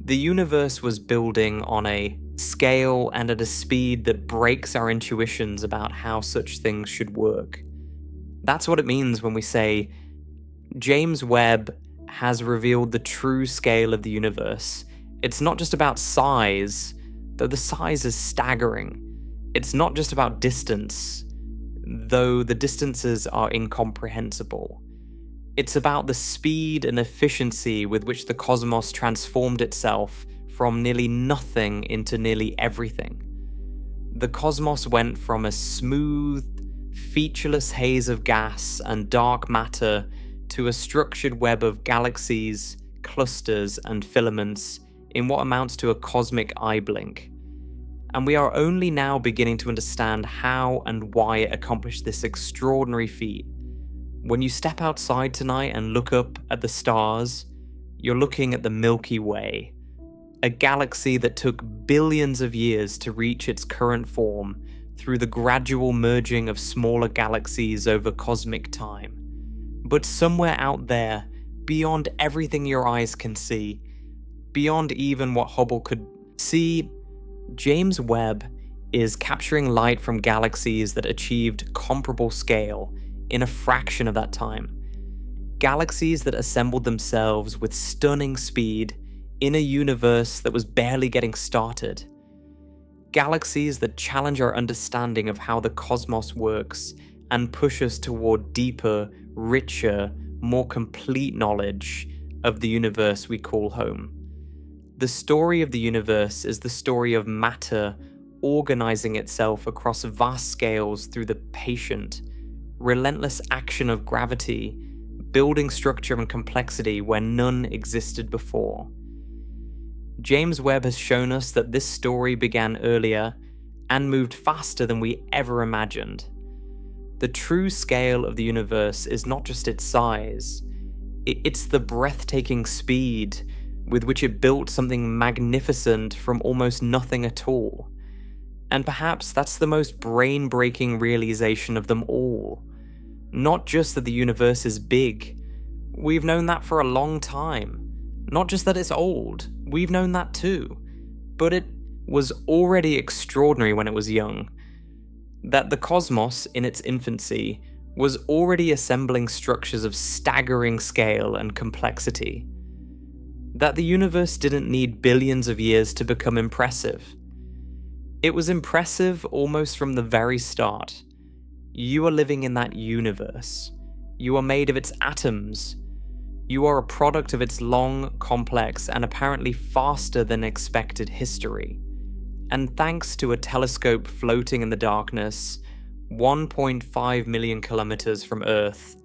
The universe was building on a scale and at a speed that breaks our intuitions about how such things should work. That's what it means when we say, James Webb has revealed the true scale of the universe. It's not just about size, though the size is staggering. It's not just about distance, though the distances are incomprehensible. It's about the speed and efficiency with which the cosmos transformed itself from nearly nothing into nearly everything. The cosmos went from a smooth, featureless haze of gas and dark matter to a structured web of galaxies, clusters, and filaments in what amounts to a cosmic eye blink. And we are only now beginning to understand how and why it accomplished this extraordinary feat. When you step outside tonight and look up at the stars, you're looking at the Milky Way, a galaxy that took billions of years to reach its current form through the gradual merging of smaller galaxies over cosmic time. But somewhere out there, beyond everything your eyes can see, beyond even what Hubble could see, James Webb is capturing light from galaxies that achieved comparable scale in a fraction of that time. Galaxies that assembled themselves with stunning speed in a universe that was barely getting started. Galaxies that challenge our understanding of how the cosmos works and push us toward deeper, richer, more complete knowledge of the universe we call home. The story of the universe is the story of matter organizing itself across vast scales through the patient, relentless action of gravity, building structure and complexity where none existed before. James Webb has shown us that this story began earlier and moved faster than we ever imagined. The true scale of the universe is not just its size, it's the breathtaking speed with which it built something magnificent from almost nothing at all. And perhaps that's the most brain-breaking realization of them all. Not just that the universe is big, we've known that for a long time. Not just that it's old, we've known that too. But it was already extraordinary when it was young. That the cosmos, in its infancy, was already assembling structures of staggering scale and complexity. That the universe didn't need billions of years to become impressive. It was impressive almost from the very start. You are living in that universe. You are made of its atoms. You are a product of its long, complex, and apparently faster than expected history. And thanks to a telescope floating in the darkness, 1.5 million kilometers from Earth,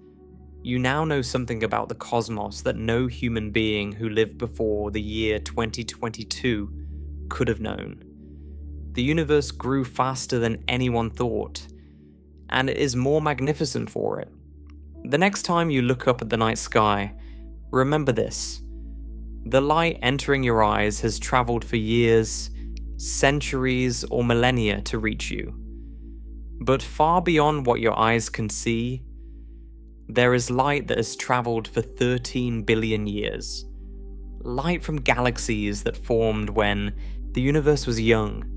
you now know something about the cosmos that no human being who lived before the year 2022 could have known. The universe grew faster than anyone thought, and it is more magnificent for it. The next time you look up at the night sky, remember this. The light entering your eyes has traveled for years, centuries, or millennia to reach you. But far beyond what your eyes can see, there is light that has traveled for 13 billion years. Light from galaxies that formed when the universe was young.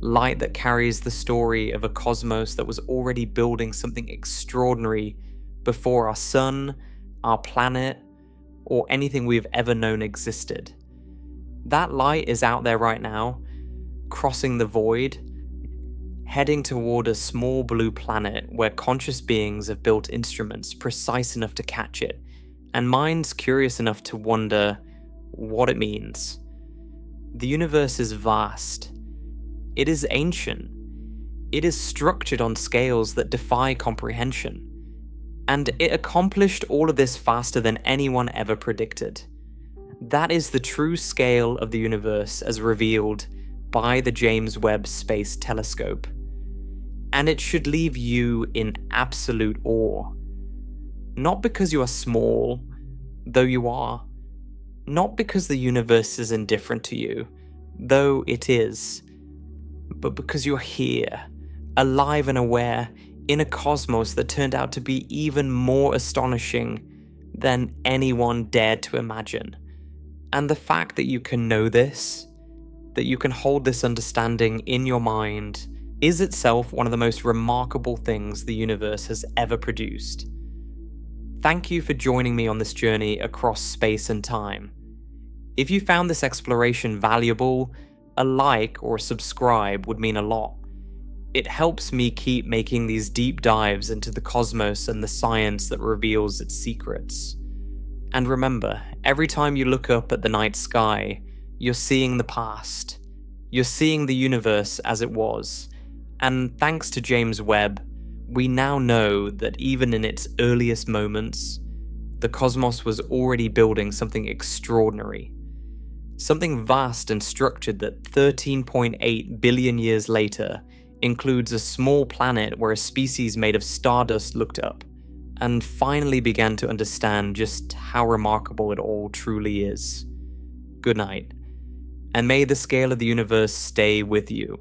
Light that carries the story of a cosmos that was already building something extraordinary before our sun, our planet, or anything we've ever known existed. That light is out there right now, crossing the void, heading toward a small blue planet where conscious beings have built instruments precise enough to catch it, and minds curious enough to wonder what it means. The universe is vast. It is ancient. It is structured on scales that defy comprehension. And it accomplished all of this faster than anyone ever predicted. That is the true scale of the universe as revealed by the James Webb Space Telescope. And it should leave you in absolute awe. Not because you are small, though you are. Not because the universe is indifferent to you, though it is. But because you're here, alive and aware, in a cosmos that turned out to be even more astonishing than anyone dared to imagine. And the fact that you can know this, that you can hold this understanding in your mind, is itself one of the most remarkable things the universe has ever produced. Thank you for joining me on this journey across space and time. If you found this exploration valuable, a like or a subscribe would mean a lot. It helps me keep making these deep dives into the cosmos and the science that reveals its secrets. And remember, every time you look up at the night sky, you're seeing the past. You're seeing the universe as it was. And thanks to James Webb, we now know that even in its earliest moments, the cosmos was already building something extraordinary. Something vast and structured that 13.8 billion years later includes a small planet where a species made of stardust looked up and finally began to understand just how remarkable it all truly is. Good night, and may the scale of the universe stay with you.